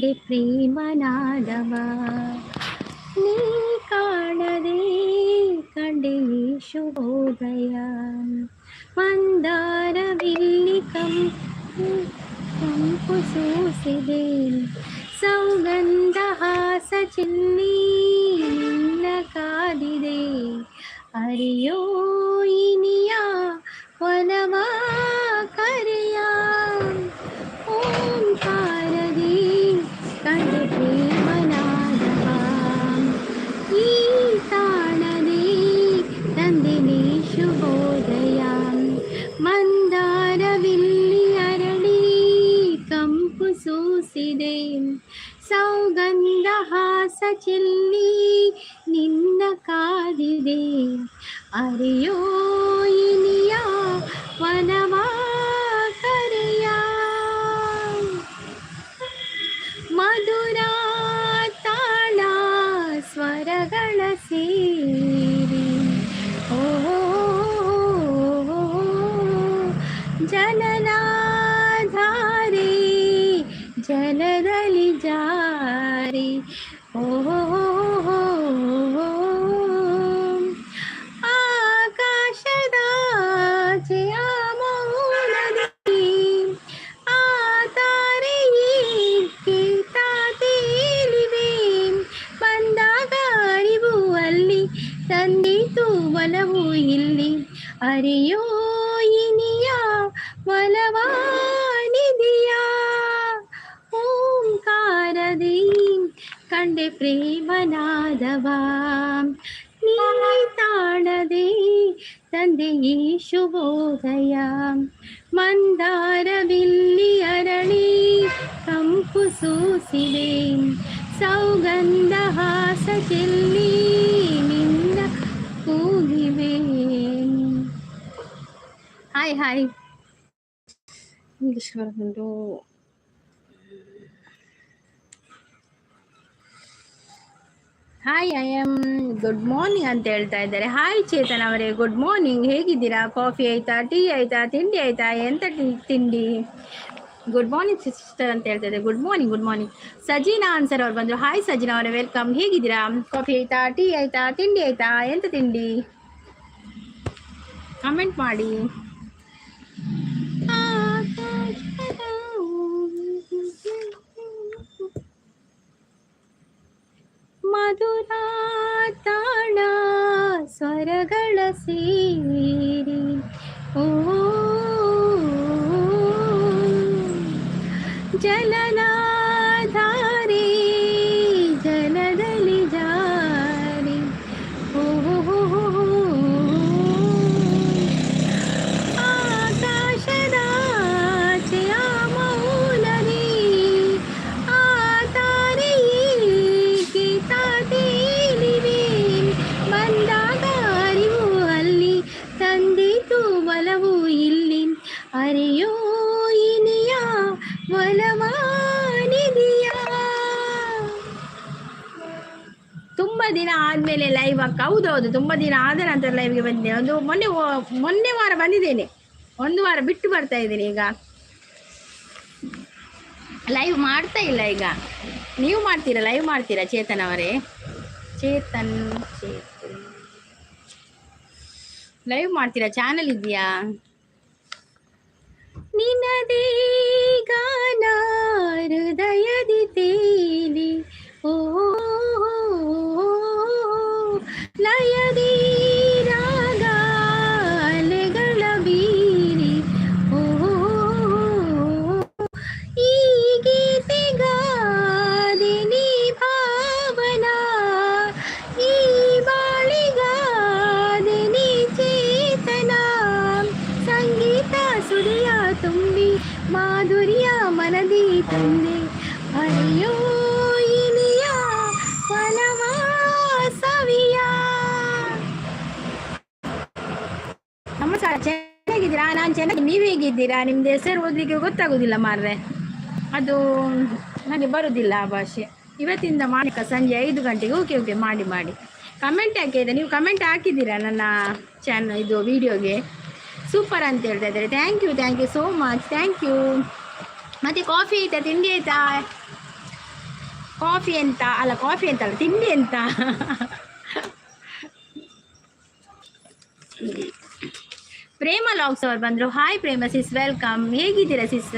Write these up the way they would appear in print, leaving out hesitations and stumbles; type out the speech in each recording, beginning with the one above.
ಪ್ರೇಮನಾದವ ನೀ ಕಾಣದೆ ಕಂಡೆ ಶುಭೋದಯ ಮಂದಾರವಿಲ್ಲಿ ಕಂಪು ಸೂಸಿದೆ ಸೌಗಂಧ ಹಾಸ ಚೆಲ್ಲಿ ನಿನ್ನ ಕಾದಿದೆ ಅರಿಯೋ ಇನಿಯ ಒಲವ ಕರೆಯ ಓಂಕಾರದಿ ಕಂಡೆ ಪ್ರೇಮನಾದವ ಈ ತಾಣದಿ ತಂದಿನಿ ಶುಭೋದಯ ಮಂದಾರವಿಲ್ಲಿ ಅರಳಿ ಕಂಪು ಸೂಸಿದೆ ಸೌಗಂಧ ಹಾಸ ಚೆಲ್ಲಿ ನಿನ್ನ ಕಾದಿದೆ ಅರೆಯೋ ಇನಿಯ ವನವ ಕರೆಯ ಮಧುರ ತಾಳ ಸ್ವರಗಳ ಸೇರಿ ಓ ಜನನಾಧಾರೆ ಜಲದಲ್ಲಿ ಜಾರಿ ಓ ಆಕಾಶದಾಚೆ ಆ ಮೌನದಿ ಆ ತಾರೆಯೇಕೆ ತೇಲಿವೆ ಬಂದಾಗ ಅರಿವು ಅಲ್ಲಿ ತಂದಿತು ಒಲವು ಇಲ್ಲಿ ಅರಿಯೋ ಇನಿಯ ಒಲವಾನಿದೆಯ ಓಂಕಾರದಿ ಕಂಡೆ ಪ್ರೇಮನಾದವ ನೀ ತಾಣದೆ ತಂದೆ ಈ ಶುಭೋದಯ ಮಂದಾರವಿಲ್ಲಿ ಅರಳಿ ಕಂಪು ಸೂಸಿದೆ ಸೌಗಂಧ ಹಾಸ ಚೆಲ್ಲಿ ನಿನ್ನ ಕೂಗಿವೆ ಹಾಯ್ ಹಾಯ್ ಇಂಗ್ಲಿಷ್ ಬರ್ಕೊಂಡು hi I am good morning ಅಂತ ಹೇಳ್ತಾ ಇದ್ದಾರೆ. ಹಾಯ್ ಚೇತನ್ ಅವರೇ, ಗುಡ್ ಮಾರ್ನಿಂಗ್. ಹೇಗಿದ್ದೀರಾ? ಕಾಫಿ ಆಯ್ತಾ, ಟೀ ಆಯ್ತಾ, ತಿಂಡಿ ಆಯ್ತಾ? ಎಂತ ತಿಂಡಿ? ಗುಡ್ ಮಾರ್ನಿಂಗ್ ಸಿಸ್ಟರ್ ಅಂತ ಹೇಳ್ತಾ ಇದ್ದಾರೆ. Good morning, good morning. ಸಜೀನಾ ಆನ್ಸರ್ ಅವ್ರು ಬಂದರು. ಹಾಯ್ ಸಜೀನಾ ಅವರೇ, ವೆಲ್ಕಮ್. ಹೇಗಿದ್ದೀರಾ? ಕಾಫಿ ಆಯ್ತಾ, ಟೀ ಆಯ್ತಾ, ತಿಂಡಿ ಆಯ್ತಾ? ಎಂತ ತಿಂಡಿ? ಕಮೆಂಟ್ ಮಾಡಿ. ಮಧುರ ತಾಳ ಸ್ವರಗಳ ಸೇರಿ ಓ ಜಲನಾಧಾರೆ ಜಲದಲ್ಲಿ ಜಾರಿ ಓ ಆಕಾಶದಾಚೆ ಆ ಮೌನದಿ ಆ ತಾರೆಯೇಕೆ ತೇಲಿವೆ ಬಂದಾಗ ಅರಿವು ಅಲ್ಲಿ ತಂದಿತು ಒಲವು ಇಲ್ಲಿ ಅರೆಯೋ ಇನಿಯ ಒಲವಾನಿದೆಯ. ತುಂಬ ದಿನ ಆದಮೇಲೆ ಲೈವ್ ಅಕ್ಕ. ಹೌದೌದು, ತುಂಬ ದಿನ ಆದ ನಂತರ ಲೈವ್ಗೆ ಬಂದಿದ್ದೇನೆ. ಒಂದು ಮೊನ್ನೆ ವಾರ ಬಂದಿದ್ದೇನೆ, ಒಂದು ವಾರ ಬಿಟ್ಟು ಬರ್ತಾ ಇದ್ದೀನಿ. ಈಗ ಲೈವ್ ಮಾಡ್ತಾ ಇಲ್ಲ. ಈಗ ನೀವು ಮಾಡ್ತೀರಾ? ಲೈವ್ ಮಾಡ್ತೀರಾ ಚೇತನ್ ಅವರೇ? ಚೇತನ್ ಲೈವ್ ಮಾಡ್ತೀರಾ? ಚಾನಲ್ ಇದೆಯಾ? ನಿನ್ನದೇ ಗಾನ ಹೃದಯದಿ ತೇಲಿ ಓ ಲಯದಿ ರಾಗ ಅಲೆಗಳ ಬೀರಿ ಓ ಈ ಗೀತೆಗಾದೆ ನೀ ಭಾವನಾ ಈ ಬಾಳಿಗಾದೆ ನೀ ಚೇತನ ಸಂಗೀತ ಸುರಿಯ ತುಂಬಿ ಮಾಧುರ್ಯ ಮನದಿ ತಂದೆ ಅರೆಯೋ ಇನಿಯ ವನವಾಸವಿಯ. ನಮಸ್ಕಾರ, ಚೆನ್ನಾಗಿದ್ದೀರಾ? ನಾನು ಚೆನ್ನಾಗಿ. ನೀವು ಹೇಗಿದ್ದೀರಾ? ನಿಮ್ದು ಹೆಸರು ಓದಲಿಕ್ಕೆ ಗೊತ್ತಾಗೋದಿಲ್ಲ ಮಾರ್ರೆ, ಅದು ನನಗೆ ಬರೋದಿಲ್ಲ ಆ ಭಾಷೆ. ಇವತ್ತಿಂದ ಮಾಡಿ ಸಂಜೆ 5 ಗಂಟೆಗೆ. ಓಕೆ ಓಕೆ, ಮಾಡಿ ಮಾಡಿ. ಕಮೆಂಟ್ ಹಾಕಿದೆ, ನೀವು ಕಮೆಂಟ್ ಹಾಕಿದ್ದೀರಾ ನನ್ನ ಚಾನಲ್ ಇದು ವಿಡಿಯೋಗೆ. ಸೂಪರ್ ಅಂತ ಹೇಳ್ತಾ ಇದ್ದಾರೆ. Thank you so much, thank you. ಮತ್ತು ಕಾಫಿ ಆಯಿತಾ, ತಿಂಡಿ ಆಯಿತಾ? ಕಾಫಿ ಎಂತ ಅಲ್ಲ, ಕಾಫಿ ಎಂತ ಅಲ್ಲ, ತಿಂಡಿ ಎಂತ. ಪ್ರೇಮ ಲಾಗ್ಸ್ ಅವ್ರು ಬಂದರು. ಹಾಯ್ ಪ್ರೇಮ ಸಿಸ್, ವೆಲ್ಕಮ್. ಹೇಗಿದ್ದೀರಾ ಸಿಸ್?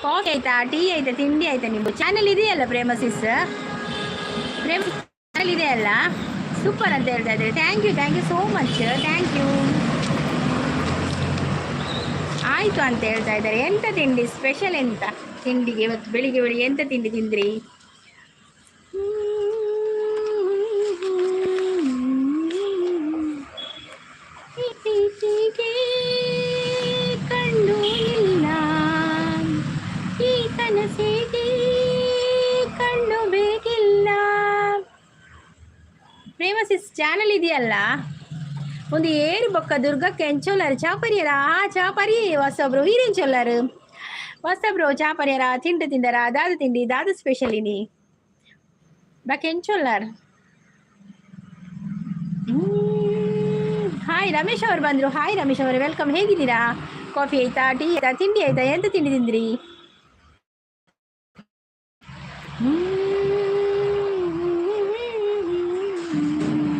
ಕಾಫಿ ಆಯ್ತಾ, ಟೀ ಆಯ್ತಾ, ತಿಂಡಿ ಆಯ್ತಾ? ನಿಮ್ಮದು ಚಾನಲ್ ಇದೆಯಲ್ಲ ಪ್ರೇಮ ಸಿಸ್, ಪ್ರೇಮ ಚಾನಲ್ ಇದೆಯಲ್ಲ, ಸೂಪರ್ ಅಂತ ಹೇಳ್ತಾ ಇದ್ದಾರೆ. Thank you so much, thank you. ಆಯಿತು ಅಂತ ಹೇಳ್ತಾ ಇದ್ದಾರೆ. ಎಂತ ತಿಂಡಿ ಸ್ಪೆಷಲ್? ಎಂತ ತಿಂಡಿಗೆ ಇವತ್ತು ಬೆಳಿಗ್ಗೆ ಎಂತ ತಿಂಡಿ ತಿಂದ್ರಿ? ಕಣ್ಣು ಇಲ್ಲ ಈ ಕನಸಿಗೆ, ಕಣ್ಣು ಬೇಕಿಲ್ಲ. ಪ್ರೇಮ ಸಿಸ್ ಚಾನಲ್ ಇದೆಯಲ್ಲ, ಒಂದು ಏರು ಬೊಕ್ಕ ದುರ್ಗಕ್ಕೆ ಎಂಚೊಲ್ಲರು ಚಾಪರಿಯರ ಚಾಪರಿ ಹೊಸಬ್ರು ಹೀರೆಂಚೊಲ್ಲರು ಹೊಸಬ್ರು ಚಾಪರಿಯರ ತಿಂಡಿ ತಿಂದರ ದಾದ ತಿಂಡಿ ದಾದ ಸ್ಪೆಷಲ್ ಇನಿ ಬಾಕೆಂಚೊಲ್ಲರ್. ಹಾಯ್ ರಮೇಶ್ ಅವ್ರು ಬಂದರು. ಹಾಯ್ ರಮೇಶ್ ಅವರು, ವೆಲ್ಕಮ್. ಹೇಗಿದ್ದೀರಾ? ಕಾಫಿ ಆಯ್ತಾ, ಟೀ ಆಯ್ತಾ, ತಿಂಡಿ ಆಯ್ತಾ? ಎಂತ ತಿಂಡಿ ತಿಂದ್ರಿ?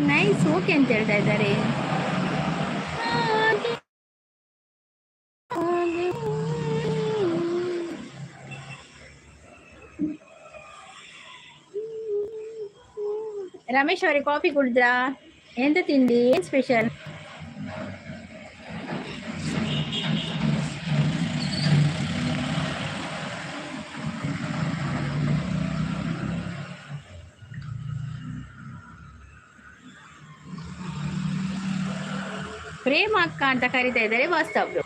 ನೈಸ್, ಓಕೆ ಅಂತ ಹೇಳ್ತಾ ಇದ್ದಾರೆ. ರಮೇಶ್ ಅವರೇ ಕಾಫಿ ಕುಡಿದ್ರಾ? ಎಂತ ತಿಂಡಿ, ಏನು ಸ್ಪೆಷಲ್? ಪ್ರೇಮ ಅಕ್ಕ ಅಂತ ಕರಿತಾ ಇದ್ದಾರೆ ವಾಸ್ತವ್ರು.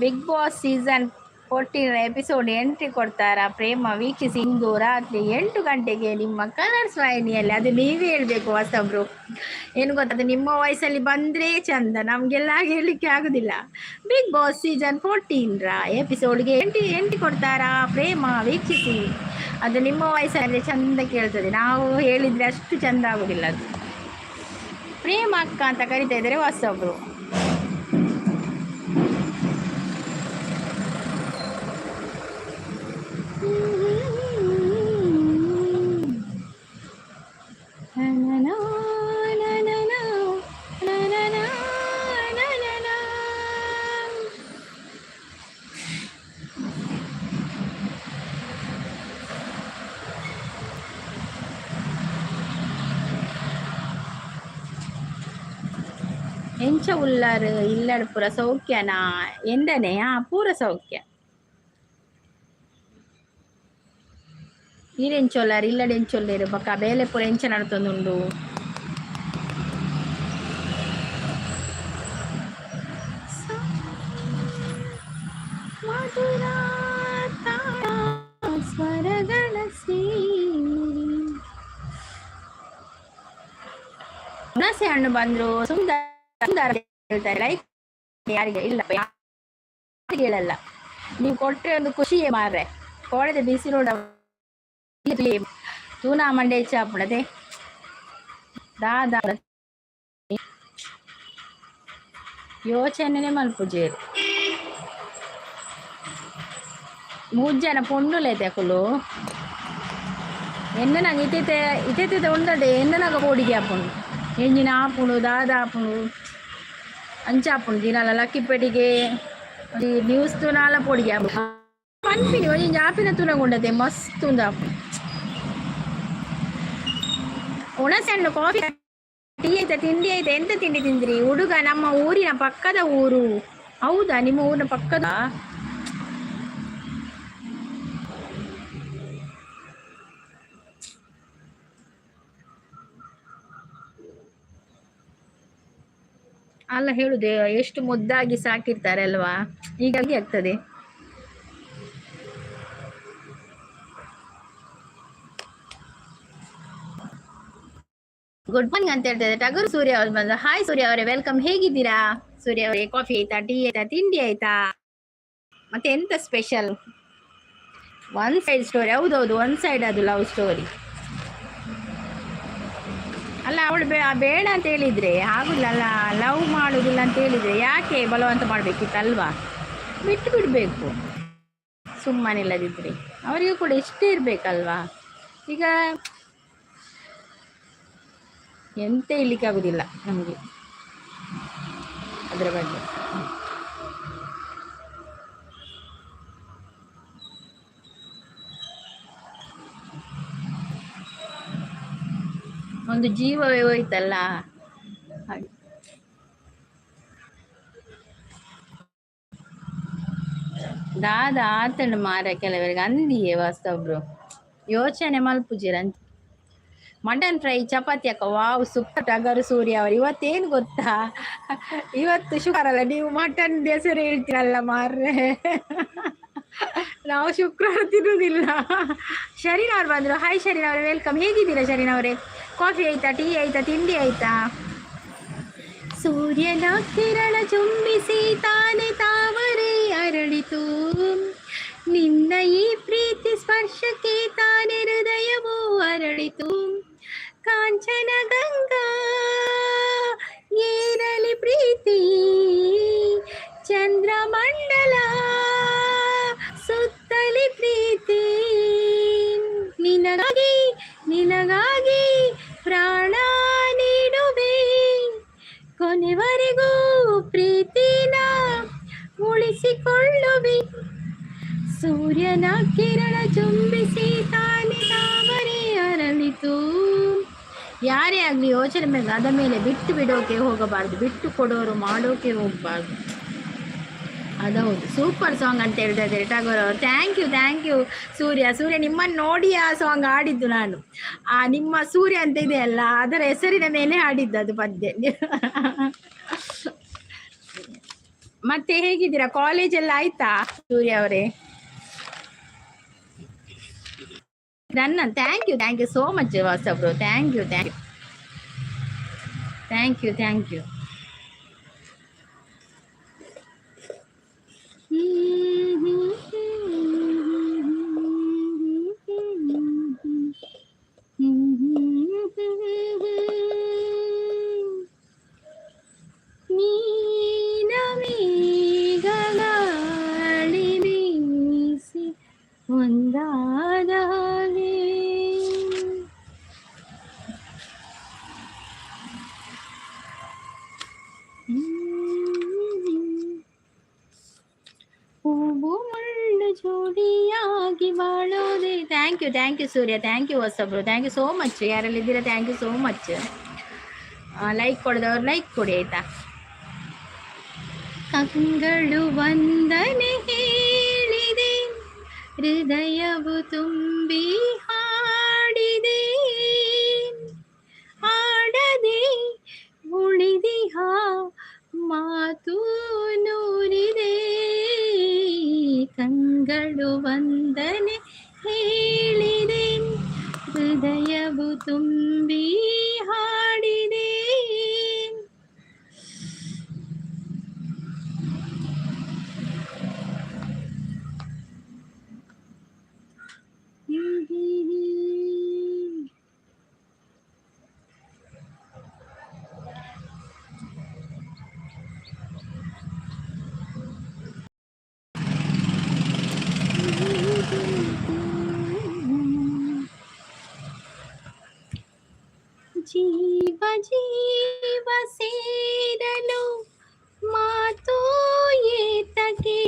Big boss season 14 episode entry ಕೊಡ್ತಾರಾ ಪ್ರೇಮ? ವೀಕ್ಷಿಸಿ ಇಂದು ರಾತ್ರಿ 8 ಗಂಟೆಗೆ ನಿಮ್ಮ ಕಲರ್ಸ್ ವಾಹಿನಿಯಲ್ಲಿ. ಅದು ನೀವೇ ಹೇಳ್ಬೇಕು ವಾಸ್ತವ್ರು. ಏನು ಗೊತ್ತದು, ನಿಮ್ಮ ವಯಸ್ಸಲ್ಲಿ ಬಂದರೆ ಚಂದ, ನಮಗೆಲ್ಲ ಹೇಳಲಿಕ್ಕೆ ಆಗೋದಿಲ್ಲ. ಬಿಗ್ ಬಾಸ್ ಸೀಸನ್ 14 ಎಪಿಸೋಡ್ಗೆ ಎಂಟ್ರಿ ಕೊಡ್ತಾರಾ ಪ್ರೇಮ? ವೀಕ್ಷಿಸಿ. ಅದು ನಿಮ್ಮ ವಯಸ್ಸಲ್ಲಿ ಚಂದ ಕೇಳ್ತದೆ, ನಾವು ಹೇಳಿದರೆ ಅಷ್ಟು ಚಂದ ಆಗೋದಿಲ್ಲ. ಅದು ಪ್ರೇಮ ಅಕ್ಕ ಅಂತ ಕರಿತಾ ಇದ್ದಾರೆ ವಾಸ್ತವ್ರು. ಎಂಚ ಉಳ್ಳಾರು ಇಲ್ಲಡ್ ಪೂರ ಸೌಖ್ಯನಾ? ಎಂದನೆ ಪೂರ ಸೌಖ್ಯ. ಈರೆಂಚೊಲ್ಲಾರು ಇಲ್ಲಡೆಂಚೊಲ್ಲೇರು ಬೊಕ್ಕ ಬೇಲೆ ಪೂರ ಎಂಚ ನಡ್ತೊಂದುಂಡು. ಸ್ವರಗಳ ಹುಣಸೆ ಹಣ್ಣು ಬಂದ್ರು ಸುಂದರ ಹೇಳ್ತಾರೆ. ಲೈಕ್ ಯಾರಿಗೆ ಇಲ್ಲಪ್ಪ, ಯಾರಿಗೆ ಹೇಳಲ್ಲ. ನೀವು ಕೊಟ್ಟರೆ ಒಂದು ಖುಷಿಯೇ ಮಾರ್ರೆ. ಕೋಳದ ಬಿಸಿ ರೋಡ ತೂನಾ ಮಂಡೆ ಚಾಪಡದೆ ದಾದ ಯೋಚನೆ ಮಲ್ಪುಜೇರು 3 ಜನ ಪೊಣ್ಣುಲೈತೆ ಅಕ್ಕಲು ಎನ್ನ ನಂಗೆ ಇತ್ತೆ ಉಂಡದೆ ಎನ್ನ ನಂಗೆ ಕೋಡಿಗೆ ಹಾಪುಂಡು ಎಂಜಿನ ಹಾಪುಂಡು ದಾದ ಹಾಪುಂಡು ಅಂಚ ಹಾಪುಂಡು ದಿನಾಲ ಲಕ್ಕಿಪೇಟಿಗೆ ನ್ಯೂಸ್ ತುನಾಲ ಪೊಡಿಗೆ ಹಾಪುಂಡು ಪನ್ಪಿನಿ ಒಂಜಿ ಜಾಪಿನ ತುನಗುಂಡದೆ ಮಸ್ತ್ ಉಂದು ಹಾಪುಂಡು. ಹುಣಸೆ ಹಣ್ಣು ಕಾಫಿ ಟೀ ಆಯ್ತಾ ತಿಂಡಿ ಆಯ್ತಾ? ಎಂತ ತಿಂಡಿ ತಿಂದ್ರಿ? ಹುಡುಗ ನಮ್ಮ ಊರಿನ ಪಕ್ಕದ ಊರು. ಹೌದಾ, ನಿಮ್ಮ ಊರಿನ ಪಕ್ಕದ? ಅಲ್ಲ ಹೇಳುದೆ, ಎಷ್ಟು ಮುದ್ದಾಗಿ ಸಾಕಿರ್ತಾರೆ ಅಲ್ವಾ, ಹೀಗಾಗಿ ಆಗ್ತದೆ. ಗುಡ್ ಮಾರ್ನಿಂಗ್ ಅಂತ ಹೇಳ್ತಾ ಟಗರು ಸೂರ್ಯ ಅವ್ರು ಬಂದ. ಹಾಯ್ ಸೂರ್ಯ ಅವರೇ, ವೆಲ್ಕಮ್. ಹೇಗಿದ್ದೀರಾ ಸೂರ್ಯ ಅವರೇ? ಕಾಫಿ ಆಯ್ತಾ, ಟೀ ಆಯ್ತಾ, ತಿಂಡಿ ಆಯ್ತಾ? ಮತ್ತೆ ಎಂತ ಸ್ಪೆಷಲ್? One side story. ಹೌದೌದು, ಒನ್ ಸೈಡ್ ಅದು ಲವ್ ಸ್ಟೋರಿ ಅಲ್ಲ. ಅವಳು ಬೇಡ ಅಂತ ಹೇಳಿದ್ರೆ ಆಗುದಿಲ್ಲ ಅಲ್ಲ, ಲವ್ ಮಾಡುದಿಲ್ಲ ಅಂತ ಹೇಳಿದ್ರೆ ಯಾಕೆ ಬಲವಂತ ಮಾಡ್ಬೇಕಿತ್ತಲ್ವಾ? ಬಿಟ್ಟು ಬಿಡ್ಬೇಕು. ಸುಮ್ಮನಿಲ್ಲದಿದ್ರಿ ಅವರಿಗೂ ಕೂಡ ಇಷ್ಟೇ ಇರಬೇಕಲ್ವಾ. ಈಗ ಎಂತ ಆಗುದಿಲ್ಲ ನಮಗೆ ಅದರ ಬಗ್ಗೆ. ಒಂದು ಜೀವವೇ ಹೋಯ್ತಲ್ಲ ಹಾಗೆ. ದಾದ ಆತಂಡು ಮಾರ ಕೆಲವರಿಗೆ ಅಂದಿಯೇ ವಾಸ್ತೊಬ್ರು ಯೋಚನೆ ಮಲ್ಪುಜಿರ ಅಂತ. ಮಟನ್ ಫ್ರೈ ಚಪಾತಿ ಅಕ್ಕ ವಾವ್ ಸೂಪರ್. ಟಗರು ಸೂರ್ಯ ಅವರು ಇವತ್ತೇನು ಗೊತ್ತಾ, ಇವತ್ತು ಶುಕ್ರವಾರ ಅಲ್ಲ, ನೀವು ಮಟನ್ ಹೆಸರು ಹೇಳ್ತೀರಲ್ಲ ಮಾರ್ರೆ. ನಾವು ಶುಕ್ರವಾರ ತಿನ್ನುವುದಿಲ್ಲ. ಶರೀನ್ ಅವ್ರು ಬಂದರು. ಹಾಯ್ ಶರೀನ್ ಅವರೇ, ವೆಲ್ಕಮ್. ಹೇಗಿದ್ದೀರಾ ಶರೀನ್ ಅವರೇ? ಕಾಫಿ ಆಯ್ತಾ, ಟೀ ಆಯ್ತಾ, ತಿಂಡಿ ಆಯ್ತಾ? ಸೂರ್ಯನ ಕಿರಣ ಚುಂಬಿಸಿ ತಾನೆ ತಾವರೆ ಅರಳಿತು, ನಿನ್ನ ಈ ಪ್ರೀತಿ ಸ್ಪರ್ಶಕ್ಕೆ ತಾನೆ ಹೃದಯವೂ ಅರಳಿತು. ಕಾಂಚನ ಗಂಗಾ ಏರಲಿ ಪ್ರೀತಿ, ಚಂದ್ರಮಂಡಲ ಸುತ್ತಲಿ ಪ್ರೀತಿ. ನಿನಗಾಗಿ ನಿನಗಾಗಿ ಪ್ರಾಣ ನೀಡುವೆ, ಕೊನೆವರೆಗೂ ಪ್ರೀತಿನ ಉಳಿಸಿಕೊಳ್ಳುವೆ. ಸೂರ್ಯನ ಕಿರಣ ಚುಂಬಿಸಿ ತಾನೆ ತಾವರೆ ಅರಳಿತು. ಯಾರೇ ಆಗಲಿ ಯೋಚನೆ ಮೇಲೆ ಅದ ಮೇಲೆ ಬಿಟ್ಟು ಬಿಡೋಕೆ ಹೋಗಬಾರ್ದು, ಬಿಟ್ಟು ಕೊಡೋರು ಮಾಡೋಕೆ ಹೋಗಬಾರ್ದು. ಅದೌದು, ಸೂಪರ್ ಸಾಂಗ್ ಅಂತ ಹೇಳ್ತಾ ಇದ್ದಾರೆ ಟಾಗೋರ್ ಅವರು. ಥ್ಯಾಂಕ್ ಯು ಸೂರ್ಯ. ನಿಮ್ಮನ್ನು ನೋಡಿ ಆ ಸಾಂಗ್ ಆಡಿದ್ದು ನಾನು. ಆ ನಿಮ್ಮ ಸೂರ್ಯ ಅಂತ ಇದೆ ಅಲ್ಲ, ಅದರ ಹೆಸರಿನ ಮೇಲೆ ಆಡಿದ್ದು ಅದು ಪದ್ಯ. ಮತ್ತೆ ಹೇಗಿದ್ದೀರಾ? ಕಾಲೇಜ್ ಎಲ್ಲ ಆಯ್ತಾ ಸೂರ್ಯ ಅವರೇ? ನನ್ನ ಥ್ಯಾಂಕ್ ಯು ಸೋ ಮಚ್ ವಾಸಬ್ರು. Thank you. ಗಾಳಿ ಬೀಸಿ ಒಂದಾದ ಹೂವು ಮುಳ್ಳು ಜೋಡಿಯಾಗಿ ಬಾಳೋದೆ. Thank you Surya. Thank you ಹೊಸಬ್ರು. Thank you so much. ಯಾರಲ್ಲಿದ್ದೀರಾ thank you so much. Like ಕೊಡದವ್ರು ಲೈಕ್ ಕೊಡಿ ಆಯ್ತಾ. ಕಂಗಳು ವಂದನೆ ಹೇಳಿದೆ, ಹೃದಯವು ತುಂಬಿ ಹಾಡಿದೆ, ಆಡದೆ ಉಳಿದಿಹ ಮಾತು ನೂರಿದೆ. ಕಂಗಳು ವಂದನೆ ಹೇಳಿದೆ, ಹೃದಯವು ತುಂಬಿ ಹಾಡಿದೆ. ಜೀವ ಜೀವ ಸೇರಲು ಮಾತು ಏತಕ್ಕೆ,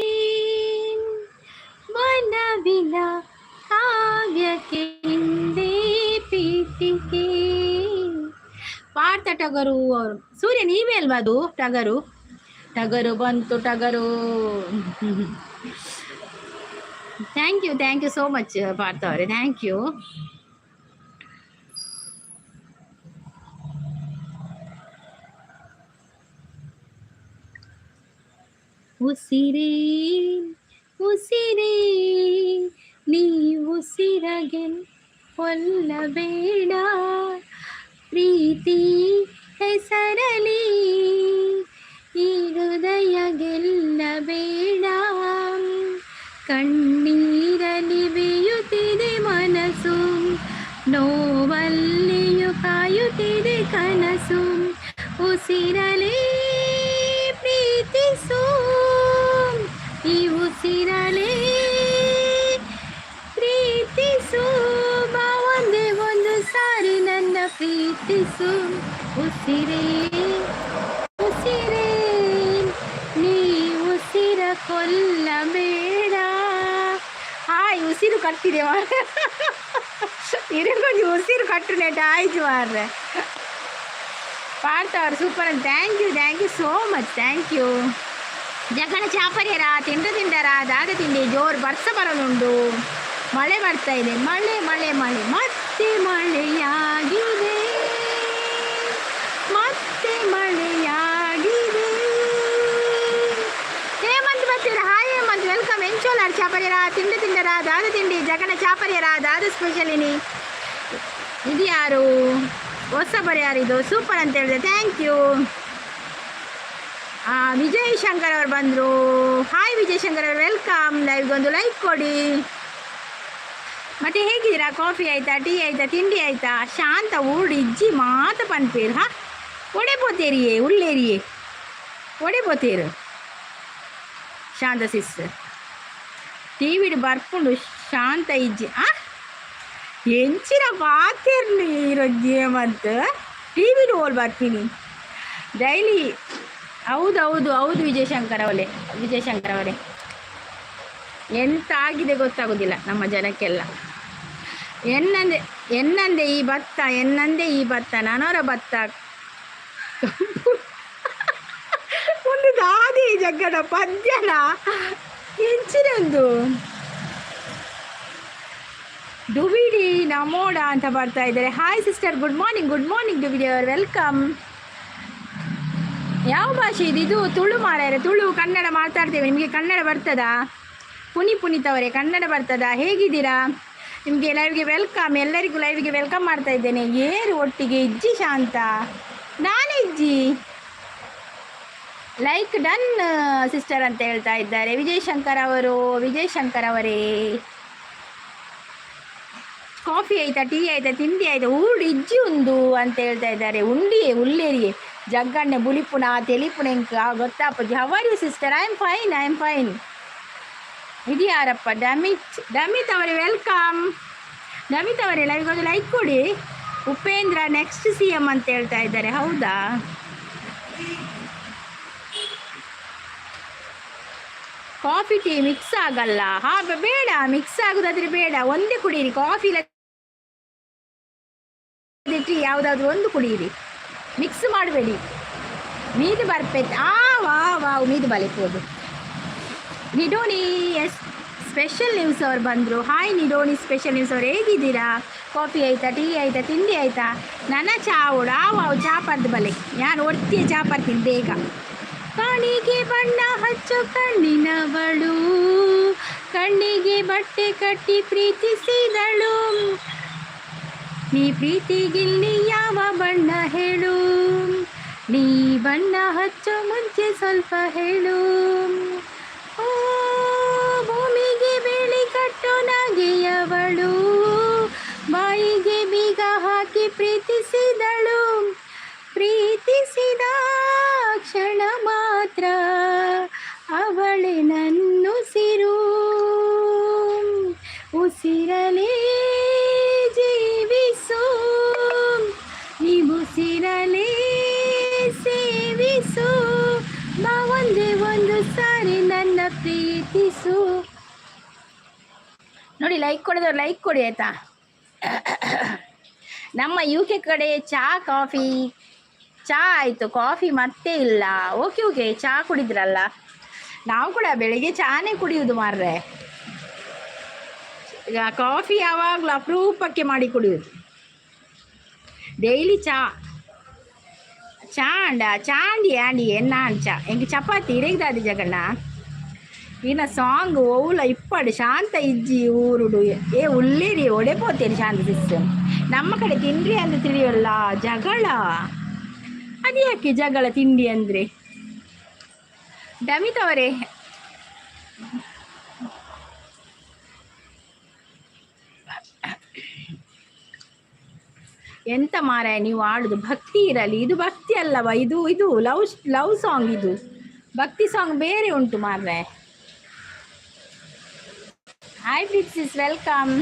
ವನವಿಲ ಕಾವ್ಯಕ್ಕೆ ಹಿಂದೆ ಪೀಠಿಕೆ. ಪಾರ್ಥ ಟಗರು ಅವರು. ಸೂರ್ಯ ನೀವೇ ಅಲ್ವಾ ಅದು? ಟಗರು ಬಂತು ಟಗರು. Thank you so much Partha ಅವರೇ. Thank you. ಉಸಿರೇ ಉಸಿರೇ ನೀ ಉಸಿರಗೆ ಕೊಲ್ಲಬೇಡ, ಪ್ರೀತಿ ಹೆಸರಲಿ ಈ ಹೃದಯ ಗೆಲ್ಲಬೇಡ. ಕಣ್ಣೀರಲಿ ಬೇಯುತ್ತಿದೆ ಮನಸ್ಸು, ನೋವಲ್ಲಿಯೂ ಕಾಯುತ್ತಿದೆ ಕನಸು. ಉಸಿರಲೇ ಪ್ರೀತಿಸು, ಈ ಉಸಿರಲೇ ಪ್ರೀತಿಸು ಉಸಿರೇ ಉಸಿರೇ ನೀ ಉಸಿರ ಕೊಲ್ಲಬೇಡ. ಹಾಯ್ ಉಸಿರು ಕಟ್ಟಿದೆ ಇರಗೊಂಡು ಉಸಿರು ಕಟ್ಟು ನೆಟ್ ಆಯ್ತು ಮಾರ್ರೆ. ಪಾಡ್ತವ್ರು ಸೂಪರ್ ಅಂತ. Thank you so much, thank you. ಜಗಣ ಚಾಪರ್ಯರ ತಿಂಡರ ದಾದ ತಿಂಡಿ ಜೋರು ಬರ್ಸ ಬರಲುಂಡು. ಮಳೆ ಬರ್ತಾ ಇದೆ, ಮಳೆ ಮಳೆ ಮಳೆ ಮತ್ತೆ ಮಳೆಯಾಗಿದೆ, ಮತ್ತೆ ಮಳೆಯಾಗಿದೆ. ಹೇಮಂತ್ ಬರ್ತೀರ? Hi Hemanth, welcome. ಎಂಚೋಲಾರ್ ಚಾಪರ್ಯರ ತಿಂಡರ ದಾದ ತಿಂಡಿ ಜಗಣ ಚಾಪರ್ಯರ ದಾದ ಸ್ಪೆಷಲಿನಿ. ಇದು ಯಾರು ಹೊಸ ಬರ ಯಾರಿದು? ಸೂಪರ್ ಅಂತ ಹೇಳಿದೆ, ಥ್ಯಾಂಕ್ ಯು. ವಿಜಯ್ ಶಂಕರ್ ಅವರು ಬಂದರು. ಹಾಯ್ ವಿಜಯ್ ಶಂಕರ್ ಅವರು, ವೆಲ್ಕಮ್. ಲೈವ್ಗೊಂದು ಲೈಕ್ ಕೊಡಿ. ಮತ್ತೆ ಹೇಗಿದ್ದೀರಾ? ಕಾಫಿ ಆಯಿತಾ, ಟೀ ಆಯಿತಾ, ತಿಂಡಿ ಆಯಿತಾ? ಶಾಂತ ಊರು ಇಜ್ಜಿ ಮಾತ ಪನ್ಪೇರು. ಹಾಂ ಒಡೆಬೋತೇರಿಯೇ ಉಳ್ಳೇರಿಯೇ ಒಡೆಬೋತೇರು ಶಾಂತ ಸಿಸ್ಟರ್. ಟಿ ವಿಡು ಬರ್ಕೊಂಡು ಶಾಂತ ಇಜ್ಜಿ ಎಂಚಿನ ಪಾತಿರ್ನಿ ಇರೋಜ್ಜಿ ಮತ್ತು ಟಿ ವಿಡು ಓಲ್ ಬರ್ತೀನಿ ಡೈಲಿ. ಹೌದು ಹೌದು ಹೌದು ವಿಜಯಶಂಕರ್ ಅವರೇ ಎಂತ ಆಗಿದೆ ಗೊತ್ತಾಗೋದಿಲ್ಲ ನಮ್ಮ ಜನಕ್ಕೆಲ್ಲ. ಎನ್ನಂದೆ ಈ ಭತ್ತ ನಾನವರ ಭತ್ತ ಒಂದು ದಾದಿ ಜಗ್ಗಡ ಪದ್ಯನ ಹೆಂಚಿನೊಂದು ಡುಬಿಡಿ ನಮೋಡ ಅಂತ ಬರ್ತಾ ಇದ್ದಾರೆ. ಹಾಯ್ ಸಿಸ್ಟರ್, ಗುಡ್ ಮಾರ್ನಿಂಗ್ ಡುಬಿಡಿ ಅವರು, ವೆಲ್ಕಮ್. ಯಾವ ಭಾಷೆ ಇದು? ತುಳು ಮಾರಾಯರೆ, ತುಳು ಕನ್ನಡ ಮಾತಾಡ್ತೇವೆ. ನಿಮಗೆ ಕನ್ನಡ ಬರ್ತದಾ? ಪುನೀತವರೇ ಕನ್ನಡ ಬರ್ತದಾ? ಹೇಗಿದ್ದೀರಾ? ನಿಮಗೆ ಲೈವ್ಗೆ ವೆಲ್ಕಮ್. ಎಲ್ಲರಿಗೂ ಲೈವ್ಗೆ ವೆಲ್ಕಮ್ ಮಾಡ್ತಾ ಇದ್ದೇನೆ. ಏರು ಒಟ್ಟಿಗೆ ಇಜ್ಜಿ ಶಾಂತ, ನಾನೇ ಇಜ್ಜಿ. ಲೈಕ್ ಡನ್ ಸಿಸ್ಟರ್ ಅಂತ ಹೇಳ್ತಾ ಇದ್ದಾರೆ ವಿಜಯಶಂಕರ್ ಅವರೇ. ಕಾಫಿ ಆಯಿತಾ, ಟೀ ಆಯಿತಾ, ತಿಂಡಿ ಆಯಿತಾ? ಊಡು ಇಜ್ಜಿ ಉಂದು ಅಂತ ಹೇಳ್ತಾ ಇದ್ದಾರೆ. ಉಳ್ಳೇರಿಯೇ ಜಗ್ಗಣ್ಣೆ ಬುಲಿಪುಣ ತೆಲಿಪುಣ ಇಂಕ ಗೊತ್ತಾಪಜ್ಜಿ. How are you sister? I am fine. ಇದು ಯಾರಪ್ಪ? ಡಮಿತ್ ಅವರೇ, ವೆಲ್ಕಮ್. ಡಮಿತ್ ಅವರೇ ಲೈವ್ಗೊಂದು ಲೈಕ್ ಕೊಡಿ. ಉಪೇಂದ್ರ ನೆಕ್ಸ್ಟ್ CM ಅಂತ ಹೇಳ್ತಾ ಇದ್ದಾರೆ, ಹೌದಾ? ಕಾಫಿ ಟೀ ಮಿಕ್ಸ್ ಆಗಲ್ಲ. ಬೇಡ, ಮಿಕ್ಸ್ ಆಗೋದಾದ್ರೆ ಬೇಡ, ಒಂದೇ ಕುಡೀರಿ. ಕಾಫಿ ಟೀ ಯಾವುದಾದ್ರೂ ಒಂದು ಕುಡೀರಿ, ಮಿಕ್ಸ್ ಮಾಡಬೇಡಿ. ಮೀದು ಬರ್ಪೈತೆ. ವಾವ್ ಮೀದು ಬಲಿಪೋದು. ನಿಡೋನಿ ಸ್ಪೆಷಲ್ ನ್ಯೂಸ್ ಅವ್ರು ಬಂದರು. ಹಾಯ್ ನಿಡೋನಿ ಸ್ಪೆಷಲ್ ನ್ಯೂಸ್ ಅವ್ರು, ಹೇಗಿದ್ದೀರಾ? ಕಾಫಿ ಆಯಿತಾ, ಟೀ ಆಯಿತಾ, ತಿಂಡಿ ಆಯಿತಾ? ನನ್ನ ಚಾವುಡ ಚಾ ಪರ್ದು ಬಲೆ, ನಾನು ಒಟ್ಟಿಗೆ ಚಾ ಪರ್ತೀನಿ ಬೇಗ. ಕಣಿಗೆ ಬಣ್ಣ ಹಚ್ಚು ಕಣ್ಣಿನವಳು, ಕಣ್ಣಿಗೆ ಬಟ್ಟೆ ಕಟ್ಟಿ ಪ್ರೀತಿಸಿದಳು. ನೀ ಪ್ರೀತಿಗಿಲ್ಲಿ ಯಾವ ಬಣ್ಣ ಹೇಳು, ನೀ ಬಣ್ಣ ಹಚ್ಚೋ ಮುಂಚೆ ಸ್ವಲ್ಪ ಹೇಳು. ಓ ಭೂಮಿಗೆ ಬೇಳಿ ಕಟ್ಟೋ ನಗೆಯವಳು, ಬಾಯಿಗೆ ಬೀಗ ಹಾಕಿ ಪ್ರೀತಿಸಿದಳು. ಪ್ರೀತಿಸಿದ ಕ್ಷಣ ಮಾತ್ರ ಅವಳೆ ನನ್ನುಸಿರು, ಉಸಿರಲೇ ಜೀವಿಸು, ನೀವುಸಿರಲೇ ಸೇವಿಸು, ಬಾ ಒಂದೇ ಒಂದು ಸಾರಿ ನನ್ನ ಪ್ರೀತಿಸು. ನೋಡಿ, ಲೈಕ್ ಕೊಡಿದವ್ರು ಲೈಕ್ ಕೊಡಿ ಆಯ್ತಾ? ನಮ್ಮ UK ಕಡೆ ಚಾ ಆಯಿತು, ಕಾಫಿ ಮತ್ತೆ ಇಲ್ಲ. ಓಕೆ ಚಾ ಕುಡಿದ್ರಲ್ಲ. ನಾವು ಕೂಡ ಬೆಳಿಗ್ಗೆ ಚಾನೇ ಕುಡಿಯೋದು ಮಾರ್ರೆ. ಈಗ ಕಾಫಿ ಯಾವಾಗಲೂ ಅಪರೂಪಕ್ಕೆ ಮಾಡಿ ಕುಡಿಯೋದು. Daily Chandy Andy ಎನ್ನಾಂಚ ಎಂಗೆ chapati ಇರೇಗ್ದಾದಿ Jaganna ಈನ song ಓವುಲ ಇಪ್ಪಡು ಶಾಂತ ಇಜ್ಜಿ ಊರುಡು ಉಳ್ಳೇರಿ ಒಡೆಪೋತೇನೆ ಶಾಂತ ಸಿಸ್ಟಮ್. ನಮ್ಮ ಕಡೆ ತಿಂಡಿ ಅಂತ ತಿಳಿಯೋಲ್ಲ, ಜಗಳ. ಅದು ಯಾಕೆ ಜಗಳ ತಿಂಡಿ ಅಂದರೆ? ಡಮಿತ್ ಅವರೇ ಎಂತ ಮಾರಾಯ ನೀವು ಆಡುದು? ಭಕ್ತಿ ಇರಲಿ. ಇದು ಭಕ್ತಿ ಅಲ್ಲವಾ? ಇದು ಲವ್ ಸಾಂಗ್. ಇದು ಭಕ್ತಿ ಸಾಂಗ್ ಬೇರೆ ಉಂಟು ಮಾರ್ರೆ. Hi ಪ್ರೀತಿಸ್, welcome.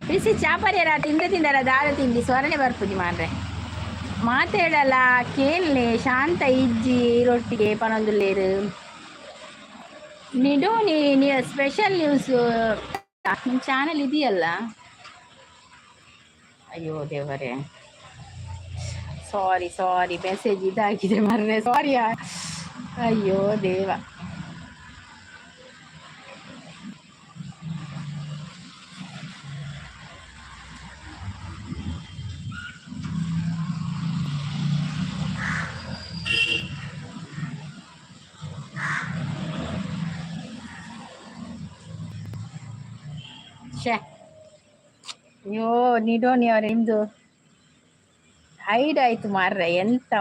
ಬಿಸಿ ಚಾಪರಿಯರ ತಿಂದರ ದಾರ ತಿಂಡಿ ಸ್ವರಣೆ ಬರ್ಪುಜಿ ಮಾರ್ರೆ ಮಾತಾಡಲ್ಲ ಕೇಳಲೆ ಶಾಂತ ಇಜ್ಜಿ ರೊಟ್ಟಿಗೆ ಪನೊಂದುಲ್ಲೇರು ನಿಡು ನೀ ಸ್ಪೆಷಲ್ ನ್ಯೂಸ್ ನಿಮ್ಮ ಚಾನಲ್ ಇದೆಯಲ್ಲ. ಅಯ್ಯೋ ದೇವರೇ, ಸಾರಿ ಮೆಸೇಜ್ ಇದಾಗಿದೆ ಮರ್ರೆ, ಸಾರಿ. ಅಯ್ಯೋ ದೇವ, ಅಯ್ಯೋ ನಿಡೋನಿ ಅವ್ರೆ, ನಿಮ್ದು ಹೈಡ್ ಆಯ್ತು ಮಾರ್ರೆ, ಎಂತ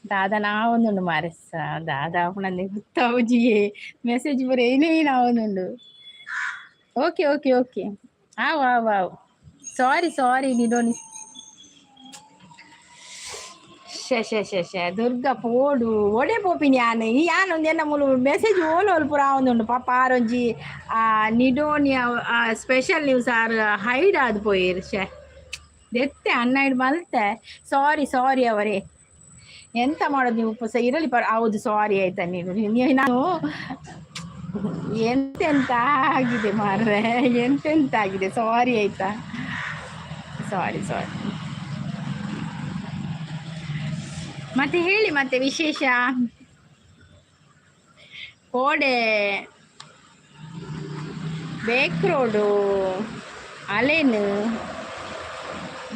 दादा नावुंदुंडु मारेस दादा अपनंदे गुत्तावुजिये मेसेज बरे ಏನೇ ನಾವೊಂದುಂಡು. ಓಕೆ ಆವ್ ಸಾರಿ ನಿಡೋನಿ. ಶೇ ದುರ್ಗಾ ಪೋಡು ಒಡೆ ಪೋಪಿನಿ ಯಾನ್ ಒಂದು ಎನ್ನ ಮುಲು ಮೆಸೇಜ್ ಓಲೋಲ್ ಪುರ ಆವೊಂದುಂಡು ಪಾಪ ಆರೊಂಜಿ ನಿಡೋನಿ ಸ್ಪೆಷಲ್ ನ್ಯೂಸ್ ಆರ್ ಹೈಡ್ ಆದ್ ಪೋಯಿರ್. ದೆತ್ತೆ ಅನ್ನ ಮಲ್ತೆ ಸಾರಿ ಅವರೇ, ಎಂತ ಮಾಡೋದು ನೀವು ಇರಲಿ ಹೌದು ಸಾರಿ ಆಯ್ತಾ. ನಾನು ಎಂತೆಂತ ಆಗಿದೆ ಮಾರ್ರೆ, ಎಂತೆಂತ ಆಗಿದೆ, ಸಾರಿ ಆಯ್ತಾ, ಸಾರಿ. ಮತ್ತೆ ಹೇಳಿ, ಮತ್ತೆ ವಿಶೇಷ? ಕೋಡೆ ಬೇಕ್ ರೋಡು ಅಲೇನು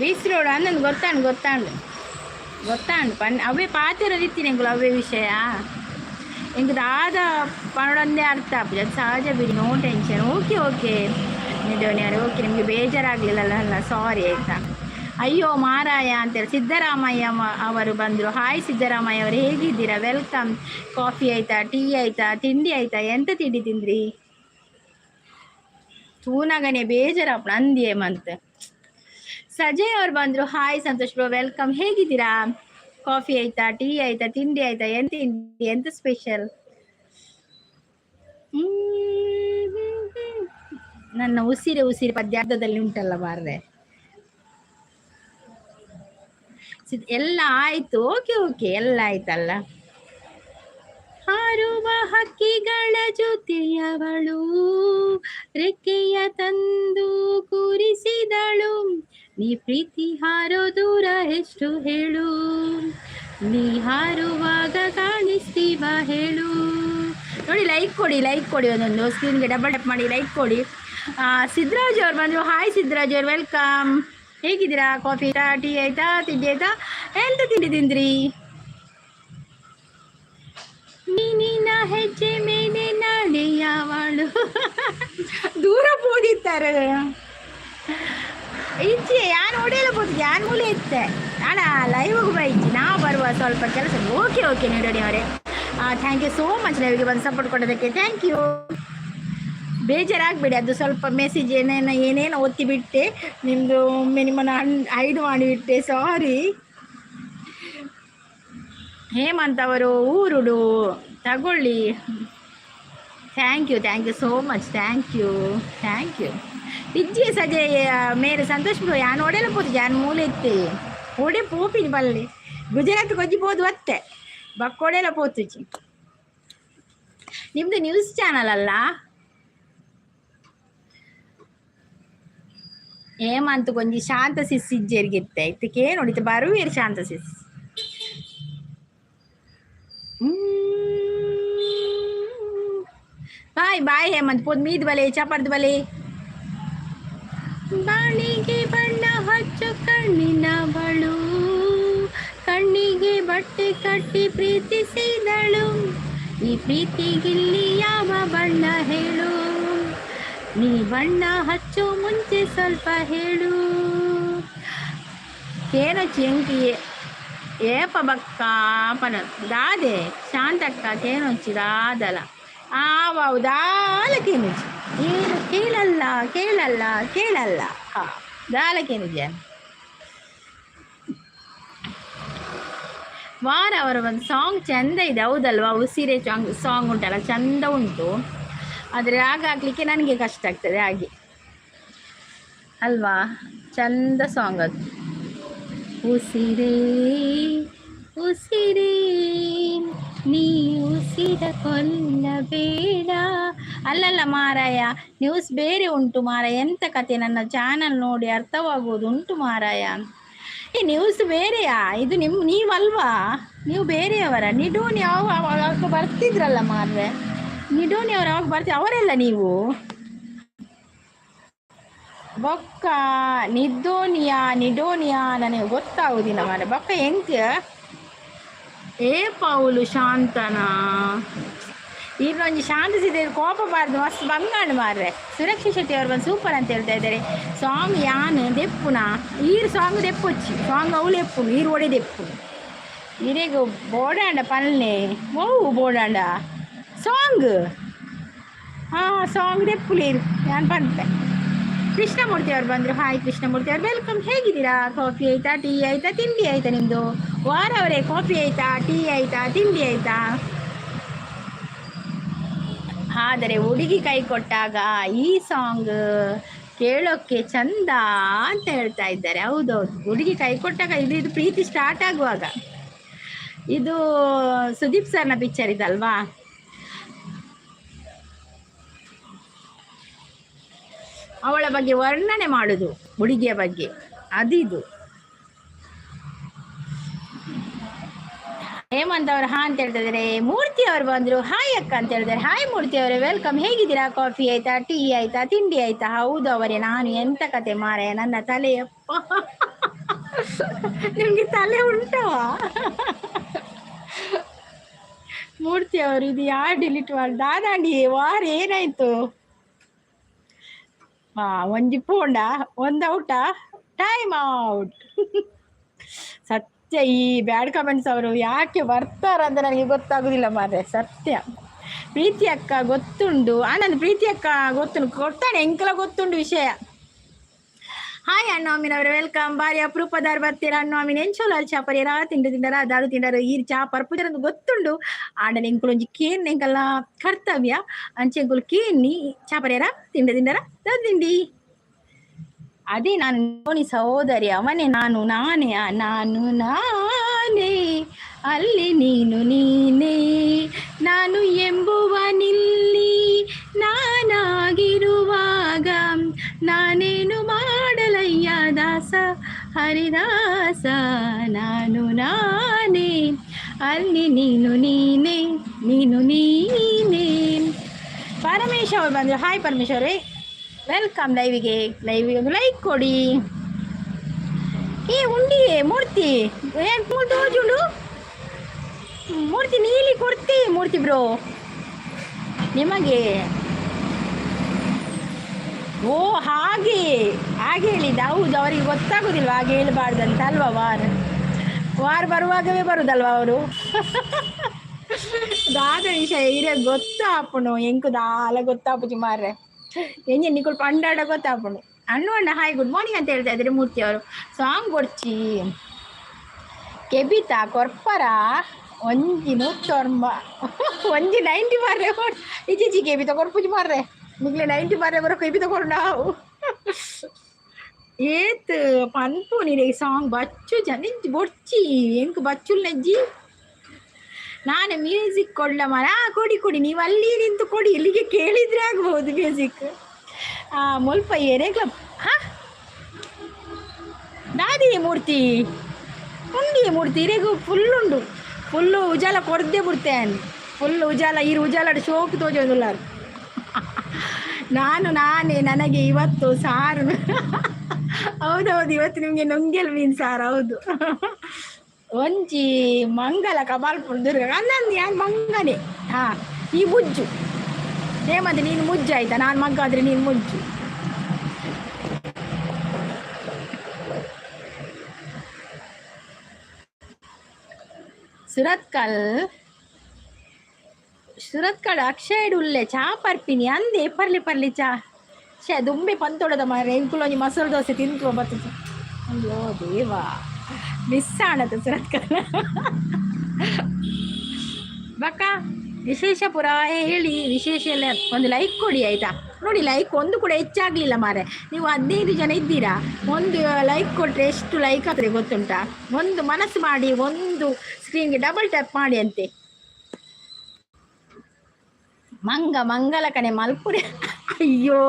ಬೀಚ್ ರೋಡ್ ಅನ್ನೊಂದು ಗೊತ್ತಾಂಡು ಅವೇ ಪಾತಿರದಿತ್ತೀನಿ ಎಂಗುಲು ಅವೇ ವಿಷಯ ಎಂಗ್ ದಾದ ಪನೊಡಂದೇ ಅರ್ಥ ಆಗ್ತದೆ, ಅದು ಸಹಜ ಬಿಡಿ, ನೋ ಟೆನ್ಷನ್. ಓಕೆ ನಿಡೋನಿಯವ್ರೆ, ಓಕೆ, ನಿಮಗೆ ಬೇಜಾರಾಗಲಿಲ್ಲಲ್ಲ, ಸಾರಿ ಆಯಿತಾ. ಅಯ್ಯೋ ಮಾರಾಯ ಅಂತೇಳಿ ಸಿದ್ದರಾಮಯ್ಯ ಅವರು ಬಂದರು. ಹಾಯ್ ಸಿದ್ದರಾಮಯ್ಯ ಅವರು, ಹೇಗಿದ್ದೀರಾ? ವೆಲ್ಕಮ್. ಕಾಫಿ ಆಯಿತಾ, ಟೀ ಆಯಿತಾ, ತಿಂಡಿ ಆಯಿತಾ? ಎಂತ ತಿಂಡಿ ತಿಂದ್ರಿ? ತೂನಗನೆ ಬೇಜಾರಪ್ಪ ಅಂದಿಯೇ ಮಂತ್. ಸಜಯ್ ಅವ್ರು ಬಂದರು. Hi Santosh bro, welcome. ಹೇಗಿದ್ದೀರಾ? ಕಾಫಿ ಆಯ್ತಾ, ಟೀ ಆಯ್ತಾ, ತಿಂಡಿ ಆಯ್ತಾ? ಎಂತ ಸ್ಪೆಷಲ್? ನನ್ನ ಉಸಿರೇ ಪದ್ಯಾರ್ಥದಲ್ಲಿ ಉಂಟಲ್ಲ ಮಾರ್ರೆ, ಎಲ್ಲ ಆಯ್ತು. ಓಕೆ ಎಲ್ಲ ಆಯ್ತಲ್ಲ. ಹಾರುವ ಹಕ್ಕಿಗಳ ಜೊತೆಯವಳು ರೆಕ್ಕೆಯ ತಂದು ಕೂರಿಸಿದಳು, ನೀ ಪ್ರೀತಿ ಹಾರೋ ದೂರ ಎಷ್ಟು ಹೇಳು, ನೀ ಹಾರುವಾಗ ಕಾಣಿಸ್ತೀವ ಹೇಳು. ನೋಡಿ, ಲೈಕ್ ಕೊಡಿ ಒಂದೊಂದು ಸ್ಕ್ರೀನ್ಗೆ ಡಬಲ್ ಟ್ಯಾಪ್ ಮಾಡಿ ಲೈಕ್ ಕೊಡಿ. ಸಿದ್ದರಾಜ್ ಅವ್ರು ಬಂದರು. ಹಾಯ್ ಸಿದ್ದರಾಜ್ ಅವ್ರು, ವೆಲ್ಕಮ್. ಹೇಗಿದ್ದೀರಾ? ಕಾಫಿ ಆಯ್ತಾ, ಟೀ ಆಯ್ತಾ, ತಿಂಡಿ ಆಯ್ತಾ? ಎಂತ ತಿಂಡಿ ತಿಂದ್ರಿ? ನೀನಿನ ಹೆಜ್ಜೆ ಮೇಲೆ ನಡೆಯವಳು ದೂರ ಪೋದಿತ್ತಾರೆ ಇಜ್ಜಿ ಯಾನ್ ಒಡೆಯಲ್ಲ ಪೋತಿದ್ದೆ, ಯಾನ್ ಮೂಲೆ ಇತ್ತೆ ಅಣ್ಣ ಲೈವ್ಗೆ ಬಾ ಇಜ್ಜಿ, ನಾವು ಬರುವ ಸ್ವಲ್ಪ ಕೆಲಸ. ಓಕೆ ನೀಡೋಣಿ ಅವರೇ, ಥ್ಯಾಂಕ್ ಯು ಸೋ ಮಚ್ ಲೈವ್ಗೆ ಬಂದು ಸಪೋರ್ಟ್ ಕೊಡೋದಕ್ಕೆ, ಥ್ಯಾಂಕ್ ಯು. ಬೇಜಾರಾಗಬೇಡಿ, ಅದು ಸ್ವಲ್ಪ ಮೆಸೇಜ್ ಏನೇನೋ ಒತ್ತಿ ಬಿಟ್ಟೆ, ನಿಮ್ಮದು ಒಮ್ಮೆ ನಿಮ್ಮನ್ನು ಹೈಡ್ ಮಾಡಿಬಿಟ್ಟೆ, ಸಾರಿ. ಹೇಮಂತ್ ಅವರು ಊರುಡು ತಗೊಳ್ಳಿ, thank you so much, thank you. ಇಜ್ಜಿ ಸಜೆ ಮೇರೆ ಸಂತೋಷ್ ಬ್ರೋ, ಯಾನ್ ಒಡೆಲ್ಲ ಪೋತು, ಯಾನ್ ಮೂಲೆ ಇತ್ತೆ ಒಡೆ ಪೋಪಿನಿ ಬಲ್ಲೆ ಗುಜರಾತ್ ಕೊಜ್ಜಿಬೋದು ಅತ್ತೆ ಬಕ್ಕೊಡೆಲ್ಲ ಪೋತುಜಿ. ನಿಮ್ದು ನ್ಯೂಸ್ ಚಾನಲ್ ಅಲ್ಲ? ಹೇಮಂತ್ ಕೊಂಜಿ ಶಾಂತ ಸಿಸ್ ಇಜ್ಜೆರ್ಗಿತ್ತೆ ಇತ್ತಕ್ಕೆ ನೋಡಿತ್ತೆ ಬರುವೇರು ಶಾಂತ ಸಿಸ್. ಬಾಯ್ ಹೇಮಂತ್ ಪೋದ್ ಮೀದ್ ಬಲೆ ಚಪರ್ದ್ ಬಲೆ. ಬಾಣಿಗೆ ಬಣ್ಣ ಹಚ್ಚು ಕಣ್ಣಿನವಳು, ಕಣ್ಣಿಗೆ ಬಟ್ಟೆ ಕಟ್ಟಿ ಪ್ರೀತಿಸಿದಳು, ಈ ಪ್ರೀತಿಗಿಲ್ಲಿ ಯಾವ ಬಣ್ಣ ಹೇಳು, ನೀ ಬಣ್ಣ ಹಚ್ಚೋ ಮುಂಚೆ ಸ್ವಲ್ಪ ಹೇಳು. ಕೇನೋ ಚೆಂಕಿಯೇ ఏప బక్క పన దాదే శాంతక్క కేనొచ్చి దాదల ఆవావు దాలకేనుచి ಏನು ಕೇಳಲ್ಲ ಕೇಳಲ್ಲ ಕೇಳಲ್ಲ ಹಾ ದಾಲಕೇನಿದೆ ವಾರ ಅವರ ಒಂದು ಸಾಂಗ್ ಚೆಂದ ಇದೆ ಹೌದಲ್ವಾ ಉಸಿರೇ ಸಾಂಗ್ ಉಂಟಲ್ಲ ಚೆಂದ ಉಂಟು ಆದರೆ ರಾಗ ಹಾಕ್ಲಿಕ್ಕೆ ನನಗೆ ಕಷ್ಟ ಆಗ್ತದೆ ಹಾಗೆ ಅಲ್ವಾ ಚಂದ ಸಾಂಗ್ ಅದು ಉಸಿರೇ ಉಸಿರೇ ನೀ ಉಸಿರ ಕೊಲ್ಲಬೇಡ ಅಲ್ಲಲ್ಲ ಮಾರಾಯ ನ್ಯೂಸ್ ಬೇರೆ ಉಂಟು ಮಾರಾಯ ಎಂತ ಕತೆ ನನ್ನ ಚಾನಲ್ ನೋಡಿ ಅರ್ಥವಾಗುವುದು ಉಂಟು ಮಾರಾಯ ಈ ನ್ಯೂಸ್ ಬೇರೆಯಾ ಇದು ನೀವಲ್ವಾ ನೀವು ಬೇರೆಯವರ ನಿಡೋನಿ ಅವಾಗ ಬರ್ತಿದ್ರಲ್ಲ ಮಾರ್ರೆ ನಿಡೋನಿ ಅವರು ಅವಾಗ ಬರ್ತೀವಿ ಅವರೆಲ್ಲ ನೀವು ಬೊಕ್ಕ ನಿಡೋನಿಯಾ ನನಗೆ ಗೊತ್ತಾಗುದಿಲ್ಲ ಮಾರ್ರೆ ಬೊಕ್ಕ ಎಂತ ಏ ಪೌಲು ಶಾಂತನ ಈಗೊಂದು ಶಾಂತ ಸಿದ್ಧ ಕೋಪಬಾರ್ದು ಮಸ್ತ್ ಬಂಗಾಣ ಮಾರ್ರೆ ಸುರಕ್ಷಾ ಶೆಟ್ಟಿ ಅವರು ಬಂದು ಸೂಪರ್ ಅಂತ ಹೇಳ್ತಾ ಇದ್ದಾರೆ ಸಾಂಗ್ ಯಾನ್ ದೆಪ್ಪುನಾ ಈರು ಸಾಂಗ್ ದೆಪ್ಪೊಚ್ಚಿ ಸಾಂಗ್ ಅವಳು ಎಪ್ಪುನು ಈರು ಒಡೆ ದೆಪ್ಪುನು ಈರೆಗು ಬೋಡಾಂಡ ಪಲ್ಲೆ ಓವು ಬೋಡಾಂಡ ಸಾಂಗ್ ಸಾಂಗ್ ದೆಪ್ಪುಲೇರು ನಾನು ಬಂದೆ ಕೃಷ್ಣಮೂರ್ತಿ ಅವ್ರು ಬಂದರು ಹಾಯ್ ಕೃಷ್ಣಮೂರ್ತಿ ಅವ್ರು ವೆಲ್ಕಮ್ ಹೇಗಿದ್ದೀರಾ ಕಾಫಿ ಆಯ್ತಾ ಟೀ ಆಯ್ತಾ ತಿಂಡಿ ಆಯ್ತಾ ನಿಮ್ಮದು ವಾರ ಅವರೇ ಕಾಫಿ ಆಯ್ತಾ ಟೀ ಆಯ್ತಾ ತಿಂಡಿ ಆಯ್ತಾ ಆದರೆ ಹುಡುಗಿ ಕೈ ಕೊಟ್ಟಾಗ ಈ ಸಾಂಗ್ ಕೇಳೋಕ್ಕೆ ಚಂದ ಅಂತ ಹೇಳ್ತಾ ಇದ್ದಾರೆ ಹೌದೌದು ಹುಡುಗಿ ಕೈ ಕೊಟ್ಟಾಗ ಇದು ಪ್ರೀತಿ ಸ್ಟಾರ್ಟ್ ಆಗುವಾಗ ಇದು ಸುದೀಪ್ ಸರ್ನ ಪಿಕ್ಚರ್ ಇದಲ್ವಾ ಅವಳ ಬಗ್ಗೆ ವರ್ಣನೆ ಮಾಡುದು ಹುಡುಗಿಯ ಬಗ್ಗೆ ಅದಿದು ಹೇಮಂತ್ ಅವರು ಹಾ ಅಂತ ಹೇಳ್ತಿದ್ದಾರೆ ಮೂರ್ತಿ ಅವರು ಬಂದ್ರು ಹಾಯ್ ಅಕ್ಕ ಅಂತ ಹೇಳಿದ್ದಾರೆ ಹಾಯ್ ಮೂರ್ತಿ ಅವರೇ ವೆಲ್ಕಮ್ ಹೇಗಿದ್ದೀರಾ ಕಾಫಿ ಆಯ್ತಾ ಟೀ ಆಯ್ತಾ ತಿಂಡಿ ಆಯ್ತಾ ಹೌದು ಅವರೇ ನಾನು ಎಂತ ಕತೆ ಮಾರಾಯ ನನ್ನ ತಲೆಯಪ್ಪ ನಿಮ್ಗೆ ತಲೆ ಉಂಟವಾ ಮೂರ್ತಿ ಅವರು ಇದು ಯಾರು ಡಿಲೀಟ್ ಮಾಡಿ ದಾದಾಂಡಿ ವಾರ ಏನಾಯ್ತು ಒಂಜಿ ಪೋಂಡ ಒಂದು ಔಟ ಟೈಮ್ ಔಟ್ ಸತ್ಯ ಈ ಬ್ಯಾಡ್ ಕಮೆಂಟ್ಸ್ ಅವರು ಯಾಕೆ ಬರ್ತಾರಂತ ನನಗೆ ಗೊತ್ತಾಗುದಿಲ್ಲ ಮಾರ್ರೆ ಸತ್ಯ ಪ್ರೀತಿ ಅಕ್ಕ ಗೊತ್ತುಂಡು ಆನಂದ್ ಪ್ರೀತಿ ಅಕ್ಕ ಗೊತ್ತುಂಡು ಕೊಡ್ತಾನೆ ಎಂಕಲ ಗೊತ್ತುಂಡು ವಿಷಯ ಹಾಯ್ ಅಣ್ಣಾಮಿನವ್ರೆ ವೆಲ್ಕಮ್ ಬಾರಿ ಅಪರೂಪದಾರ್ ಬರ್ತೀರಾ ಅಣ್ಣಾಮಿನ ಎಂಚೋಲ ಚಾಪರಿಯರ ತಿಂಡರ ದಾದು ತಿಂಡರ ಈ ಚಾ ಪರ್ಪುಜರಂದು ಗೊತ್ತುಂಡು ಆಂಡ ಎಂಕುಲೊಂಜಿ ಕೇನ್ ಎಂಕಲ್ಲ ಕರ್ತವ್ಯ ಅಂಚೆಂಕುಲು ಕೇನ್ನಿ ಚಾಪರಿಯರ ತಿಂಡರ ದಾದು ತಿಂಡಿ ಅದೇ ನಾನು ನೋನಿ ಸಹೋದರಿ ಅವನೇ ನಾನೇ ಅಲ್ಲಿ ನೀನೇ ನಾನು ಎಂಬುವ ನಿಲ್ಲಿ ನಾನಾಗಿರುವಾಗ ನಾನೇನು ಮಾಡಲಯ್ಯ ದಾಸ ಹರಿದಾಸ ನಾನೇ ಅಲ್ಲಿ ನೀನೇ ಪರಮೇಶ್ ಅವರು ಬಂದರು ಹಾಯ್ ಪರಮೇಶ್ ಅವರೇ ವೆಲ್ಕಮ್ ಲೈವಿಗೆ ಒಂದು ಲೈಕ್ ಕೊಡಿ ಏ ಉಂಡಿ ಮೂರ್ತಿ ತೋಜುಂಡು ಮೂರ್ತಿ ನೀಲಿ ಕೊಡ್ತಿ ಮೂರ್ತಿ ಬ್ರೋ ನಿಮಗೆ ಓ ಹಾಗೆ ಹೇಳಿದ್ದ ಹೌದು ಅವರಿಗೆ ಗೊತ್ತಾಗೋದಿಲ್ವ ಹಾಗೆ ಹೇಳಬಾರ್ದಂತ ಅಲ್ವಾ ವಾರ ಬರುವಾಗವೇ ಬರುದಲ್ವ ಅವರು ದಾದ ವಿಷಯ ಇರೇ ಗೊತ್ತಾಪುಣು ಎಂಕು ದಾಲ ಗೊತ್ತಾಪುಜಿ ಮಾರ್ರೆ ಎಂಜೆ ನಿಕುಲ್ ಪಂಡಾಡ ಗೊತ್ತಾಪುಣು ಅಣ್ಣ ಹಾಯ್ ಗುಡ್ ಮಾರ್ನಿಂಗ್ ಅಂತ ಹೇಳ್ತಾ ಇದ್ದಾರೆ ಮೂರ್ತಿ ಅವರು ಸಾಂಗ್ ಕೊಡ್ಚಿ ಕೆಬಿತಾ ಕೊರ್ಪರ ಒಂಜಿ 90 ಮಾರ್ರೆ ಇಜ್ಜಿ ಕೆಬಿತ ಕೊರ್ಪುಜಿ ಮಾರ್ರೆ ನಿಗ್ಲೆ 90 ಮಾರ್ರೆ ಬರೋ ಕೆಬಿತ ಕೊಡು ನಾವು ಏತ್ ಪನ್ಪು ನೀರೆ ಸಾಂಗ್ ಬಚ್ಚು ಜನ ಬೊಡ್ಚಿ ಎಂಕ್ ಬಚ್ಚುಲ್ ನೆಜ್ಜಿ ನಾನು ಮ್ಯೂಸಿಕ್ ಕೊಡ್ಲ ಮರ ಕೊಡಿ ನೀವು ಅಲ್ಲಿ ನಿಂತು ಕೊಡಿ ಇಲ್ಲಿಗೆ ಕೇಳಿದ್ರೆ ಆಗ್ಬೋದು ಮ್ಯೂಸಿಕ್ ಮುಲ್ಪ ಎರೆಗ್ಲ ದಾದಿ ಮೂರ್ತಿ ಉಂಡಿ ಮೂರ್ತಿ ಇರೆಗೂ ಫುಲ್ಲು ಉಜಾಲ ಕೊಡ್ದೆ ಬಿಡ್ತೇನೆ ಫುಲ್ ಉಜಾಲ ಉಜಾಲ ಶೋಕ್ ತೋಜೋದಿಲ್ಲ ನಾನೇ ನನಗೆ ಇವತ್ತು ಸಾರು ಹೌದೌದು ಇವತ್ತು ನಿಮಗೆ ನುಂಗೆಲ್ ಮೀನು ಸಾರು ಹೌದು ಒಂಜಿ ಮಂಗಲ ಕಬಾಲ್ಪುರ ದುರ್ಗ ಅನ್ನಂದು ಯಾನ್ ಮಂಗನೆ ಈ ಮುಜ್ಜು ಹೇಮಂತ ನೀನು ಮುಜ್ಜು ಆಯ್ತಾ ನಾನು ಮಗ್ಗ ಆದ್ರೆ ನೀನು ಮುಜ್ಜು ಸುರತ್ಕಲ್ ಸುರತ್ಕಲ್ ಅಕ್ಷಯಡ್ ಉಲ್ಲೆ ಚಾ ಪರ್ಪಿನಿ ಅಂದೆ ಪರ್ಲಿ ಪರ್ಲಿ ಚಾ ದುಂಬೆ ಪಂತೊಡದ ಮಾರೆ ಎಂಕುಲೊಂಜಿ ಮಸಾಲೆ ದೋಸೆ ತಿಂತು ಬರ್ತದೆ. ಅಯ್ಯೋ ದೇವಾ ಮಿಸ್ ಆಣದು ಸುರತ್ಕಲ್ ಬಕ್ಕ ವಿಶೇಷ ಪುರ ಹೇಳಿ ವಿಶೇಷ ಎಲ್ಲ ಒಂದು ಲೈಕ್ ಕೊಡಿ ಆಯಿತಾ. ನೋಡಿ ಲೈಕ್ ಒಂದು ಕೂಡ ಹೆಚ್ಚಾಗಲಿಲ್ಲ ಮಾರೆ, ನೀವು 15 ಜನ ಇದ್ದೀರಾ, ಒಂದು ಲೈಕ್ ಕೊಟ್ಟರೆ ಎಷ್ಟು ಲೈಕ್ ಆದರೆ ಗೊತ್ತುಂಟಾ. ಒಂದು ಮನಸ್ಸು ಮಾಡಿ ಒಂದು ಸ್ಕ್ರೀನ್ಗೆ ಡಬಲ್ ಟ್ಯಾಪ್ ಮಾಡಿ ಅಂತೆ. ಮಂಗಲ ಕಣೆ ಮಲ್ಪುರಿ. ಅಯ್ಯೋ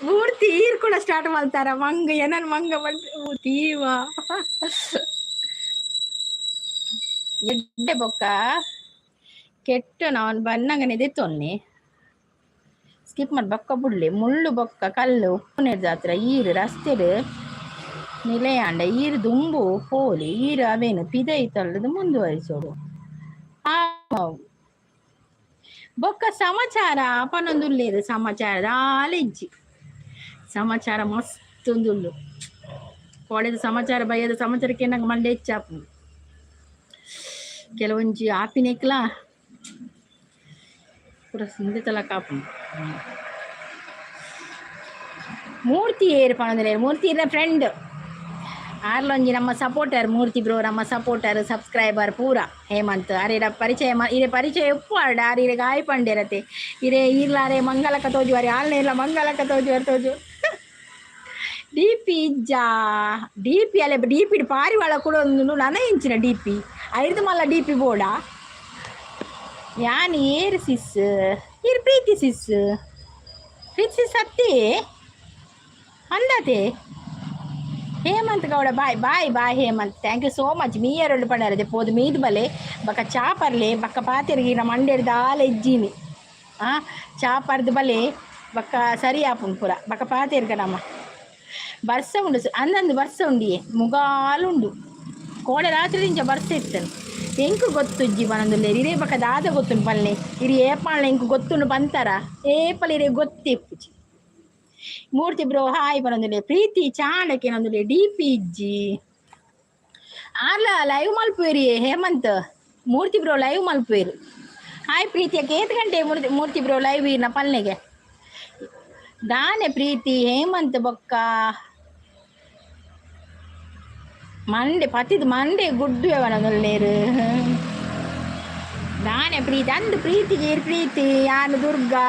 ಮೂರ್ತಿ ಈರ್ ಕೂಡ ಸ್ಟಾರ್ಟ್ ಮಾಡ್ತಾರ ಮಂಗ ಏನನ್ ಮಂಗ ತೀವಾ ಎಡ್ಡೆ ಬೊಕ್ಕ ಕೆಟ್ಟು ನಾನು ಬನ್ನಂಗನೆದೆ ತೊನ್ನೆ ಸ್ಕಿಪ್ ಮಾಡಿ ಬೊಕ್ಕ ಬುಡ್ಲಿ ಮುಳ್ಳು ಬೊಕ್ಕ ಕಲ್ಲು ಪುನೆರ್ದ ಹತ್ರ ಈರು ರಸ್ತೆಡು ನಿಲೆಯಾಂಡ ಈರು ದುಂಬು ಪೋಲಿ ಈರು ಅವೇನು ಪಿದೈ ತಳ್ಳದು ಮುಂದುವರಿಸೋಡು. ಬೊಕ್ಕ ಸಮಾಚಾರ ಪನೊಂದುಲ್ಲೇರು ಸಮಾಚಾರದ ಆಲೆಜ್ಜಿ ಸಮಾಚಾರ ಮಸ್ತೊಂದುಲ್ಲು ಕೊಳೆದ ಸಮಾಚಾರ ಬಯ್ಯದ ಸಮಾಚಾರಕ್ಕೆ ನಂಗೆ ಮಂಡೆ ಹೆಚ್ಚಾಪು ಕೆಲವೊಂಜಿ ಆಪಿನೆಕ್ಲ ಪೂರ ಸಿಂಧೆ ತಲ ಕಾಪು. ಮೂರ್ತಿ ಏರು ಪಣಂದ್ರೆ ಮೂರ್ತಿ ಇರ ಫ್ರೆಂಡ್ ಆರ್ಲೊಂಜಿ ನಮ್ಮ ಸಪೋರ್ಟರ್ ಮೂರ್ತಿ ಬ್ರೋ ನಮ್ಮ ಸಪೋರ್ಟರ್ ಸಬ್ಸ್ಕ್ರೈಬರ್ ಪೂರ ಹೇಮಂತ್ ಅರೆ ಪರಿಚಯ ಇರೆ ಪರಿಚಯ ಉಪ್ಪು ಆರ್ಡ ಆರಿರೆ ಗಾಯ ಪಂಡಿರತ್ತೆ ಇರೆ ಇರ್ಲಾರೆ ಮಂಗಲಕ್ಕ ತೋಜುವಾರಿ ಆಲ್ನೇ ಇಲ್ಲ ಮಂಗಲಕ್ಕ ತೋಜು ಡಿ ಪಿ ಇಜ್ಜಾ ಡಿ ಪಿ ಅಲ್ಲೇ ಡಿ ಪಿ ಪಾರಿವಾಳ ಕೂಡ ಒಂದು ನನ್ನ ಇಂಚಿನ ಡಿ ಪಿ ಐದು ಮಲ್ಲ ಡಿ ಪಿ ಬೋಡ ಯಾನ್ ಏರು ಸಿಸ್ ಇರು ಪ್ರೀತಿ ಸಿಸ್ ಅತ್ತಿ ಅಂದತೆ Hemanth Gowda bye Hemanth thank you so much ಮೀ ಎರಡು ಪಡರದೆ ಪೋದು ಮೀದು ಬಲೆ ಬಕ್ಕ ಚಾ ಪರ್ಲೆ ಬಕ್ಕ ಪಾತೆರ್ಗಿ ನಮ್ಮ ಮಂಡ್ಯದ ಆಲೆ ಇಜ್ಜೀನಿ ಚಾ ಪರ್ದು ಬಲೆ ಬಕ್ಕ ಸರಿ ಆಪುಂಡು ಪೂರ ಬಕ್ಕ ಪಾತೆರ್ಗ ನಮ್ಮ ಬರ್ಸ ಉಂಡು ಅಂದಂದು ಬರ್ಸ ಉಂಡಿಯೇ ಮುಗಾಲುಂಡು ಕೋಡೆ ರಾತ್ರಿ ಇಂಚ ಬರ್ಸ ಇತ್ತನು ಎಂಕು ಗೊತ್ತುಜ್ಜಿ ಬನೊಂದುಲ್ಲೆ ಇರೇ ಬಕ್ಕ ದಾದ ಗೊತ್ತುಂಡು ಪಲ್ಲೆ ಇರಿ ಏಪಾಳ್ನ ಎಂಕು ಗೊತ್ತುಂಡು ಬಂತಾರ ಏಪಲ್ ಇರೇ ಗೊತ್ತಿಪ್ಪುಜಿ. ಮೂರ್ತಿ ಬ್ರೋ ಹಾಯ್ ಬನೊಂದುಲ್ಲೆ ಪ್ರೀತಿ ಚಾಣಕ್ಕೆ ನೊಂದುಲ್ಲೆ ಡಿ ಪಿ ಇಜ್ಜಿ ಆರ್ಲ ಲೈವ್ ಮಲ್ಪುವೇರಿ ಹೇಮಂತ್ ಮೂರ್ತಿ ಬ್ರೋ ಲೈವ್ ಮಲ್ಪುವೇರು ಹಾಯ್ ಪ್ರೀತಿಯಕ್ಕೆ 8 ಗಂಟೆ ಮೂರ್ತಿ ಬ್ರೋ ಲೈವ್ ಇರ್ನ ಪಲ್ನೆಗೆ ದಾನೆ ಪ್ರೀತಿ ಹೇಮಂತ್ ಬೊಕ್ಕ ಮಂಡೆ ಪತಿದು ಮಂಡೆ ಗುಡ್ಡು ಬನೊಂದುಲ್ಲೇರು ದಾನೆ ಪ್ರೀತಿ ಅಂದು ಪ್ರೀತಿಗೆ ಪ್ರೀತಿ ಯಾನು ದುರ್ಗಾ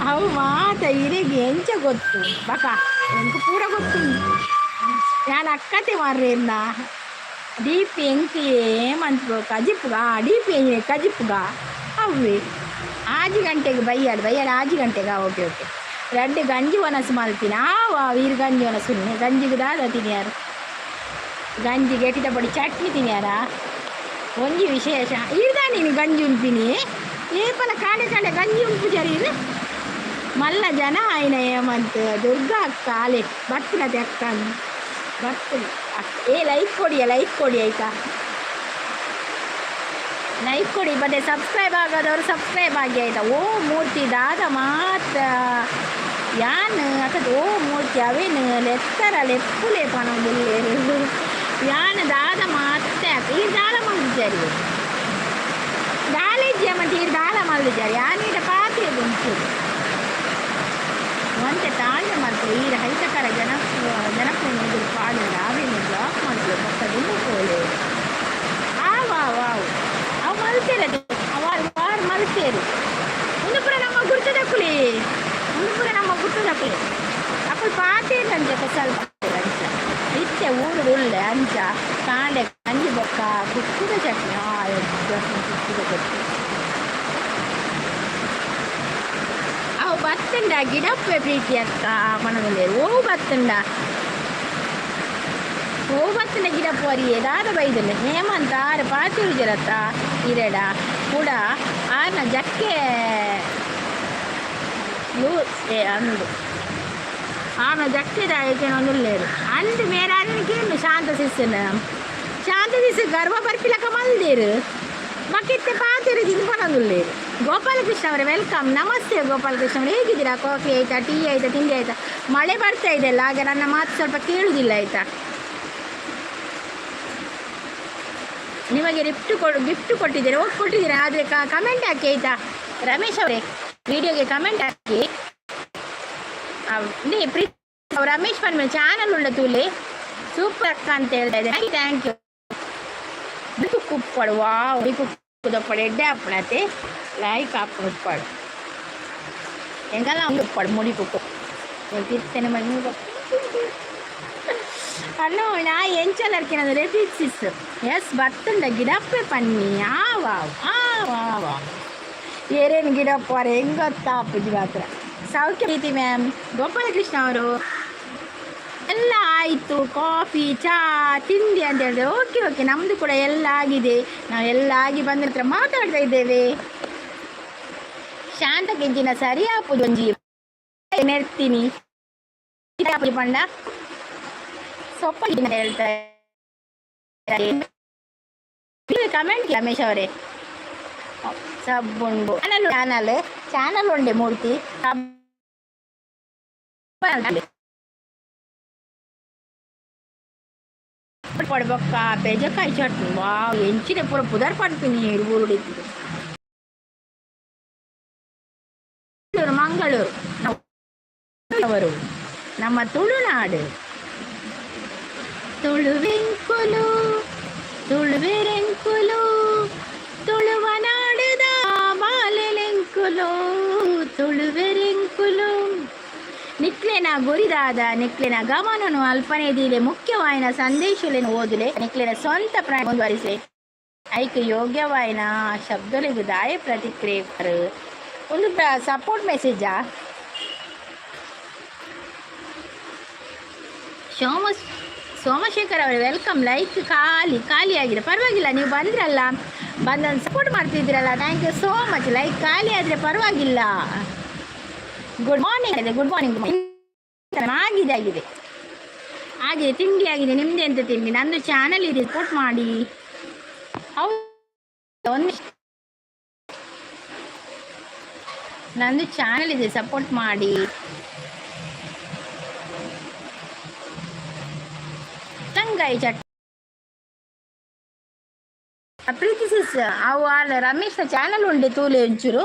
ಅವು ಮಾತ ಇರಿಗೆ ಎಂಚ ಗೊತ್ತು ಬಕ ಎಂಕು ಪೂರ ಗೊತ್ತು ನಾನು ಅಕ್ಕತೆ ಮಾರ್ರೇನ್ನ ಡಿ ಪಿ ಎಂಕಿ ಏಮಂತ ಕಜಿಪ್ಗ ಡಿ ಪಿ ಕಜಿಪ್ಗ ಅವೇ 6 ಗಂಟೆಗೆ ಬೈಯಾಡು 6 ಗಂಟೆಗೆ ಓಕೆ ರೆಡ್ ಗಂಜಿ ಒನಸು ಮಲ್ತೀನಿ ವೀರು ಗಂಜಿ ಒನಸು ಗಂಜಿಗೆ ದಾದ ತಿನ್ಯಾರು ಗಂಜಿ ಗೆಟ್ಟಿದ ಪಡಿ ಚಟ್ನಿ ತಿನ್ಯಾರ ಒಂಜಿ ವಿಶೇಷ ಇರ್ದ ನೀನು ಗಂಜಿ ಉಂಪಿನಿ ಏಪಲ ಕಾಡೆ ಗಂಜಿ ಉಂಪು ಜರೀರು ಮಲ್ಲ ಜನ ಆಯ್ನ ಏಮಂತ ದುರ್ಗಾ ಅಕ್ಕ ಆಲೆ ಬರ್ತೀನತೆ ಅಕ್ಕ ಬರ್ತೀನಿ ಲೈಕ್ ಕೊಡಿ ಆಯ್ತಾ ಲೈಕ್ ಕೊಡಿ ಮತ್ತೆ ಸಬ್ಸ್ಕ್ರೈಬ್ ಆಗೋದವರು ಸಬ್ಸ್ಕ್ರೈಬ್ ಆಗಿ ಆಯ್ತಾ. ಓ ಮೂರ್ತಿ ದಾದ ಮಾತ್ರ ಯಾನ್ ಅಕ್ಕದ ಓ ಮೂರ್ತಿ ಅವೇನು ಲೆತ್ತರ ಲೆಪ್ಪುಲೆ ಪನೊಂದುಲ್ಲೇರು ಯಾನ್ ದಾದ ಮಾತ್ರ ಈ ದಾಳ ಮಲ್ದಿದ್ದಾರೆ ದಾಳಿಜ್ಜ ಮತ್ತೆ ಈ ದಾಳ ಮಲ್ದಿದ್ದಾರೆ ಯಾನೀಡ ಪಾತ್ರೆ ಉಂಟು ಒಂತೆ ತಾಳ್ಮೆ ಮಾಡ್ತಾರೆ ಈ ರೈತಕರ ಜನಪ್ರಿಯ ಪಾಡಿನ ಅವೇನು ಬ್ಲಾಕ್ ಮಾಡ್ತೀವಿ ಪಕ್ಕದಿಂದ ಕೋಲೆ ವಾವ್ ಅವು ಮಲ್ತೇರದು ವಾರು ಮಲ್ತೇರು ಒಂದು ಪುರ ನಮ್ಮ ಗುರ್ತದಕ್ಕುಳಿ ಅಪ್ಪಳು ಪಾತೇರು ಅಂಚ ಸ್ವಲ್ಪ ಅಂಚ ಇತ್ತೆ ಊರು ಉಳ್ಳೆ ಅಂಚ ಕಾಂಡೆ ಕಂಜಿ ಬೊಕ್ಕ ಕುಕ್ಕುದ ಚಟ್ನಿ ಕುಕ್ಕುದ ಚಟ್ನಿ ಅವು ಬತ್ತಂಡ ಗಿಡಪ್ಪೆ ಪ್ರೀತಿ ಅಕ್ಕ ಮನದಲ್ಲಿ ಓ ಬತ್ತಂಡ ಗಿಡಪ್ಪ ಅರಿಯೇ ದಾದ ಬೈದಲ್ಲ ಹೇಮಂತ ಆರು ಪಾತಿರು ಜರತ್ತ ಇರಡ ಕೂಡ ಆರ್ನ ಜಕ್ಕೆ ಅಂದು ಆರ್ನ ಜಕ್ಕೆ ದಾಯಕ್ಕೆ ಒಂದುಲ್ಲೇರು ಅಂದು ಮೇರಾನಿಗೆ ಶಾಂತ ಸಿಸ್ಸು ಗರ್ವ ಬರ್ಪಿಲಕ ಮಲ್ದೇರು ಮಕ್ಕಿತ್ತೆ ಪಾತಿರು ತಿನ್ಕೊಂಡೊಂದುಲ್ಲೇರು. ಗೋಪಾಲಕೃಷ್ಣ ಅವರೇ ವೆಲ್ಕಮ್, ನಮಸ್ತೆ ಗೋಪಾಲಕೃಷ್ಣ ಅವರೇ, ಹೇಗಿದ್ದೀರಾ? ಕಾಫಿ ಆಯಿತಾ, ಟೀ ಆಯಿತಾ, ತಿಂಡಿ ಆಯಿತಾ? ಮಳೆ ಬರ್ತಾ ಇದೆಯಲ್ಲ ಹಾಗೆ ನನ್ನ ಮಾತು ಸ್ವಲ್ಪ ಕೇಳುವುದಿಲ್ಲ ಆಯಿತಾ. ನಿಮಗೆ ಗಿಫ್ಟ್ ಕೊಟ್ಟಿದ್ದೇನೆ, ಹೋಗಿ ಕೊಟ್ಟಿದ್ದೀರಾ. ಆದರೆ ಕಮೆಂಟ್ ಹಾಕಿ ಆಯಿತಾ ರಮೇಶ್ ಅವರೇ, ವಿಡಿಯೋಗೆ ಕಮೆಂಟ್ ಹಾಕಿ. ಪ್ರೀತಿ ರಮೇಶ್ ಪನ್ಮೆ ಚಾನಲ್ ಉಳ್ಳ ತೂಲೆ ಸೂಪರ್ ಅಕ್ಕ ಅಂತ ಹೇಳ್ತಾ ಇದ್ದೇನೆ. Thank you. ಕುಪ್ಪಡು ವಾವ್ ಕುಪ್ಪಡು ಎಡ್ಡೆ ಹಾಪಣತೆ ಲೈಕ್ ಹಾಪಣ ಉಪ್ಪಾಡು ಎಂಗಲ್ಲ ಉಪ್ಪಾಡು ಮುಡಿ ಕುಪ್ಪು ತಿರ್ತೇನೆ ಮಣ್ಣು ಅಣ್ಣೋ ನಾ ಎಂಚಲರ್ಕಿನದು ರೆಫಿಕ್ಸಿಸ್ ಎಸ್ ಬತ್ತಂಡ ಗಿಡಪ್ಪೆ ಪನ್ನಿ ಆವಾ ಏರೇನು ಗಿಡಪ್ಪಾರೆ ಹೆಂಗೊತ್ತಾ ಅಪ್ಪುಜಿ ಮಾತ್ರ. ಸೌಖ್ಯ ಪ್ರೀತಿ ಮ್ಯಾಮ್. ಗೋಪಾಲಕೃಷ್ಣ ಅವರು ಎಲ್ಲ ಆಯಿತು, ಕಾಫಿ ಚಾ ತಿಂಡಿ ಅಂತ ಹೇಳಿದ್ರೆ ಓಕೆ ನಮ್ಮದು ಕೂಡ ಎಲ್ಲ ಆಗಿದೆ. ನಾವು ಎಲ್ಲ ಆಗಿ ಬಂದ ಹತ್ರ ಮಾತಾಡ್ತಾ ಇದ್ದೇವೆ. ಶಾಂತ ಕೆಂಚಿನ ಸರಿ ಹಾಪುದು ಒಂಜಿ ನೆರ್ತೀನಿ ಪಂಡ ಸೊಪ್ಪ ಹೇಳ್ತಾ ಕಮೆಂಟ್ ರಮೇಶ್ ಅವರೇ. ಸಬ್ಬುಂಡು ಚಾನಲ್ ಉಂಡೆ ಮೂರ್ತಿ ಪಡ್ಬಕ್ಕ ಪೇಜಕಾಯಿ ಚಟ್ನಿ ವಾವ್ ಎಂಚಿನ ಪೂರ ಪುದರ್ ಪಡ್ತೀನಿ ಊರುಡಿದ್ದು. ಮಂಗಳೂರು ಅವರು ನಮ್ಮ ತುಳುನಾಡು. ತುಳುವೆಂಕುಲು ತುಳುವೆರೆಂಕುಲು ತುಳುವ ನಾಡುದ ಬಾಲೆಲೆಂಕುಲು ತುಳುವೆರೆಂಕುಲು ನಿಕ್ಲೆನ ಗುರಿದಾದ ನಿಕ್ಲೆನ ಗಮನನು ಅಲ್ಪನೆದಿಲೆ ಮುಖ್ಯವಾಯಿನ ಸಂದೇಶಲೇನು ಓದುಲೆ ನಿಕ್ಲೆನ ಸ್ವಂತ ಪ್ರಾಣ ಮುಂದುವರಿಸೆ ಐಕೆ ಯೋಗ್ಯವಾಯಿನ ಶಬ್ದಲಿಗೂ ದಾಯ ಪ್ರತಿಕ್ರಿಯೆ ಒಂದು ಸಪೋರ್ಟ್ ಮೆಸೇಜಾ. ಸೋಮಶೇಖರ್ ಅವರೇ ವೆಲ್ಕಮ್. ಲೈಕ್ ಖಾಲಿ ಆಗಿದೆ, ಪರವಾಗಿಲ್ಲ, ನೀವು ಬಂದ್ರಲ್ಲ, ಬಂದು ಸಪೋರ್ಟ್ ಮಾಡ್ತಿದ್ದೀರಲ್ಲ, thank you so much. Like ಖಾಲಿ ಆದರೆ ಪರವಾಗಿಲ್ಲ. ಗುಡ್ ಮಾರ್ನಿಂಗ್ ಇದೆ, ಗುಡ್ ಮಾರ್ನಿಂಗ್ ಆಗಿದೆ ತಿಂಡಿ ಆಗಿದೆ. ನಿಮ್ಮದೇ ಅಂತ ತಿಂಡಿ? ನಂದು ಚಾನಲ್ ಇದೆ, ಸಪೋರ್ಟ್ ಮಾಡಿ. ಹೌದು, ನಂದು ಚಾನಲ್ ಇದೆ, ಸಪೋರ್ಟ್ ಮಾಡಿ. ತಂಗಾಯಿ ಚಟ್ ಪ್ರೀತಿ ಸಿಸ್ ಅವು ಅಲ್ಲ ರಮೇಶ್ ಚಾನಲ್ ಉಂಡೆ ತೂಲೆ ಒಂಚೂರು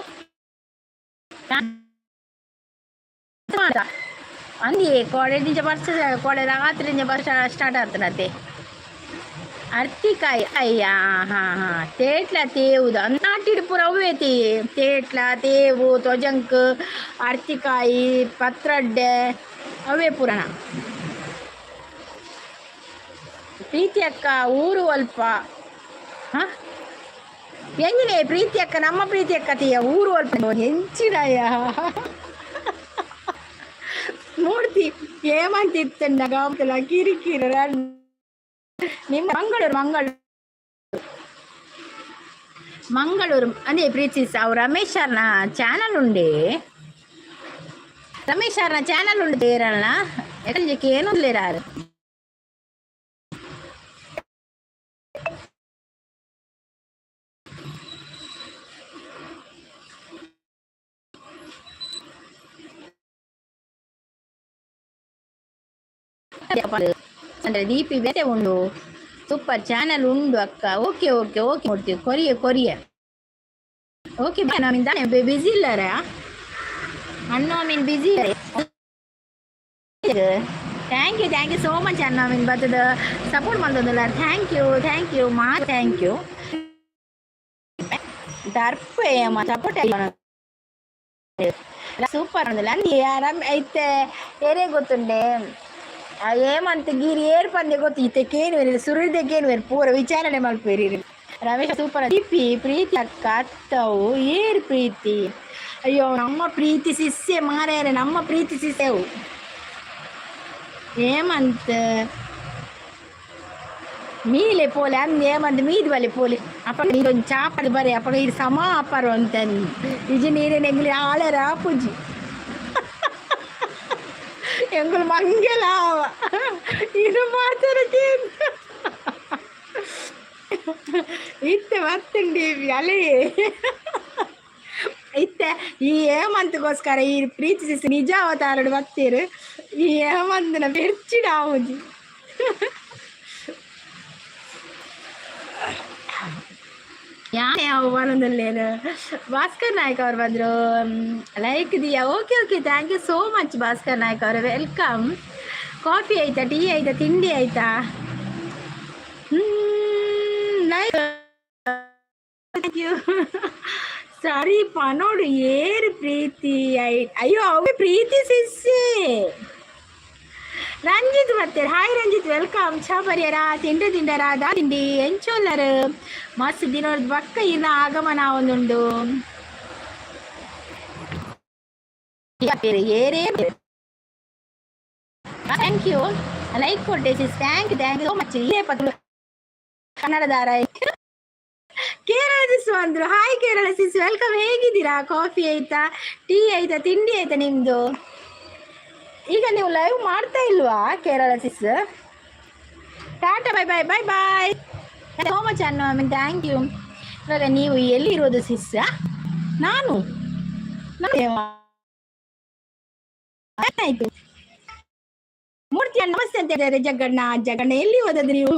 ಅಂದಿ ಕೋಡೆದಿಂದ ಬರ್ಸ ಕೋಡೆ ರಾತ್ರಿಯಿಂದ ಬರ್ಸ ಸ್ಟಾರ್ಟ್ ಆಗ್ತದೆ. ಅರ್ತಿಕಾಯಿ ಅಯ್ಯ ತೇಟ್ಲ ತೇವುದು ಅನ್ನಾಟಿಡು ಪೂರ ಅವೇ ತೇಟ್ಲ ತೇವು ತೊಜಂಕ್ ಅರ್ತಿಕಾಯಿ ಪತ್ರಡ್ಡೆ ಅವೇ ಪುರಾಣ. ಪ್ರೀತಿ ಅಕ್ಕ ಊರು ಅಲ್ಪ ಎಂಜಿನೇ ಪ್ರೀತಿ ಅಕ್ಕ ನಮ್ಮ ಪ್ರೀತಿ ಅಕ್ಕ ತೀಯ ಊರು ಅಲ್ಪ ಹೆಂಚಿಡಯ್ಯ ಮೂರ್ತಿ ಏಮಂತಿತ್ತಂಡ ಗಾಮತಲ್ಲ ಕಿರಿಕಿರ ನಿಮ್ಮ ಮಂಗಳೂರು ಅದೇ ಪ್ರೀತಿ ಅವು ರಮೇಶ್ ಸರ್ನ ಚಾನಲ್ ಉಂಡೆ ಏರಲ್ಲ ಯಾಕಂದ್ರೆ ಏನು ಇಲ್ಲೇರಾರು ಅಂದ್ರೆ ದೀಪಿ ಬೇರೆ ಉಂಡು ಸೂಪರ್ ಚಾನಲ್ ಉಂಡು ಅಕ್ಕ. ಓಕೆ ನೋಡ್ತೀವಿ ಕೊರಿಯ ಓಕೆ. ನಮ್ಮಿಂದ ಬಿಸಿ ಇಲ್ಲರ ಅಣ್ಣ ಮೀನ್ ಬಿಸಿ. ಥ್ಯಾಂಕ್ ಯು ಸೋ ಮಚ್ ಅಣ್ಣ ಮೀನ್ ಬರ್ತದ ಸಪೋರ್ಟ್ ಮಾಡ್ತದಲ್ಲ. ಥ್ಯಾಂಕ್ ಯು ಥ್ಯಾಂಕ್ ಯು ದರ್ಪೆ ಸಪೋರ್ಟ್ ಸೂಪರ್ ಅಂದಲ್ಲ ಆರಾಮ್ ಐತೆ. ಏರೇ ಗೊತ್ತುಂಡೆ ಏಮಂತ ಗೀರಿ ಏರ್ ಪಂದೆ ಗೊತ್ತಿತ್ತೆ ಕೇನುವೇರಿ ಸುರಿದಕ್ಕೇನುವೇರಿ ಪೂರ ವಿಚಾರಣೆ ಮಾಡ್ಪೇರಿ. ರಮೇಶ್ ಸೂಪರ್. ದೀಪಿ ಪ್ರೀತಿ ಅಕ್ಕ ಅತ್ತವು ಏರ್ ಪ್ರೀತಿ. ಅಯ್ಯೋ ನಮ್ಮ ಪ್ರೀತಿ ಸಿಸ್ಸೆ ಮಾರ್ಯಾರೆ, ನಮ್ಮ ಪ್ರೀತಿ ಸಿಸ್ಸೆವು ಏಮಂತ ಮೀಲೆ ಪೋಲೆ ಅಂದ್ ಏಮಂತ ಮೀದ್ ಬಲೆ ಪೋಲೆ ಅಪ್ಪ ನೀರೊಂದು ಚಾಪದ ಬರೀ ಅಪ್ಪ ಇದು ಸಮ ಅಪ್ಪರು ಅಂತ ನಿಜ ನೀರೇ ನೆಂಗ್ಲಿ ಆಳರ ಪೂಜಿ ಎಂಗುಲು ಮಂಗೆಲ ಇದು ಮಾಡ್ತಾರೆ ಇತ್ತೆ ಬರ್ತಂಡಿ ಅಲೇ ಇತ್ತೆ ಈ ಹೇಮಂತಗೋಸ್ಕರ ಈ ಪ್ರೀತಿ ನಿಜ ಅವತಾರಡು ಬರ್ತೀರು. ಈ ಹೇಮಂತನ ಬೆರ್ಚಿಡ ಆವುಜಿ ಯಾವ ಬರೋದಲ್ಲೇನು ಭಾಸ್ಕರ್ ನಾಯ್ಕ ಅವ್ರು ಬಂದರು. ಲೈಕ್ ದಿಯಾ, okay okay, thank you so much Bhaskar Naik ಅವರು, ವೆಲ್ಕಮ್. ಕಾಫಿ ಆಯ್ತಾ, ಟೀ ಆಯ್ತಾ, ತಿಂಡಿ ಆಯ್ತಾ? Like thank you. ಸರಿ ಪನೋಡು ಏರು ಪ್ರೀತಿ ಅಯ್ಯೋ ಅವೇ ಪ್ರೀತಿ ಸಿಸ್ಸೆ. ರಂಜಿತ್ ಬರ್ತಾರೆ, ಹಾಯ್ ರಂಜಿತ್, ವೆಲ್ಕಮ್. ಚಾ ಪರಿಯರಾ, ತಿಂಡರಾ ತಿಂಡಿ ಎಂಚೋಲ್ಲರು ಮಸ್ತ್ ದಿನದ ಬಕ್ಕ ಇನ್ನ ಆಗಮನ ಒಂದುಂಡು ಏರೇ. ಥ್ಯಾಂಕ್ ಯು, ಲೈಕ್ ಕೊಟ್ಟೆ sis, thank you so much. ಇದೇ ಪತ್ರ ಕನ್ನಡದಾರ ಕೇರಳ ಸಿಸ್ ಬಂದ್ರು. Hi Kerala sis, welcome. ಹೇಗಿದ್ದೀರಾ? ಕಾಫಿ ಆಯ್ತಾ, ಟೀ ಆಯ್ತಾ, ತಿಂಡಿ ಆಯ್ತಾ ನಿಮ್ದು? ಈಗ ನೀವು ಲೈವ್ ಮಾಡ್ತಾ ಇಲ್ವಾ ಕೇರಳ ಸಿಸ್? ಟಾಟಾ, bye bye bye bye, so much ಅನ್ನು, ಐ ಮೀನ್ ಥ್ಯಾಂಕ್ ಯು. ಇವಾಗ ನೀವು ಎಲ್ಲಿ ಇರೋದು ಸಿಸ್? ನಾನು ಆಯ್ತು. ಮೂರ್ತಿ ನಮಸ್ತೆ ಅಂತ ಹೇಳಿದ್ದಾರೆ. ಜಗಣ್ಣ ಎಲ್ಲಿ ಹೋದದ್ದು ನೀವು?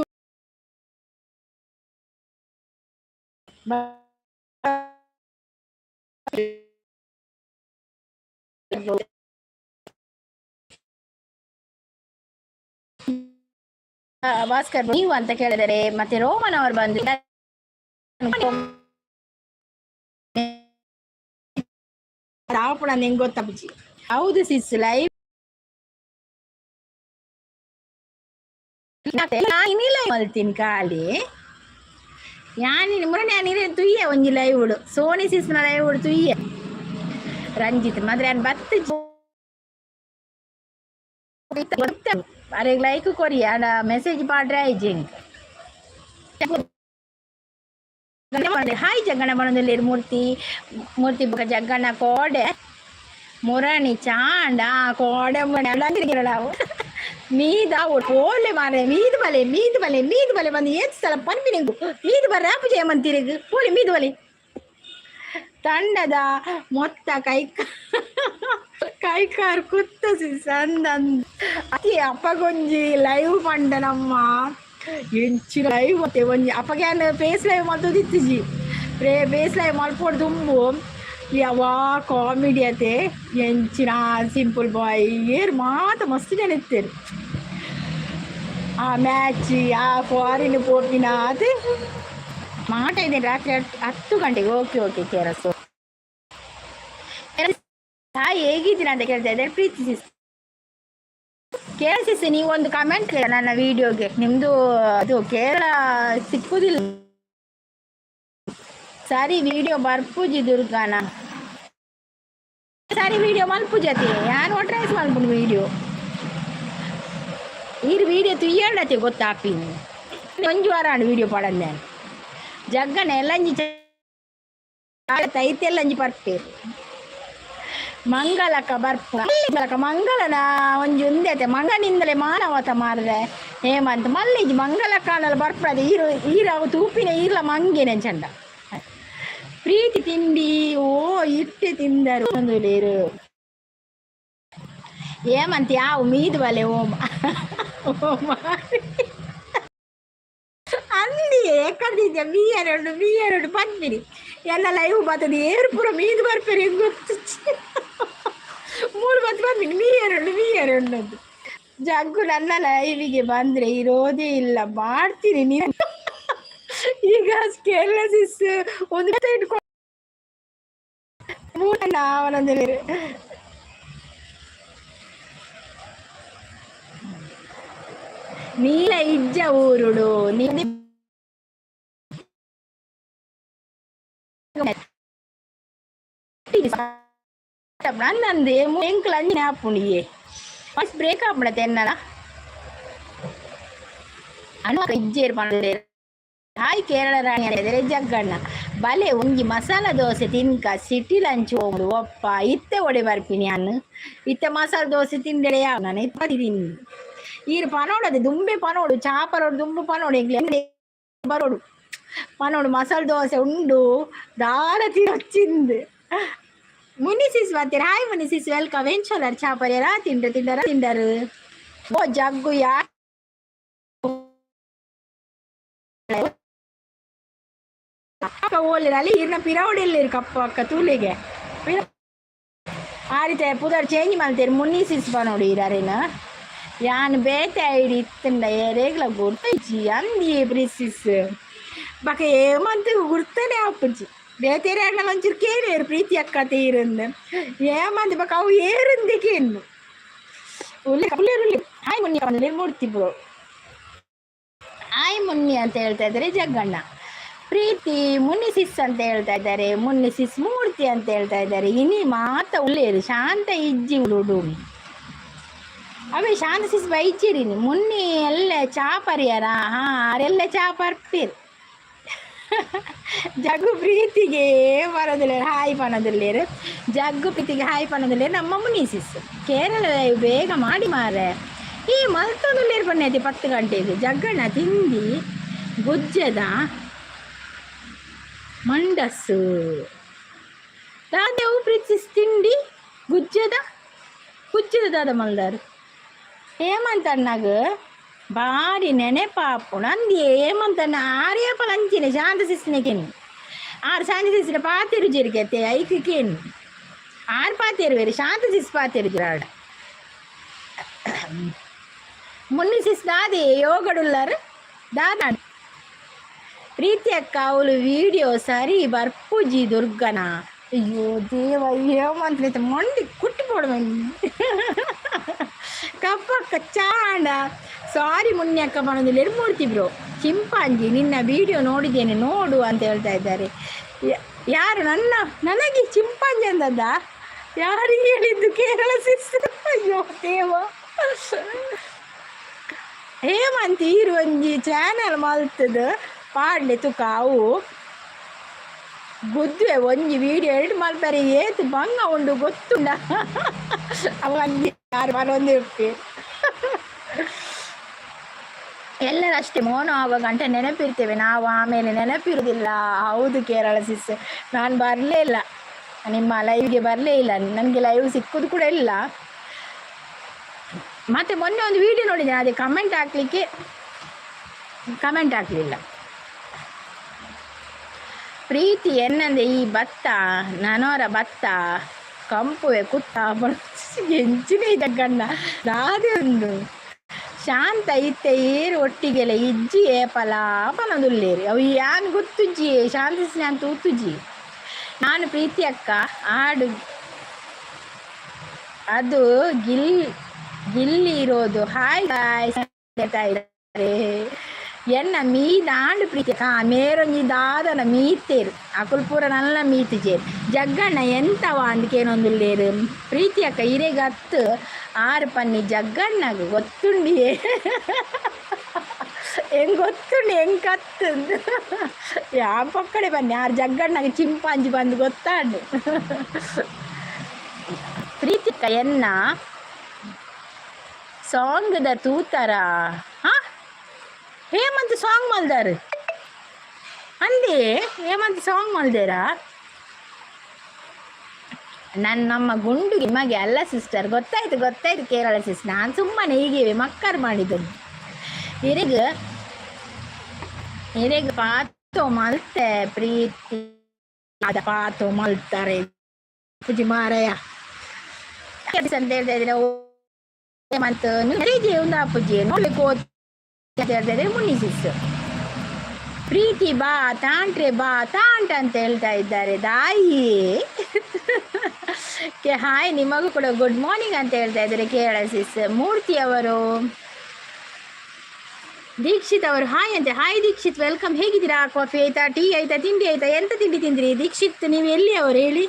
ಭಾಸ್ಕರ್ ನೀವು ಅಂತ ಕೇಳಿದರೆ ಮತ್ತೆ ರೋಮನ್ ಅವರು ಬಂದು ರಾವಣ ನಿಂಗೆ ಗೊತ್ತಪ್ಪಿ. ಹೌದು ಸಿಸ್, ಲೈವ್ ಮಲ್ತೀನಿ ಖಾಲಿ ಯಾನಿ ಮುರನೆ ನೀರೇ ತುಯ್ಯ ಒಂಜಿ ಲೈವ್ ಉಡು ಸೋನಿ ಸಿಸ್ನ ಲೈವ್ ಉಡು ತುಯ್ಯ ರಂಜಿತ್ ಮಾತ್ರ ನಾನು ಬತ್ತು ಅರೆ ಲೈಕ್ ಕೊರಿ ಅಡ ಮೆಸೇಜ್ ಪಾಡ್ರೆ ಐಜಿಂಗ್. ಹಾಯ್ ಜಗ್ಗಣ್ಣ ಬಣ್ಣದಲ್ಲಿ ಮೂರ್ತಿ ಬುಕ್ಕ ಜಗ್ಗಣ್ಣ ಕೋಡೆ ಮುರಣಿ ಚಾಂಡ ಕೋಡೆ ಮುರಣಿರಾವು ಮೀದ ಓಲೆ ಮಾರೆ ಮೀದು ಬಲೆ ಬಂದು ಏತ್ ಸಲ ಪನ್ಪಿ ನಿಂಗು ಮೀದು ಬರ್ರೆ ಅಪ್ಪು ಜಯಮಂತಿರಿಗು ಓಲಿ ಮೀದು ಬಲೆ ತಂಡದ ಮೊತ್ತ ಕೈಕಾರ್ ಕುತ್ತಸಿ ಸಂದಂದ್ ಅತಿ ಅಪ್ಪಗೊಂಜಿ ಲೈವ್ ಪಂಡ ನಮ್ಮ ಎಂಚಿ ಲೈವ್ ಮತ್ತೆ ಒಂಜಿ ಅಪ್ಪಗೆ ಫೇಸ್ ಲೈವ್ ಮಲ್ತದಿತ್ತಿಜಿ ಫೇಸ್ ಲೈವ್ ಮಲ್ಪೋಡು ತುಂಬು ಯಾವ ಕಾಮಿಡಿ ಅತೆ ಎಂಚಿನ ಸಿಂಪಲ್ ಬಾಯ್ ಏರ್ ಮಾತ ಮಸ್ತ್ ಜನ ಇತ್ತೇರು ಆ ಮ್ಯಾಚ್ ಆ ಫಾರಿನ್ ಪೋಪಿನ ಅದು ಮಾಟ ಇದೆ ರಾತ್ರಿ 10 ಗಂಟೆಗೆ. ಓಕೆ ಕೇರಸು ಹೇಗಿದ್ದೀರಾ ಅಂತ ಕೇಳ್ತಾ ಇದ್ದಾರೆ ಪ್ರೀತಿ ಕೇಳಿಸಿ. ನೀವೊಂದು ಕಮೆಂಟ್ ನನ್ನ ವಿಡಿಯೋಗೆ, ನಿಮ್ದು ಅದು ಕೇರಳ ಸಿಕ್ಕುದಿಲ್ಲ ಸರಿ ವಿಡಿಯೋ ಬರ್ಪೂಜಿ ದುರ್ಗಾನ ಸರಿ ವಿಡಿಯೋ ಮಲ್ಪುಜತಿ ಯಾರು ಟ್ರೈಸ್ ಮಲ್ಪುಂಡು ವಿಡಿಯೋ ಈರು ವಿಡಿಯೋ ತುಯ್ಯಂಡತಿ ಗೊತ್ತಾಪಿ ಒಂಜು ವಾರ ವಿಡಿಯೋ ಪಡಂದ ನಾನು ಜಗ್ಗನ ಎಲ್ಲಂಜಿ ತೈತೆಲ್ಲಂಜಿ ಪರ್ಪೇರು ಮಂಗಲಕ ಬರ್ಪುಲಕ ಮಂಗಲನ ಒಂಜಿ ಉಂದೈತೆ ಮಂಗನಿಂದಲೇ ಮಾನವತ ಮಾರದೆ ಹೇಮಂತ್ ಮಲ್ಲಿಜಿ ಮಂಗಲ ಕಾಣಲು ಬರ್ಪದೆ ಈರಾವು ತೂಪಿನ ಈರ್ಲ ಮಂಗಿನ ಚಂಡ ಪ್ರೀತಿ ತಿಂಡಿ ಓ ಇಟ್ಟೆ ತಿಂದರು ಒಂದು ಲೇರು ಹೇಮಂತ್ ಯಾವ ಮೀದು ಬಲೆ ಓಮ ಅಲ್ಲಿ ಕರ್ದಿದ್ದೆ ಬಿ2 ಬಂದ್ಬಿಡಿ ಎಲ್ಲ ಲೈವ್ ಬರ್ತದೆ ಏರು ಪೂರ ಮೀದು ಬರ್ಪೇರಿ ಗೊತ್ತು 3 ಬತ್ತು ಬಂದ್ಬಿಡಿ ಬಿ2 ಜಗ್ಗು ನನ್ನ ಲೈವಿಗೆ ಬಂದರೆ ಇರೋದೇ ಇಲ್ಲ ಮಾಡ್ತೀನಿ ನೀನು ಈಗ ಕೇರಳ ಸಿಸ್ ಒಂದು ಇಟ್ಕೊಂಡು ಅವನಂದ ನೀಲ ಇಜ್ಜ ಊರುಡು ನನ್ನಂದೇ ಎಂಕ್ಲ ಅಂಜಿನ ಹಾಪುಣಿಯೇ ಫಸ್ಟ್ ಬ್ರೇಕ್ ಆಗ್ಬಿಡತ್ತೆ ಎನ್ನಲ ಅಣ್ಣ ಇಜ್ಜೇರು ಪಂಡೆ. ಹಾಯ್ ಕೇರಳ ರಾಣಿ ಅಂದರೆ ಜಗ್ಗಣ್ಣ ಬಲೆ ಒಂಜಿ ಮಸಾಲ ದೋಸೆ ತಿನ್ಕ ಸಿಟಿ ಲಂಚ್ ಹೋಗುದು ಒಪ್ಪ ಇತ್ತೆ ಒಡೆ ಬರ್ಪಿನಿ ಅನ್ನು ಇತ್ತೆ ಮಸಾಲ ದೋಸೆ ತಿಂಡೆಡೆ ಯಾವ ನಾನು ಇಪ್ಪತ್ತು ತಿಂದು ಈರು ಪನೋಡದೆ ದುಂಬೆ ಪನೋಡು ಚಾಪರೋಡು ದುಂಬು ಪನೋಡು ಎಂಗ್ಲೆ ಬರೋಡು ಪನೋಡು ಮಸಾಲ ದೋಸೆ ಉಂಡು ದಾರ ತಿನ್ನೊಚ್ಚಿಂದು ಮುನಿ ಸಿಸ್ ಬರ್ತೀರ. ಹಾಯ್ ಮುನಿ ಸಿಸ್, ವೆಲ್ಕಮ್. ಎಂಚೋಲರ್ ಚಾಪರ್ಯಾರ ತಿಂಡರು ಓ ಜಗ್ಗು ಯಾ ಅಕ್ಕ ಓಲಿರ ಅಲ್ಲಿ ಇರ್ನ ಪಿರವಡೆಲ್ಲ ಇರು ಕಪ್ಪ ಅಕ್ಕ ತೂಲಿಗೆ ಆ ರೀತಿ ಪುದರ್ ಚೇಂಜ್ ಮಾಡ್ತೀರಿ ಮುನ್ನಿಸಿಸ್ಬ ನೋಡಿ ಇರಾರೇನ ಯಾನ್ ಬೇತೆ ಐಡಿ ಇತ್ತಂಡ ಏರೇಗ್ಲ ಗುರ್ತೈಚಿ ಅಂದಿ ಪ್ರಿಸಿಸ್ ಬಕ ಏಮಂತ ಗುರ್ತನೇ ಆಪುಜಿ ಬೇತೇರೆ ಆಗ ಒಂಚೂರು ಕೇರೇರು ಪ್ರೀತಿ ಅಕ್ಕ ತೀರಂದು ಏಮಂತ ಬಕ ಅವು ಏರಂದೆ ಕೇನು ಉಳ್ಳಿ ಉಳ್ಳಿ ಹಾಯ್ ಮುನ್ನಿ ಅವನಲ್ಲಿ ಮೂಡ್ತಿಬ್ರು ಹಾಯ್ ಮುನ್ನಿ ಅಂತ ಹೇಳ್ತಾ ಇದ್ದಾರೆ ಜಗ್ಗಣ್ಣ ಪ್ರೀತಿ ಮುನ್ನಿಸಿಸ್ ಅಂತ ಹೇಳ್ತಾ ಇದ್ದಾರೆ ಮುನ್ನಿಸಿಸ್ ಮೂರ್ತಿ ಅಂತ ಹೇಳ್ತಾ ಇದ್ದಾರೆ ಇನಿ ಮಾತ ಉಳ್ಳೇರು ಶಾಂತ ಇಜ್ಜಿ ಉಡು ಅವೇ ಶಾಂತ ಸಿಸ್ ಬೈಚಿರಿನಿ ಮುನ್ನಿ ಎಲ್ಲ ಚಾಪರಿಯಾರ ಅರೆಲ್ಲ ಚಾಪರ್ಪೀರ್ ಜಗ್ಗು ಪ್ರೀತಿಗೆ ಬರೋದಿಲ್ಲ ಹಾಯ್ ಪಣದಿಲ್ಲೇರು ಜಗ್ಗು ಪ್ರೀತಿಗೆ ಹಾಯ್ ಪಣದಿಲ್ಲೇರು ನಮ್ಮ ಮುನ್ನಿಸಿಸ್ ಕೇರಳ ಬೇಗ ಮಾಡಿ ಮಾರೆ ಈ ಮಲ್ತೊಂದುಲ್ಲೇರು ಬನ್ನಿ 10 ಗಂಟೆಗೆ ಜಗ್ಗಣ್ಣ ತಿಂದಿ ಗುಜ್ಜದ ಮಂಡಸ್ಸು ದಾದವು ಪ್ರೀತಿಸ್ ತಿಂಡಿ ಗುಜ್ಜದ ದಾದ ಮಲ್ದಾರು ಹೇಮಂತ ಅಣ್ಣಗ ಭಾರಿ ನೆನೆಪಾಪು ನಂದಿ ಹೇಮಂತ ಅಣ್ಣ ಆರ್ಯಪ್ಪ ಲಂಚಿನ ಶಾಂತ ಸಿಸ್ನೆಕೇನು ಆರು ಶಾಂತ ಸಿಸ್ನ ಪಾತಿರು ಜಿರ್ಗೆತೆ ಐಕೇನು ಆರು ಪಾತಿರು ಬೇರೆ ಶಾಂತ ಸಿಸ್ ಪಾತಿರು ಜಿರಾಡ ಮುನ್ನಿ ಸಿಸ್ ದಾದಿ ಯೋಗಡುಲ್ಲಾರು ದಾದ ಪ್ರೀತಿ ಅಕ್ಕ ಅವಳು ವಿಡಿಯೋ ಸರಿ ಬರ್ಪುಜಿ ದುರ್ಗನ ಅಯ್ಯೋ ದೇವ ಹೇಮಂತ ಮಂಡಿ ಕುಟ್ಟಿ ಕೊಡುವ ಕಪ್ಪಕ್ಕ ಚಾಂಡ ಸಾರಿ ಮುನ್ನಿ ಅಕ್ಕ ಬರೋದಿಲ್ಲ ಮೂಡ್ತಿಬ್ರು ಚಿಂಪಾಂಜಿ ನಿನ್ನ ವಿಡಿಯೋ ನೋಡಿದ್ದೇನೆ ನೋಡು ಅಂತ ಹೇಳ್ತಾ ಇದ್ದಾರೆ ಯಾರು ನನಗೆ ಚಿಂಪಾಂಜಿ ಅಂದದ್ದ ಯಾರಿಗೆ ಹೇಳಿದ್ದು ಕೇರಳ ಸಿಸ್ ಅಯ್ಯೋ ದೇವ ಹೇಮಂತ್ ಈರು ಒಂಜಿ ಚಾನಲ್ ಮಲ್ತದ ಪಾಡ್ಲೆ ತುಕ ಅವು ಗುದ್ವೆ ಒಂಜಿ ವಿಡಿಯೋ ಎಡಿಟ್ ಮಲ್ಪರೆ ಏತು ಬಂಗ ಉಂಡು ಗೊತ್ತುಂಡ ಅವಂಗೆ ಯಾರು ಮನೊಂದಿರ್ತಿ ಎಲ್ಲರೂ ಅಷ್ಟೇ ಮೋನ ಆಗುವ ಗಂಟೆ ನೆನಪಿರ್ತೇವೆ ನಾವು ಆಮೇಲೆ ನೆನಪಿರುವುದಿಲ್ಲ ಹೌದು ಕೇರಳ ಸಿಸ್ ನಾನು ಬರಲೇ ಇಲ್ಲ ನಿಮ್ಮ ಲೈವ್ಗೆ ಬರಲೇ ಇಲ್ಲ ನನಗೆ ಲೈವ್ ಸಿಕ್ಕುದು ಕೂಡ ಇಲ್ಲ ಮತ್ತು ಮೊನ್ನೆ ಒಂದು ವಿಡಿಯೋ ನೋಡಿದೆ ಅದೇ ಕಮೆಂಟ್ ಹಾಕಲಿಲ್ಲ ಪ್ರೀತಿ ಎನ್ನಂದೆ ಈ ಭತ್ತ ನನೋರ ಭತ್ತ ಕಂಪುವೆ ಕುತ್ತ ಎಂಚಿನ ಜಗ್ಗಣ್ಣ ರಾಧೆ ಒಂದು ಶಾಂತ ಇತ್ತೆ ಏರು ಒಟ್ಟಿಗೆಲ್ಲ ಇಜ್ಜಿ ಏಪಲ ಪನದುಲ್ಲೇರಿ ಅವು ಯಾನ್ ಗೊತ್ತುಜ್ಜಿ ಶಾಂತಿಸ್ನ ಅಂತ ಉತ್ತುಜ್ಜಿ ನಾನು ಪ್ರೀತಿ ಅಕ್ಕ ಆಡು ಅದು ಗಿಲ್ಲಿ ಇರೋದು ಹಾಯ್ ಹೇಳ್ತಾ ಇದ್ದಾರೆ ಎನ್ನ ಮೀದಾಂಡು ಪ್ರೀತಿ ಮೇರೊಂಜಿ ದಾದನ ಮೀತೇರು ಅಕುಲ್ಪುರ ನಲ್ಲ ಮೀತಿಜೇರು ಜಗ್ಗಣ್ಣ ಎಂತವ ಅಂದ್ಕೇನೊಂದುಲ್ಲೇರು ಪ್ರೀತಿ ಅಕ್ಕ ಇರೆಗತ್ತು ಆರು ಪನ್ನಿ ಜಗ್ಗಣ್ಣಗ ಗೊತ್ತುಂಡಿಯೇ ಹೆಂಗೆ ಗೊತ್ತುಂಡು ಹೆಂಗೆ ಕತ್ತಂದು ಯಾವ ಪಕ್ಕಡೆ ಬನ್ನಿ ಆರು ಜಗ್ಗಣ್ಣಗೆ ಚಿಂಪಾಂಜಿ ಬಂದು ಗೊತ್ತಾಂಡು ಪ್ರೀತಿ ಅಕ್ಕ ಎನ್ನ ಸಾಂಗ್ದ ತೂತರ ಹೇಮಂತ್ ಸಾಂಗ್ ಮಲ್ದಾರು ಅಂದೇ ಹೇಮಂತ್ ಸಾಂಗ್ ಮಲ್ದೇರಾ ನಮ್ಮ ಗುಂಡುಗೆ ನಿಮಗೆ ಅಲ್ಲ ಸಿಸ್ಟರ್ ಗೊತ್ತಾಯ್ತು ಕೇರಳ ಸಿಸ್ಟರ್ ನಾನು ಸುಮ್ಮನೆ ಹೀಗೆ ಮಕ್ಕರ್ ಮಾಡಿದ್ದನು ಹಿರಿಗ ಪಾತೋ ಮಲ್ತೆ ಪ್ರೀತಿ ಅದ ಪಾತೋ ಮಲ್ತಾರೆ ಪೂಜಿ ಮಾರಯ್ಯ ಅಂತ ಹೇಳ್ತಾ ಇದ್ರೆ ಹೇಮಂತ್ ಒಂದು ಅಪ್ಪುಜಿ ನೋಡ್ಲಿಕ್ಕೆ ಹೇಳ್ತಾ ಮುನ್ನಿಸಿಸ್ ಪ್ರೀತಿ ಬಾ ತಾಂಟ್ರೆ ಬಾ ತಾಂಟ ಅಂತ ಹೇಳ್ತಾ ಇದ್ದಾರೆ ದಾಯಿ ಹಾಯ್ ನಿಮಗೂ ಕೂಡ ಗುಡ್ ಮಾರ್ನಿಂಗ್ ಅಂತ ಹೇಳ್ತಾ ಇದ್ದಾರೆ ಕೇರಳ ಸಿಸ್ ಮೂರ್ತಿ ಅವರು ದೀಕ್ಷಿತ್ ಅವರು ಹಾಯ್ ಅಂತೆ ಹಾಯ್ ದೀಕ್ಷಿತ್ ವೆಲ್ಕಮ್ ಹೇಗಿದ್ದೀರಾ ಕಾಫಿ ಆಯ್ತಾ ಟೀ ಆಯ್ತಾ ತಿಂಡಿ ಆಯ್ತಾ ಎಂತ ತಿಂಡಿ ತಿಂದ್ರಿ ದೀಕ್ಷಿತ್ ನೀವು ಎಲ್ಲಿ ಅವರು ಹೇಳಿ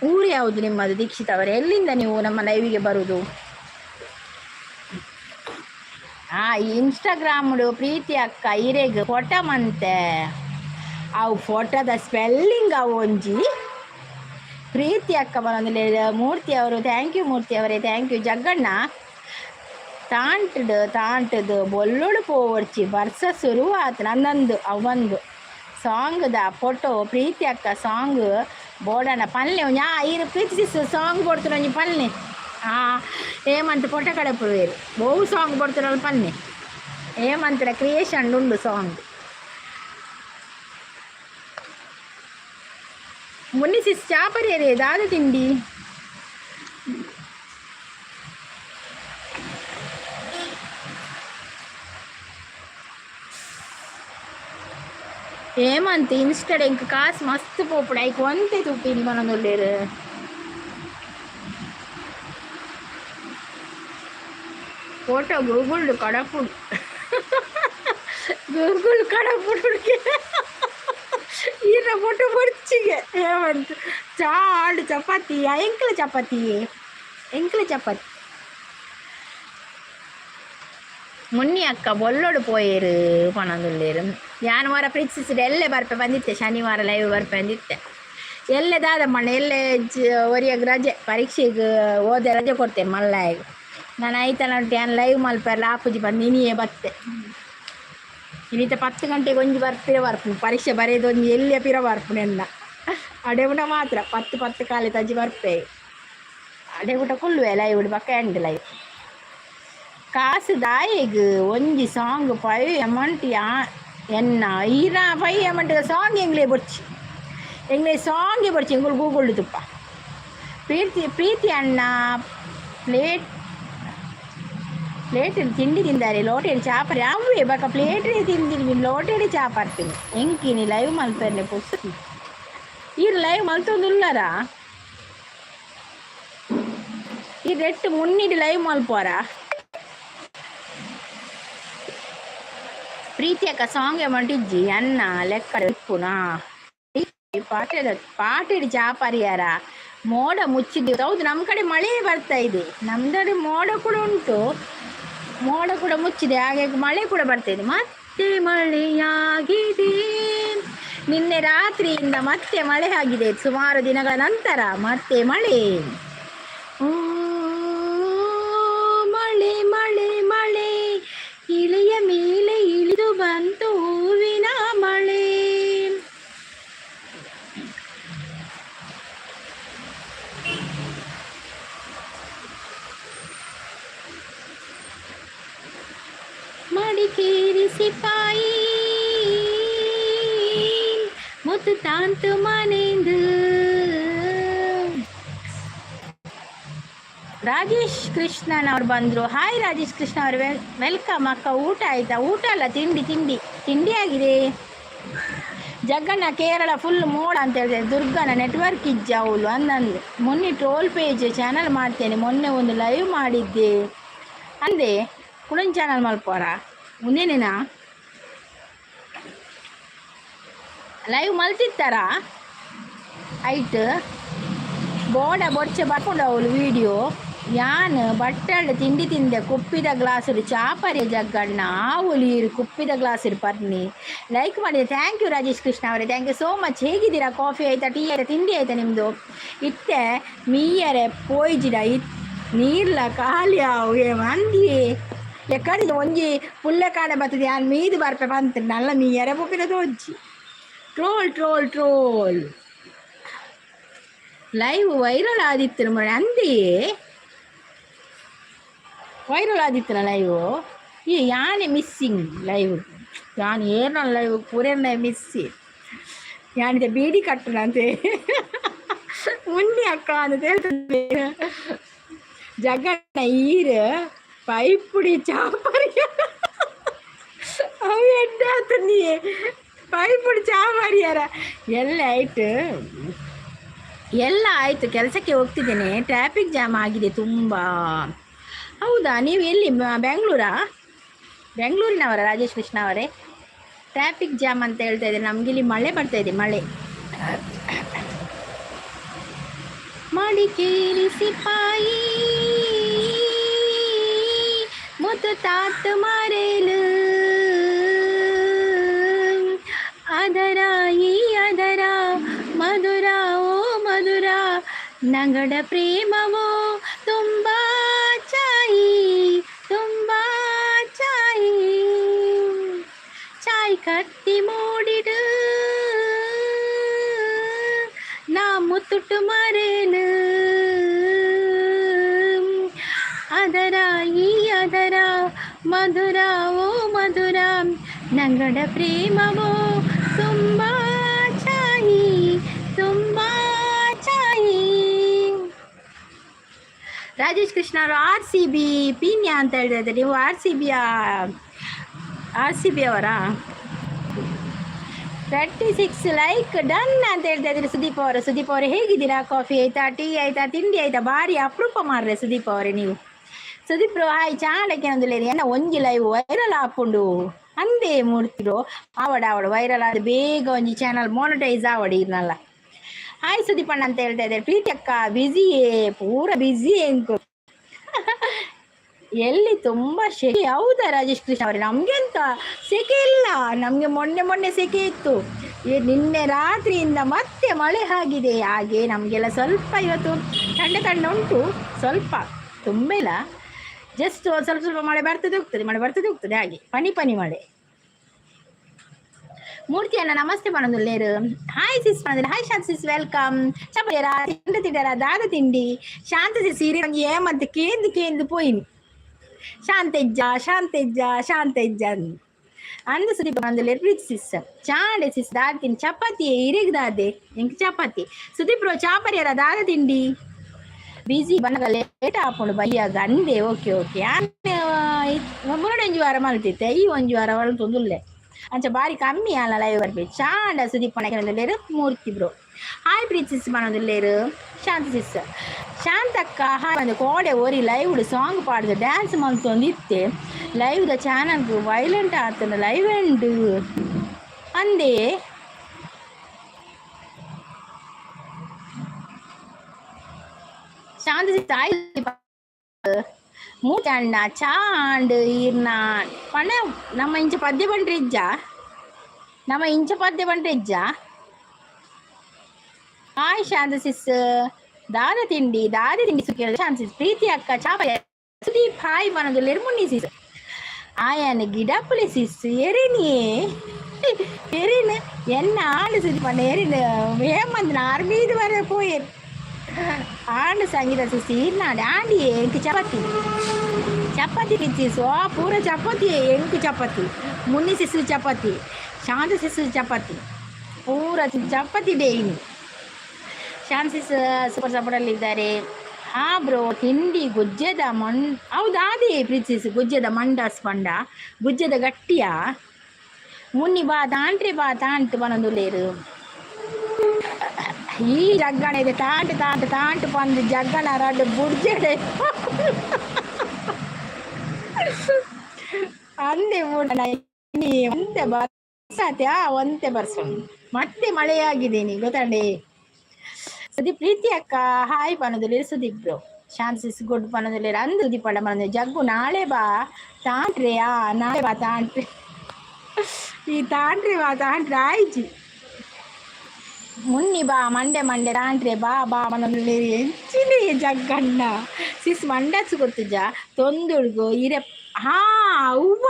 ಊರು ಯಾವುದು ನಿಮ್ಮದು ದೀಕ್ಷಿತ್ ಅವರು ಎಲ್ಲಿಂದ ನೀವು ನಮ್ಮ ಲೈವಿಗೆ ಬರುವುದು ಇನ್ಸ್ಟಾಗ್ರಾಮ್ಡು ಪ್ರೀತಿ ಅಕ್ಕ ಇರೆಗ್ ಫೋಟೋ ಮಂತೆ ಅವು ಫೋಟೋದ ಸ್ಪೆಲ್ಲಿಂಗ್ ಅವು ಒಂಜಿ ಪ್ರೀತಿ ಅಕ್ಕ ಬರೋದಿಲ್ಲ ಮೂರ್ತಿ ಅವರು ಥ್ಯಾಂಕ್ ಯು ಮೂರ್ತಿ ಅವರೇ ಥ್ಯಾಂಕ್ ಯು ಜಗ್ಗಣ್ಣ ತಾಂಟದು ಬೊಲ್ಲೊಡು ಪೋವರ್ಚಿ ಬರ್ಸ ಶುರುವಾತು ನನ್ನೊಂದು ಅವಂದು ಸಾಂಗ್ದ ಫೋಟೋ ಪ್ರೀತಿ ಅಕ್ಕ ಸಾಂಗ್ ಬೋಡಣ ಪಲ್ಲೆ ಇರು ಪ್ರೀತಿ ಸಾಂಗ್ ಕೊಡ್ತಾರೆ ಪಲ್ಲೆ ಹೇಮಂತ್ ಫೋಟೋ ಕಡೆ ಪುವೇರು ಬಹು ಸಾಂಗ್ ಕೊಡ್ತಾರಲ್ಲ ಪನ್ನೆ ಹೇಮಂತರ ಕ್ರಿಯೇಷನ್ ಉಂಡು ಸಾಂಗ್ ಮುನ್ನಿಸಿ ಚಾಪರಿಯರೇ ದಾದ ತಿಂಡಿ ఏమంత ఇన్స్టెడ్ ఇంక కాసు మస్తు పోపుడు అయికు వంతే తుప్పింది మనం లేరు ಫೋಟೋ ಗೂಗಲ್ ಕಡಪುಡು ಗೂಗಲ್ ಕಡಪುಡುಗೆ ఈయన ఫోటో పొడిచిగా ఏమంత చాడు చపాతి ఎంకల చపాతి ಮುನ್ನಿ ಅಕ್ಕ ಬೊಲ್ಲೋಡು ಪೋಯೇರು ಪಣಂದುಲ್ಲೇರು ಯಾನು ವಾರ ಪ್ರೀತಿಸಿದ್ರೆ ಎಲ್ಲೇ ಬರ್ಪೆ ಬಂದಿತ್ತೆ ಶನಿವಾರ ಲೈವ್ ಬರ್ಪೆ ಬಂದಿತ್ತೆ ಎಲ್ಲೇ ದಾದ ಮಣ್ಣು ಎಲ್ಲೇ ಒರಿಯಾಗ ರಜೆ ಪರೀಕ್ಷೆಗೆ ಓದೆ ರಜೆ ಕೊಡ್ತೇನೆ ಮಲ್ಲಾಯಿಗೆ ನಾನು ಆಯ್ತಲ್ಲ ಏನು ಲೈವ್ ಮಲ್ಪಲ್ಲ ಆಪುಜಿ ಬಂದು ನೀನಿಯೇ ಬತ್ತೆ ಇನ್ನಿತ 10 ಗಂಟೆಗೆ ಒಂಜಿ ಬರ್ಪಿರ ಬರ್ಪು ಪರೀಕ್ಷೆ ಬರೆಯೋದು ಒಂದು ಎಲ್ಲಿಯ ಪಿರ ಬರ್ಪುನೆಲ್ಲ ಅಡೆವುಟ ಮಾತ್ರ 10 ಕಾಲಿ ತಜ್ಜಿ ಬರ್ಪೆ ಅಡೆವುಟ ಕುಳ್ಳುವೆ ಲೈವ್ ಬಕ್ಕ ಎಂಡ್ ಲೈವ್ ಕಾಸು ದಾಯಿಗೆ ಒಂಜಿ ಸಾಂಗ್ 5 ಅಮೌಂಟ್ ಎನ್ನ ಈರ 5 ಅಮೌಂಟ್ ಸಾಂಗ್ ಎಂಗ್ಲೇ ಸಾಂಗೇ ಬರ್ಚಿ ಎಂಗುಳು ಗೂಗುಳ್ಳು ತುಪ್ಪ ಪ್ರೀತಿ ಅಣ್ಣ ಪ್ಲೇಟಲ್ಲಿ ತಿಂಡಿ ತಿಂದಾರೆ ಲೋಟೆಡಿ ಚಾಪರಿ ಅವೇ ಬಕ್ಕ ಪ್ಲೇಟೇ ತಿಂದಿನಿ ಲೋಟೆಡಿ ಚಾಪರ್ತೀನಿ ಎಂಕಿನಿ ಲೈವ್ ಮಲ್ಪರ್ನೆ ಪುಸ್ತಕ ಈರು ಲೈವ್ ಮಲ್ತೊಂದುಲ್ಲಾರ ಈ ರೆಟ್ಟು ಮುನ್ನಿಡಿ ಲೈವ್ ಮಲ್ಪೋರ ಪ್ರೀತಿ ಅಕ್ಕ ಸಾಂಗ್ ಏಮಂಟಿಜ್ಜಿ ಅನ್ನ ಲೆಕ್ಕ ಉಪ್ಪುನಾ ಪಾಟೆಡಿ ಚಾಪರಿಯಾರ ಮೋಡ ಮುಚ್ಚಿದ್ದೀವಿ ಹೌದು ನಮ್ಮ ಕಡೆ ಮಳೆ ಬರ್ತಾ ಇದೆ ನಮ್ದಡೆ ಮೋಡ ಕೂಡ ಉಂಟು ಮೋಡ ಕೂಡ ಮುಚ್ಚಿದೆ ಹಾಗೆ ಮಳೆ ಕೂಡ ಬರ್ತಾ ಇದೆ ಮತ್ತೆ ಮಳೆಯಾಗಿದೆ ನಿನ್ನೆ ರಾತ್ರಿಯಿಂದ ಮತ್ತೆ ಮಳೆ ಆಗಿದೆ ಸುಮಾರು ದಿನಗಳ ನಂತರ ಮತ್ತೆ ಮಳೆ ಮಳೆ ಮಳೆ ಮಳೆ ಇಳೆಯ ಮೇಲೆ ಇಳಿದು ಬಂತು ಹೂವಿನ ಮಳೆ ಮಡಿಕೇರಿ ಸಿಪಾಯಿ ಮುತ್ತು ತಾಂತು ಮನೆಂದು ರಾಜೇಶ್ ಕೃಷ್ಣನ್ ಅವ್ರು ಬಂದರು. ಹಾಯ್ ರಾಜೇಶ್ ಕೃಷ್ಣ ಅವರು, ವೆಲ್ಕಮ್ ಅಕ್ಕ. ಊಟ ಆಯಿತಾ? ಊಟ ಅಲ್ಲ, ತಿಂಡಿ ಆಗಿದೆ. ಜಗ್ಗಣ್ಣ ಕೇರಳ ಫುಲ್ ಮೋಡ ಅಂತ ಹೇಳಿದೆ. ದುರ್ಗನ ನೆಟ್ವರ್ಕ್ ಇಜ್ಜ ಅವಳು ಅಂದಂದು. ಮೊನ್ನೆ ಟ್ರೋಲ್ ಪೇಜ್ ಚಾನಲ್ ಮಾಡ್ತೇನೆ, ಮೊನ್ನೆ ಒಂದು ಲೈವ್ ಮಾಡಿದ್ದೆ ಅಂದೆ. ಕುಳನ್ ಚಾನಲ್ ಮಲ್ಪೋರ ಮುಂದೇನೇನಾ ಲೈವ್ ಮಲ್ತಿತ್ತಾರ ಐಟ್ ಬೋಡ ಬೊಚ್ಚೆ ಬರ್ಕೊಂಡು ಅವಳು ವಿಡಿಯೋ. ಯಾನ್ ಬಟ್ಟಳು ತಿಂಡಿ ತಿಂದೆ, ಕುಪ್ಪಿದ ಗ್ಲಾಸರು ಚಾಪರಿ ಜಗ್ಗಣ್ಣ ಆವುಲೀರು ಕುಪ್ಪಿದ ಗ್ಲಾಸರು ಪರ್ನಿ ಲೈಕ್ ಮಾಡಿದೆ. ಥ್ಯಾಂಕ್ ಯು ರಾಜೇಶ್ ಕೃಷ್ಣ ಅವರೇ, ಥ್ಯಾಂಕ್ ಯು ಸೋ ಮಚ್. ಹೇಗಿದ್ದೀರಾ? ಕಾಫಿ ಆಯಿತಾ? ಟೀ ಆಯಿತಾ? ತಿಂಡಿ ಆಯಿತಾ ನಿಮ್ಮದು? ಇತ್ತೆ ಮೀಯರೆ ಪೋಯ್ಜಿಡ ನೀರ್ಲ ಖಾಲಿ ಅವು ಮಂದಿ ಎಕ್ಕಡಿಗೆ ಒಂಜಿ ಪುಲ್ಲೆ ಕಾಡೆ ಬರ್ತದೆ. ಯಾರು ಮೀದು ಬರ್ಪೆ ಬಂತ ನಲ್ಲ ಮೀಯರೆ ಬೊಪ್ಪಿನ ತೋಜ್ಜಿ ಟ್ರೋಲ್ ಲೈವ್ ವೈರಲ್ ಆದಿತ್ತು ಮನೆ ಅಂದೇ ವೈರಲ್ ಆದಿತ್ತನ ಲೈವ್. ಈ ಯಾನೆ ಮಿಸ್ಸಿಂಗ್ ಲೈವ್, ಯಾನ್ ಏನೋ ಲೈವ್ ಪೂರೇನ ಮಿಸ್ಸಿ ಯಾನಿದೆ ಬೀಡಿ ಕಟ್ಟನಂತೆ ಮುನ್ನಿ ಅಕ್ಕ ಅಂತ ಹೇಳ್ತದೆ. ಜಗಣ್ಣ ಈರು ಪೈಪುಡಿ ಚಾಪರಿ ಅವು ಎಡ್ಡೆ ಆತ ನೀ ಪೈಪುಡಿ ಚಾಪರಿಯಾರ ಎಲ್ಲ ಆಯಿತು. ಕೆಲಸಕ್ಕೆ ಹೋಗ್ತಿದ್ದೇನೆ, ಟ್ರಾಫಿಕ್ ಜಾಮ್ ಆಗಿದೆ ತುಂಬ. ಹೌದಾ, ನೀವು ಎಲ್ಲಿ? ಬೆಂಗಳೂರಿನವರ ರಾಜೇಶ್ ಕೃಷ್ಣ ಅವರೇ? ಟ್ರಾಫಿಕ್ ಜಾಮ್ ಅಂತ ಹೇಳ್ತಾ ಇದ್ದಾರೆ. ನಮಗಿಲ್ಲಿ ಮಳೆ ಬರ್ತಾ ಇದೆ, ಮಳೆ. ಮಡಿಕೇರಿ ಸಿಪಾಯಿ ಮುತ್ತು ತಾತು ಮಾರೇಲು ಅದರ ಮಧುರ ಓ ಮಧುರ ನಂಗಡ ಪ್ರೇಮವೋ ತುಂಬ ಚಾಯ್ ಕತ್ತಿ ಮೂಡಿಡು ನಾ ಮುತ್ತುಟ್ಟು ಮರೇನು ಅದರ ಮಧುರ ಓ ಮಧುರ ನಂಗಡ ಪ್ರೇಮವೋ ತುಂಬ ಚಾಯಿ ತುಂಬ ರಾಜೇಶ್ ಕೃಷ್ಣ ಅವರು RCB ಪೀನ್ಯಾ ಅಂತ ಹೇಳಿದ್ರೆ ನೀವು RCB ಅವರಾ? 36 ಲೈಕ್ ಡನ್ ಅಂತ ಹೇಳ್ತಾ ಇದ್ದೀರಿ ಸುದೀಪ್ ಅವರೇ ಹೇಗಿದ್ದೀರಾ? ಕಾಫಿ ಆಯ್ತಾ, ಟೀ ಆಯ್ತಾ, ತಿಂಡಿ ಆಯ್ತಾ? ಭಾರಿ ಅಪರೂಪ ಮಾಡ್ರೆ ಸುದೀಪ್ ಅವರೇ ನೀವು. ಸುದೀಪ್ ಹಾಯ್ ಚಾಣಕ್ಕೆ ಒಂದು ಲೇರಿ ಎನ್ನ ಒಂಜಿ ಲೈವ್ ವೈರಲ್ ಹಾಕೊಂಡು ಅಂದೇ ಮೂಡ್ತಿರು ಆವಡ ವೈರಲ್ ಆದ ಬೇಗ ಒಂಜಿ ಚಾನಲ್ ಮಾನಿಟೈಸ್ ಆವಡಿ ಇರ್ನಲ್ಲ. ಹಾಯ್ ಸುದೀಪ್ ಅಣ್ಣ ಅಂತ ಹೇಳ್ತಾ ಇದ್ದಾರೆ. ಪ್ರೀತಿ ಅಕ್ಕ ಬ್ಯುಸಿಯೇ ಪೂರ ಬ್ಯುಸಿ ಎಂಕು ಎಲ್ಲಿ ತುಂಬಾ ಸೆಕೆ. ಹೌದಾ ರಾಜೇಶ್ ಕೃಷ್ಣ ಅವರೇ? ನಮ್ಗೆಂತ ಸೆಕೆ ಇಲ್ಲ, ನಮ್ಗೆ ಮೊನ್ನೆ ಸೆಕೆ ಇತ್ತು. ನಿನ್ನೆ ರಾತ್ರಿಯಿಂದ ಮತ್ತೆ ಮಳೆ ಆಗಿದೆ. ಹಾಗೆ ನಮಗೆಲ್ಲ ಸ್ವಲ್ಪ ಇವತ್ತು ಥಂಡ ಉಂಟು, ಸ್ವಲ್ಪ ತುಂಬ ಇಲ್ಲ, ಜಸ್ಟ್ ಸ್ವಲ್ಪ ಮಳೆ ಬರ್ತದೆ ಹೋಗ್ತದೆ ಹಾಗೆ ಪನಿ ಮಳೆ. ಮೂರ್ತಿ ಅಣ್ಣ ನಮಸ್ತೆ ಮಾಡೋದಿಲ್ಲೇರು. ಹಾಯ್ ಸಿಸ್ ಮಾಡೋದಿಲ್ಲ. ಹಾಯ್ ಶಾಂತ ಸಿಸ್ ವೆಲ್ಕಮ್. ಚಪ್ಪರ ತಿಂಡ ದಾದ ತಿಂಡಿ ಶಾಂತ ಸಿಸ್ ಇರಿ ನಂಗೆ ಏಮಂತ ಕೇಂದು ಪೋಯಿನಿ ಶಾಂತೆಜ್ಜ ಅಂದು ಸುದೀಪ್ ಬಂದಲೇರು. ಪ್ರೀತಿ ಸಿಸ್ ಚಾಂಡೆ ಸಿಸ್ ದಾದ ತಿಂಡಿ ಚಪಾತಿ ಇರಿಗ್ ದಾದೆ ಎಂಕ್ ಚಪಾತಿ. ಸುದೀಪ್ ರೋ ಚಾಪರಿಯರ ದಾದ ತಿಂಡಿ ಬಿಸಿ ಬನ್ನಗ ಲೇಟ್ ಹಾಕೊಂಡು ಬೈಯಾಗ ಅಂದೆ. ಓಕೆ ಮುರಡೊಂಜಿ ವಾರ ಮಲ್ತಿತ್ತೆ, ಈ ಒಂಜಿ ವಾರ ತೊಂದುಲ್ಲೆ ಅಂಚ ಬಾರಿ ಕಮ್ಮಿ ಅಲ್ಲ ಲೈವ್ ಬರ್ಬೇಕು. ಚಾಂಡ ಸುದೀಪ್ ಪಣಕಲೇರು. ಮೂರ್ತಿ ಬ್ರೋ ಹಾಯ್ ಪ್ರೀತಿ ಸಿಸ್ ಮಾಡೋದಿಲ್ಲೇರು. ಶಾಂತ ಸಿಸ್ ಶಾಂತಕ್ಕ ಹಾಯ್ ಬಂದು ಕೋಡೆ ಓರಿ ಲೈವ್ ಸಾಂಗ್ ಪಾಡ್ದು ಡ್ಯಾನ್ಸ್ ಮಲ್ತೊಂದಿತ್ತೆ. ಲೈವ್ದ ಚಾನಲ್ಗೆ ವೈಲೆಂಟ್ ಆಗ್ತದೆ ಲೈವ್ ಎಂಡ್ ಅಂದೇ. ಶಾಂತ ಸಿಸ್ ತಾಯಿ ಮೂಟಣ್ಣ ಚಾಂಡ್ ಇರ್ನ ಪಣ ನಮ್ಮ ಇಂಚ ಪದ್ಯ ಬಂಟ್ರಿಜ್ಜ ಹಾಯ್ ಶಾಂತ ಸಿಸ್ ದಾದ ತಿಂಡಿ ಸುಖ ಶಾಂತ ಸಿಸ್. ಪ್ರೀತಿ ಅಕ್ಕ ಚಾಪ ಸುದೀಪ್ ಹಾಯ್ ಮನದಲ್ಲಿ ಮುನ್ನಿ ಸಿಸ್ ಆಯನ ಗಿಡಪ್ಪುಲಿ ಸಿಸ್ ಎರಿನಿಯೇ ಎನ್ನ ಆಡು ಸುದೀಪ್ ಅಣ್ಣ ಎರಿನ ಹೇಮಂತ್ ಆರ್ಮೀದು ವರೆ ಪೋಯೇರು ಆಂಡ್ ಸಂಗೀತ ಸಿಸಿ ಇರ್ನಾಡಿ ಆಂಡಿ ಎಂಕು ಚಪಾತಿ ಕಿಚ್ಚಿಸು ಪೂರ ಚಪಾತಿ ಎಂಕು ಚಪಾತಿ. ಮುನ್ನಿ ಸಿಸು ಚಪಾತಿ, ಶಾಂತ ಸಿಸು ಚಪಾತಿ, ಪೂರ ಚಪಾತಿ ಡೇಯ್ನಿ. ಶಾಂತ ಸಿಸ್ ಸೂಪರ್ ಸಪೋರ್ಟಲ್ಲಿ ಇದ್ದಾರೆ. ಹಾಂ ಬ್ರೋ ತಿಂಡಿ ಗುಜ್ಜದ ಹೌದಾ ಅದೇ ಪ್ರೀತಿಸಿ ಗುಜ್ಜದ ಮಂಡಾಸ್ ಪಂಡ ಗುಜ್ಜದ ಗಟ್ಟಿಯ ಮುನ್ನಿ ಬಾ ತಾಂಟು ಬನೊಂದು ಲೇರು. ಈ ಜಗ್ಗಣ ಇದೆ ತಾಂಟು ಬಂದು ಜಗ್ಗಣ ರಡ್ಡು ಬುಡ್ಜಡೆ ಅಂದೆ ಒಂತೆ ಬರ್ಸತ್ಯಾ ಒಂತೆ ಬರ್ಸೋಣ ಮತ್ತೆ ಮಳೆಯಾಗಿದೆ ನೀ ಗೊತ್ತಂಡೆ. ಸುದೀಪ್ ಪ್ರೀತಿ ಅಕ್ಕ ಹಾಯ್ ಪನದಲ್ಲಿ ಸುದೀಪ್ ಬ್ರೋ ಶಾಂತ ಸಿಸ್ ಗುಡ್ ಪನದಲ್ಲಿ ಅಂದು ಸುದೀಪ್ ಪಡ ಬಂದ ಜಗ್ಗು ನಾಳೆ ಬಾ ತಾಂಟ್ರೆ ನಾಳೆ ಬಾ ತಾಂಟ್ರೆ ಈ ತಾಂಟ್ರೆ ಆಯ್ಜಿ ಮುನ್ನಿ ಬಾ ಮಂಡೆ ತಾಂಟ್ರೆ ಬಾ ಮನಲ್ಲಿ ಎಂಚಿನೇ ಜಗ್ಗಣ್ಣ ಸಿಸ್ ಮಂಡಚ್ಚು ಗೊತ್ತುಜ ತೊಂದುಡ್ಗು ಇರೆ ಅವ್ವ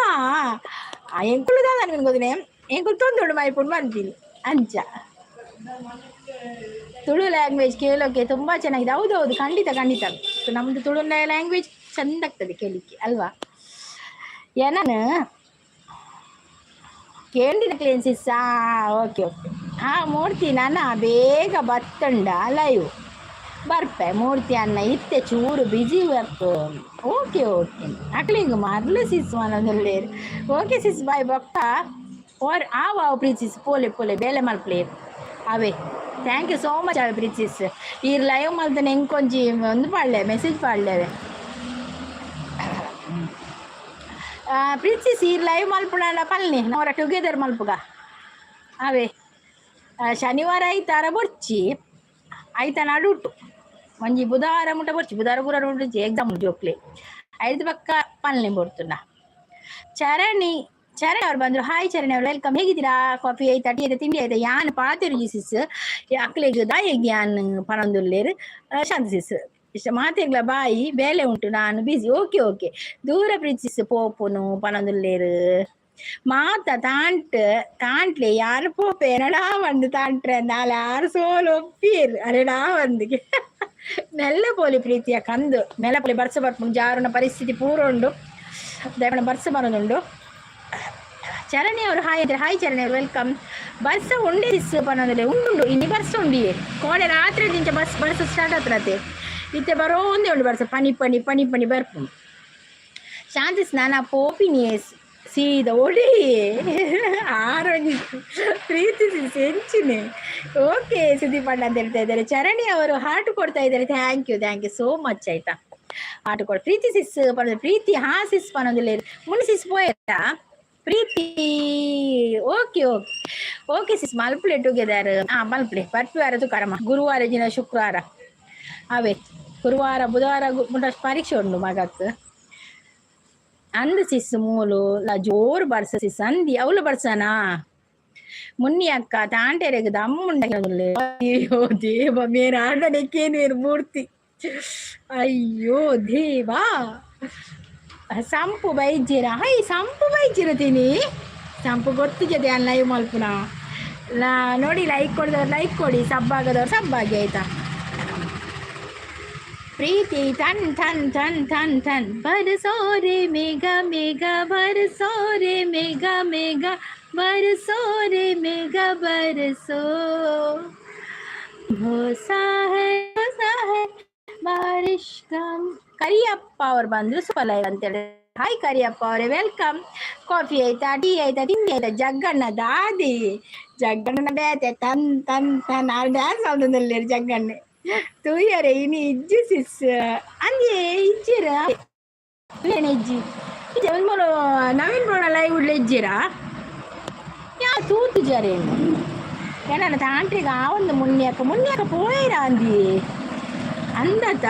ಎಂಕುಳುದ ನನಗೆ ಗೊತ್ತಿನೇ ಎಂಕುಲು ತೊಂದುಡು ಮೈಪುಂಡು ಬಂತೀನಿ ಅಂಚ. ತುಳು ಲ್ಯಾಂಗ್ವೇಜ್ ಕೇಳೋಕ್ಕೆ ತುಂಬ ಚೆನ್ನಾಗಿದೆ. ಹೌದೌದು ಖಂಡಿತ ನಮ್ಮದು ತುಳು ಲ್ಯಾಂಗ್ವೇಜ್ ಚೆಂದ ಆಗ್ತದೆ ಕೇಳಲಿಕ್ಕೆ ಅಲ್ವಾ. ನಾನು ಕೇಳಿದ ಕ್ಲೇನ್ಸಿಸ್ ಓಕೆ ಮೂರ್ತಿ ನನ್ನ ಬೇಗ ಬತ್ತಂಡ ಲೈವ್ ಬರ್ಪೆ ಮೂರ್ತಿ ಅನ್ನ ಇತ್ತೆ ಚೂರು ಬಿಜಿ ವರ್ಕ್. ಓಕೆ ಅಕ್ಲಿಂಗ್ ಮರ್ಲು ಸಿಸ್ ಮನದಲ್ಲಿ ಓಕೆ ಸಿಸ್ ಬಾಯ್ ಬೊಕ್ಕ ಓರ್ ಆವ ಪ್ರೀತಿ ಸಿಸ್ ಪೋಲೆ ಬೇಲೆ ಮಲ್ಪ್ಲೇ ಅವೇ. ಥ್ಯಾಂಕ್ ಯು ಸೋ ಮಚ್ ಅವೆ ಪ್ರೀತಿ ಸಿಸ್. ಈ ಲೈವ್ ಮಲ್ತಾನೆ ಎಂಕೊಂಜಿ ಒಂದು ಪಾಡ್ಲೆ ಮೆಸೇಜ್ ಪಾಡ್ಲೇವೆ ಪ್ರೀತಿ ಸಿಸ್. ಈ ಲೈವ್ ಮಲ್ಪುಣ ಪಲ್ನಿ ನಾವರ ಟುಗೆದರ್ ಮಲ್ಪುಗ ಅವೇ. ಶನಿವಾರ ಐತಾರ ಬೊರ್ಚಿ ಐತ ನಡುಟು ಒಂಜಿ ಬುಧವಾರ ಮುಟ ಬರ್ಚಿ ಬುಧವಾರ ಗುರುವಾರ ಮುಟ್ಟಿ ಎಕ್ಸಾಮ್ ಜೋಕ್ಲೆ ಐದು ಪಕ್ಕ ಪಲ್ನೆ ಬರ್ತುಂಡ. ಚರಣಿ ಅವ್ರು ಬಂದರು. ಹಾಯ್ ಚರಣಿ ಅವ್ರು ವೆಲ್ಕಮ್. ಹೇಗಿದ್ದೀರಾ? ಕಾಫಿ ಆಯ್ತಾ, ಟೀ ಆಯ್ತಾ, ತಿಂಡಿ ಆಯ್ತಾ? ಯಾನ್ ಪಾತಿರು ಸಿಸ್ ಅಕ್ಲೆಗ್ ದಾಯಿಗೆ ಯಾನ್ ಪನೊಂದುಲ್ಲೇರು ಶಾಂತ ಸಿಸ್ ಇಷ್ಟ ಮಾತೆಗ್ಲ ಬಾಯಿ ಬೇಲೆ ಉಂಟು ನಾನು ಬಿಸಿ. ಓಕೆ ದೂರ ಪ್ರೀತಿಸಿ ಪೋಪುನು ಪನೊಂದುಲ್ಲೇರು ಮಾತ ತಾಂಟ್ಲೆ ಯಾರು ಪೋಪೆ ಎನಡಾ ಒಂದು ತಾಂಟ್ರೆ ನಾಳೆ ಆರು ಸೋಲು ಒಪ್ಪೀರ್ ಅರೆಡಾ ಒಂದಿಗೆ ಮೆಲ್ಲ ಪೋಲಿ ಪ್ರೀತಿಯ ಕಂದು ಮೆಲ್ಲ ಪೋಲಿ ಬರ್ಸ ಬರ್ಪುಂಡು ಜಾರುನ ಪರಿಸ್ಥಿತಿ ಪೂರ ಉಂಡು ದಯವಿಟ್ಟು ಬರ್ಸ ಬರೋದುಂಡು. ಚರಣಿ ಅವರು ಹಾಯ್ ಚರಣಿ ಅವರು ವೆಲ್ಕಮ್. ಬರ್ಸ ಉಂಡೆ ಸಿಸ್ ಪನ್ನೋದಿಲ್ಲ ಉಂಡು ಇನ್ನಿ ಬರ್ಸ ಉಂಡಿಯೇ ಕೋಡೆ ರಾತ್ರಿ ದಿಂಚ ಬರ್ಸ ಸ್ಟಾರ್ಟ್ ಆತ್ರತೆ ಇತ್ತೆ ಬರೋಂದೇ ಉಂಡು ಬರ್ಸ ಪನಿ ಪನಿ ಪನಿ ಪನಿ ಬರ್ಪುಂಡು ಶಾಂತಿ ಸ್ನಾನ ಪೋಪಿನಿಯಸ್ ಸೀದ ಒಡಿ ಆರೋಗಿತ್ತು ಪ್ರೀತಿಸಿ ಸೆಂಚಿನಿ. ಓಕೆ ಸುದೀಪ್ ಅಣ್ಣ ಅಂತ ಹೇಳ್ತಾ ಇದ್ದಾರೆ. ಚರಣಿ ಅವರು ಹಾರ್ಟ್ ಕೊಡ್ತಾ ಇದ್ದಾರೆ. ಥ್ಯಾಂಕ್ ಯು ಸೋ ಮಚ್ ಆಯ್ತಾ. ಹಾರ್ಟ್ ಕೊಡ್ ಪ್ರೀತಿ ಸಿಸ್ ಪ್ರೀತಿ ಹಾ ಸಿಸ್ ಪನ್ನೊಂದಿಲ್ಲ ಮುನ್ನ ಸಿಸ್ ಪೋಯಾ ಪ್ರೀತಿ. ಓಕೆ ಓಕೆ ಓಕೆ ಸಿಸ್ ಮಲ್ಪುಲೆ ಟುಗೆದರ್ ಮಲ್ಪುಲೆ ಬರ್ಪಿವಾರ ತುಕಾರಮ್ಮ ಗುರುವಾರ ದಿನ ಶುಕ್ರವಾರ ಅವೇ ಗುರುವಾರ ಬುಧವಾರ ಪರೀಕ್ಷೆ ಉಂಡು ಮಗಕ್ಕೆ ಅಂದ್ ಸಿಸ್ ಮೂಲು ಜೋರು ಬರ್ಸ ಸಿಸ್ ಅಂದಿ ಅವಳು ಬರ್ಸನಾ ಮುನ್ನಿ ಅಕ್ಕ ತಾಂಟೆರೆಗೆ ದಮ್ಮುಂಡ. ಅಯ್ಯೋ ದೇವ ಮೇರ ಆಡನೆಕ್ಕೇನು ಮೂರ್ತಿ. ಅಯ್ಯೋ ದೇವಾ ಸಂಪು ಬೈಜಿರ ಹೈ ಸಂಪು ಬೈಜಿರ ತಿನಿ ಸಂಪು ಗೊತ್ತಿದೆ ಅಲ್ಲ ಲೈವ್ ಮಲ್ಪುನ ನೋಡಿ. ಲೈಕ್ ಕೊಡಿದವ್ರು ಲೈಕ್ ಕೊಡಿ, ಸಬ್ಬಾಗದವ್ರು ಸಬ್ಬಾಗಿ ಆಯ್ತಾ. ಪ್ರೀತಿ ಟನ್ ಟನ್ ಟನ್ ಟನ್ ಟನ್ ಬರಸೋರೆ ಮೇಘ ಮೇಘ ಬರಸೋರೆ ಮೇಘ ಮೇಘ ಬರಸೋರೆ ಮೇಘ ಬರಸೋ ಹೊಸಾ ಹೈ ಬಾರಿಶ್ ಕಮ್. ಕರಿಯಪ್ಪ ಅವ್ರು ಬಂದ್ರು ಸುಪಲ ಅಂತೇಳಿ. ಹಾಯ್ ಕರಿಯಪ್ಪ ಅವರೇ ವೆಲ್ಕಮ್. ಕಾಫಿ ಆಯ್ತಾ, ಟೀ ಆಯ್ತಾ, ತಿಂಡಿ ಆಯ್ತಾ? ಜಗ್ಗಣ್ಣ ದಾದಿ ಜಗ್ಗಣ್ಣನ ಬೇತೆ ತನ್ ತನ್ ತನ್ ಆ ಡ್ಯಾನ್ಸ್ ಆಡೋದಲ್ಲಿ ಜಗ್ಗಣ್ಣೆ ತೂಯರೆ ಇನಿ ಇಜ್ಜಿ ಸಿಸ್ ಅಂದೇ ಇಜ್ಜಿರ ಇಜ್ಜಿ ಇಜ್ಜಿ ಒಂದು ನವೀನ್ ಬೋಣ ಲೈವ್ ಉಡ್ಲೆ ಇಜ್ಜಿರಾ ಯಾ ತೂತು ಜರೇನು ಏನ ತಾಂಟ್ರಿಗೆ ಆ ಒಂದು ಮುನ್ಯಾಕ ಪೋಯಿರ ಅಂದಿ ಅಂದತ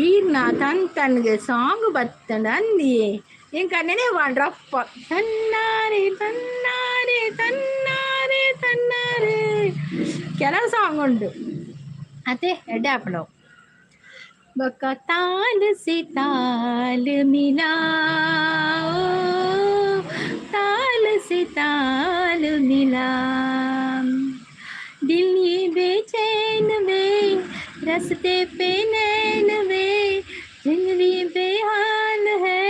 ಈರ್ನ ತನ್ ತನ್ಗೆ ಸಾಂಗ್ ಬತ್ತಂಡ ಅಂದಿ ಇಂಕ ನೆನೆ ಮಾಡ್ರಪ್ಪ ತನ್ನಾರೆ ತನ್ನಾರೆ ತನ್ನಾರೆ ತನ್ನಾರೆ ಕೆಲವು ಸಾಂಗ್ ಉಂಟು ಅದೇ ಎಡ್ಡೆ ಹಾಪಣವು ಬಕ್ಕ ತಾಲ್ ಸಿ ತಾಲ್ ಮಿಲಾ ताल से ताल मिला दिल ये बेचैन वे रस्ते पे नैन वे जिंदगी बेहाल है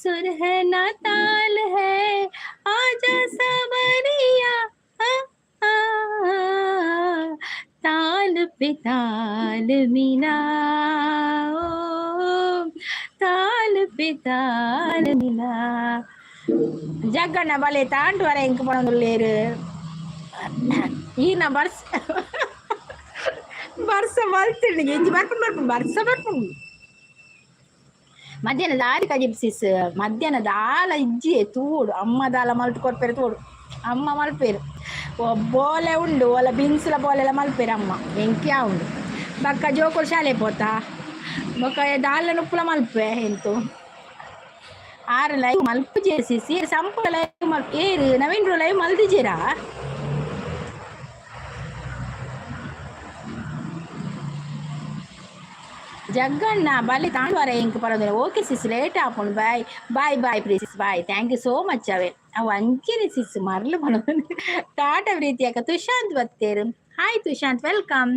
सुर है ना ताल है आजा सवरिया ताल पे ताल मिला ताल पे ताल मिला. ಜಗ್ಗಣ್ಣ ಬಲೆ ತಾಂಟು ವರ ಎಂಕ್ ಪಣೊಂದುಲ್ಲೇರು ಈನ ಬರ್ಸ ಬಲ್ತಿಂಡಿಗೆ ಇಂಚಿ ಬರ್ಪುಂಡು ಬರ್ಪುಂಡು ಮಧ್ಯಾಹ್ನದ ಆರಿ ಕಜಿಪ್ಸಿಸ್ ಮಧ್ಯಾಹ್ನದ ಆಲ ಇಜ್ಜಿ ತೂಡು ಅಮ್ಮ ದಾಲ ಮಲ್ತು ಕೊಡ್ಪೇರು ತೂಡು ಅಮ್ಮ ಮಲ್ಪೇರು ಬೋಲೆ ಉಂಡು ಒಲ ಬಿನ್ಸುಲ ಬೋಲೆಲ್ಲ ಮಲ್ಪೇರು ಅಮ್ಮ ಎಂಕ್ಯಾ ಉಂಡು ಬಕ್ಕ ಜೋಕುಡು ಶಾಲೆ ಪೋತಾ ಬೊಕ್ಕ ದಾಲ ನುಪ್ಪುಲ ಮಲ್ಪೆ ಎಂತು ಆರು ಲೈವ್ ಮಲ್ಪು చేసి ಸಂಪು ಲೈವ್ ಏರು ನವೀನ್ ಲೈವ್ ಮಲ್ದಿದ್ದೀರಾ ಜಗ್ಗಣ್ಣ ಬಲ್ಲಿ ತಾಂಡ್ವಾರ ಎಂಕ್ ಪರೋದಿಲ್ಲ. ಓಕೆ ಸಿಸ್ ಲೇಟ್ ಆಪುಂಡು ಬಾಯ್ ಬಾಯ್ ಬಾಯ್ ಪ್ರೀಸಿಸ್ bye thank you so much ಅವೇ ಅವು ಅಂಚಿನಿ ಸಿಸ್ ಮರಲು ಪಣೋದು ಟಾಟ ಪ್ರೀತಿಯಾಕ ತುಷಾಂತ್ ಬತ್ತೇರು. Hi Tushant welcome.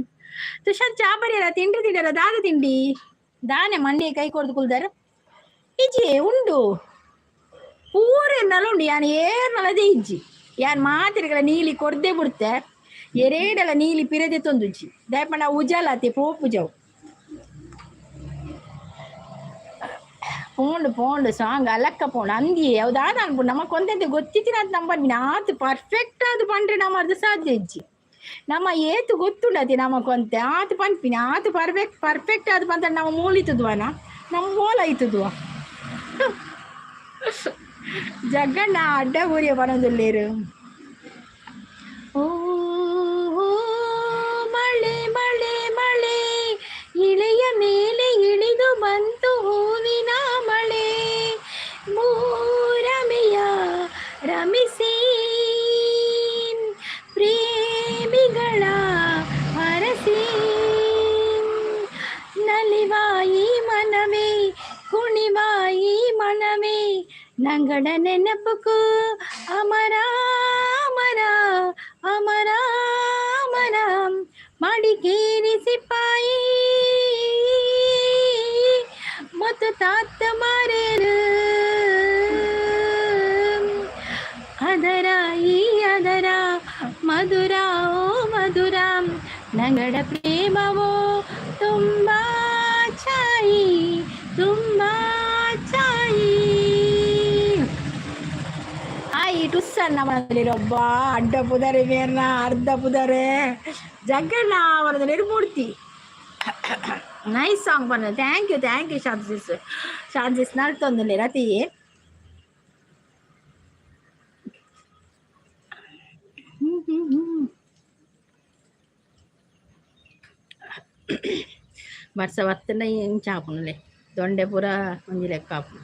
ತುಷಾಂತ್ ಚಾಪರಿಯಲ್ಲ ತಿಂಡಿ ತಿಂಡಲ್ಲ ದಾದ ತಿಂಡಿ ದಾನೆ ಮಂಡಿ ಕೈ ಕೊಡ್ದು ಕುಲ್ದಾರ ಇಜ್ಜಿ ಉಂಡು ಪೂರೆನ್ನಲ್ಲ ಉಂಡು ಯಾನ್ ಏರ್ನಲ್ಲದೆ ಇಜ್ಜಿ ಯಾನ್ ಮಾತಿರಿಗಳ ನೀಲಿ ಕೊಡ್ದೆ ಬಿಡ್ತೆ ಎರೇಡೆಲ್ಲ ನೀಲಿ ಪಿರದೆ ತೊಂದುಜ್ಜಿ ದಯಪಂಡ ಉಜಾಲತಿ ಪೋಪುಜವು ಪೋಂಡು ಪೋಂಡು ಸಾಂಗ್ ಅಲಕ್ಕ ಪೋಂಡು ಅಂದಿ ಯಾವ್ದಾದ ಅನ್ಪುಂಡು ನಮಕ್ ಒಂದಂತೆ ಗೊತ್ತಿತ್ತಿನ ಅದು ನಂಬರ್ಬಿನ ಆತು ಪರ್ಫೆಕ್ಟ್ ಆದು ಪಂಡ್ರೆ ನಮ್ಮದು ಸಾಧ್ಯ ಇಜ್ಜಿ ನಮ್ಮ ಏತು ಗೊತ್ತುಂಡತಿ ನಮಕೊಂತೆ ಆತು ಪನ್ಪಿನ ಆತು ಪರ್ಫೆಕ್ಟ್ ಆದು ಪಂತ ನಮ್ಮ ಮೂಲಿತದ್ವನ ನಮ್ಮ ಮೂಲ ಆಯ್ತದ್ವ ಜಗ್ಗಣ್ಣ ಅಡ್ಡ ಊರಿಯ ಬರೋದಿಲ್ಲೇರು. ಓ ಮಳೆ ಮಳೆ ಮಳೆ ಇಳೆಯ ಮೇಲೆ ಇಳಿದು ಬಂತು ಹೂವಿನ ಮಳೆ ಮೂರಮೆಯ ರಮಿಸಿ ಪ್ರೇಮಿಗಳ ಹರಸಿ ನಲಿವಾಯಿ ಮನವೇ ಕುಣಿವಾಯಿ ಮನವೇ ನಂಗಡ ನೆನಪುಕು ಅಮರ ಅಮರ ಅಮರ ಅಮರ ಮಡಿಕೇರಿ ಸಿಪಾಯಿ ಮತ್ತು ತಾತ ಮಾರೇರು ಅದರ ಈ ಅದರ ಮಧುರ ಓ ಮಧುರ ನಂಗಡ ಪ್ರೇಮವೋ ತುಂಬಾ ಚಾಯಿ ತುಂಬಾ ಚಾಯಿ. ಈ ಟುಸ್ಸನ್ನ ಮನದಲ್ಲಿರೊಬ್ಬ ಅಡ್ಡ ಪುದರೆ ಮೇರ್ನ ಅರ್ಧ ಪುದರೆ ಜಗ್ಗಣ್ಣ ಅವರದಲ್ಲಿ ಮೂರ್ತಿ. ನೈಸ್ ಸಾಂಗ್ ಬಂದ. ಥ್ಯಾಂಕ್ ಯು ಶಾಂತಿಸ್ ನಡ್ತೊಂದಿಲ್ಲ ರತಿ. ವರ್ಷ ವತ್ತನ ಚಾಪುನಲೆ ದೊಂಡೆ ಪೂರ ಒಂಜಿ ಲೆಕ್ಕ ಆಪು.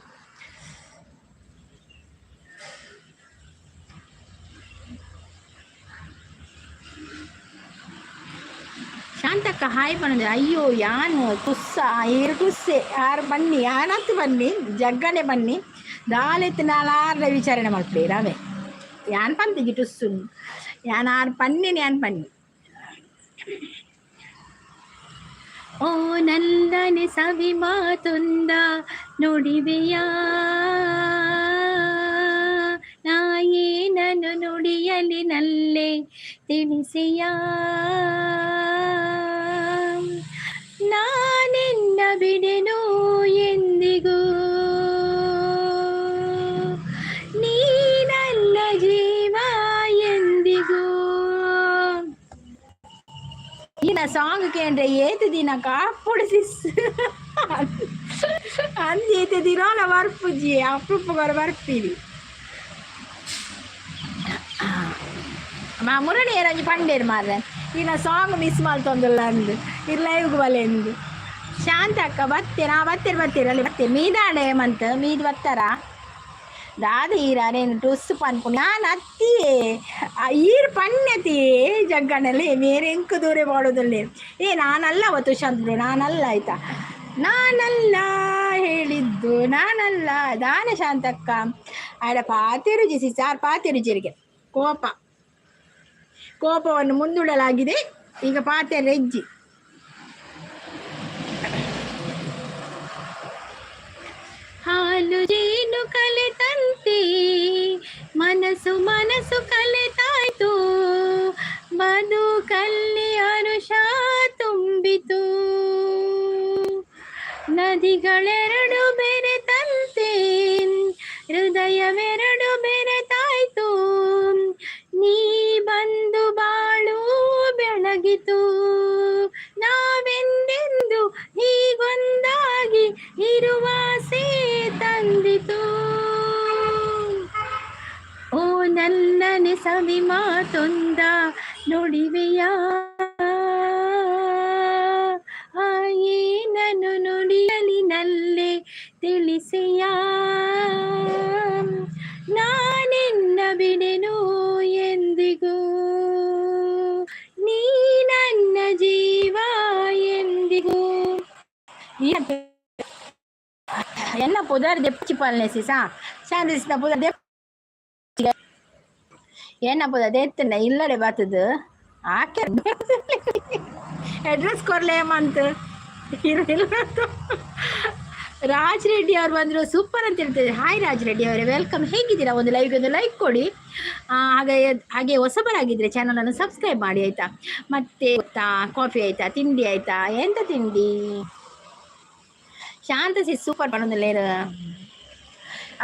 ಶಾಂತಕ್ಕ ಹಾಯ್ ಬಂದ್ರೆ ಅಯ್ಯೋ ಯಾನು ತುಸ್ಸ ಏರು ಟುಸ್ಸೆ ಯಾರು ಬನ್ನಿ ಯಾನತ್ತು ಬನ್ನಿ ಜಗ್ಗನೆ ಬನ್ನಿ ದಾಲೆತ್ತು ನಾಲಾರ್ದ ವಿಚಾರಣೆ ಮಾಡ್ತೀವಿ ರಾವೆ ಯಾನ್ ಪಂತಿಜಿ ಟುಸ್ಸು ಯಾನ್ ಆರು ಪನ್ನಿನಿ ಯಾನ್ ಪನ್ನಿ. ಓ ನಲ್ಲನೆ ಸವಿ ಮಾತೊಂದ ನುಡಿವೆಯಾ ನಾಯೇ ನಾನು ನುಡಿಯಲಿ ನಲ್ಲೆ ತಿಳಿಸೆಯಾ ನಾನೆನ್ನ ಬಿಡೆನು ಎಂದಿಗೂ ನೀ ನನ್ನ ಜೀವ ಎಂದಿಗೂ. ಈನ ಸಾಂಗ್ ಕೇಂದ್ರೆ ಏತು ದಿನ ಕಾಪುಡಿಸಿಸ್ ಅಂದೇತು ದಿನ ಬರ್ಪುಜಿ ಅಪ್ಪುಪ್ಪಗಾರ ಬರ್ತೀವಿ ಮುರಣಿ ಏರಂಜಿ ಪಂಡೇರು ಮಾರ್ರೆ ಈನ ಸಾಂಗ್ ಮಿಸ್ ಮಾಡ್ತೊಂದಿಲ್ಲ ಅಂದು ಇದು ಲೈವ್ಗೆ ಬಲೆ ಎಂದು. ಶಾಂತ ಅಕ್ಕ ಬತ್ತೇನಾ ಬತ್ತೀರಿ ಅಲ್ಲಿ ಬತ್ತೀರಿ ಮೀದಾಡೆ ಮಂತ್ ಮೀದು ಬತ್ತಾರ ದಾದ ಈರೇನು ಟುಸ್ ಪನ್ಪು ನಾನು ಅತ್ತಿ ಈರು ಪಣ್ಯತಿ ಜಗ್ಗಣ್ಣಲ್ಲಿ ಮೇರೆ ಎಂಕ ದೂರ ಮಾಡೋದಲ್ಲಿ ನಾನಲ್ಲ ಅವತ್ತು ಶಾಂತರು ನಾನಲ್ಲ ಆಯ್ತಾ ನಾನಲ್ಲ ಹೇಳಿದ್ದು ನಾನಲ್ಲ ದಾನ ಶಾಂತಕ್ಕ ಆಡ ಪಾತಿರುಜಿ ಸಾರ್ ಪಾತಿರುಜಿರಿಗೆ ಕೋಪವನ್ನು ಮುಂದೂಡಲಾಗಿದೆ ಈಗ ಪಾತೆ ರೆಜ್ಜಿ. ಹಾಲು ಜೇನು ಕಲೆತಂತೆ ಮನಸ್ಸು ಕಲೆತಾಯ್ತು ಬದುಕಲ್ಲಿ ಹರುಷ ತುಂಬಿತು ನದಿಗಳೆರಡು ಬೆರೆತಂತೆ ಹೃದಯವೆರಡು ಬೆರೆತಾಯ್ತು ನೀ ಬಂದು ಬಾಳು ಬೆಳಗಿತು ನಾವೆಂದೆಂದು ಹೀಗೊಂದಾಗಿ ಇರುವಾಸೆ ತಂದಿತು. ಓ ನಲ್ಲನೆ ಸವಿ ಮಾತೊಂದ ನುಡಿವೆಯಾ ಏನನು ನುಡಿಯಲಿ ನಲ್ಲೆ ತಿಳಿಸೆಯಾ ನಾನೆನ್ನ ಬಿಡೆನು ಎಂದಿಗೂ ನೀ ನನ್ನ ಜೀವ ಎಂದಿಗೂ. ಎಲ್ಲ ಪುದರ್ ದೆಪ್ಪಿ ಪಾಲನೆಸಿ ಶಾಂತಿಸಿದ ಪುದರ್ ದೆಪ್ಪ ಏನ ಪುದ ದೆತ್ತನ ಇಲ್ಲಡೆ ಬಾತದು ಆಕೆ ಅಡ್ರೆಸ್ ಕೊರ್ಲೇಮಂತ ರಾಜ್ ರೆಡ್ಡಿ ಅವ್ರು ಬಂದರು ಸೂಪರ್ ಅಂತ ಹೇಳ್ತಿದ್ದಾರೆ. ಹಾಯ್ ರಾಜ್ ರೆಡ್ಡಿ ಅವರೇ ವೆಲ್ಕಮ್. ಹೇಗಿದ್ದೀರಾ? ಒಂದು ಲೈವ್ಗೆ ಒಂದು ಲೈಕ್ ಕೊಡಿ. ಹಾಗೆ ಹೊಸಬರಾಗಿದ್ದರೆ ಚಾನಲನ್ನು ಸಬ್ಸ್ಕ್ರೈಬ್ ಮಾಡಿ ಆಯಿತಾ. ಮತ್ತೆ ಕಾಫಿ ಆಯಿತಾ ತಿಂಡಿ ಆಯಿತಾ? ಎಂತ ತಿಂಡಿ? ಶಾಂತಸಿ ಸೂಪರ್ ಪಡೋದಿಲ್ಲ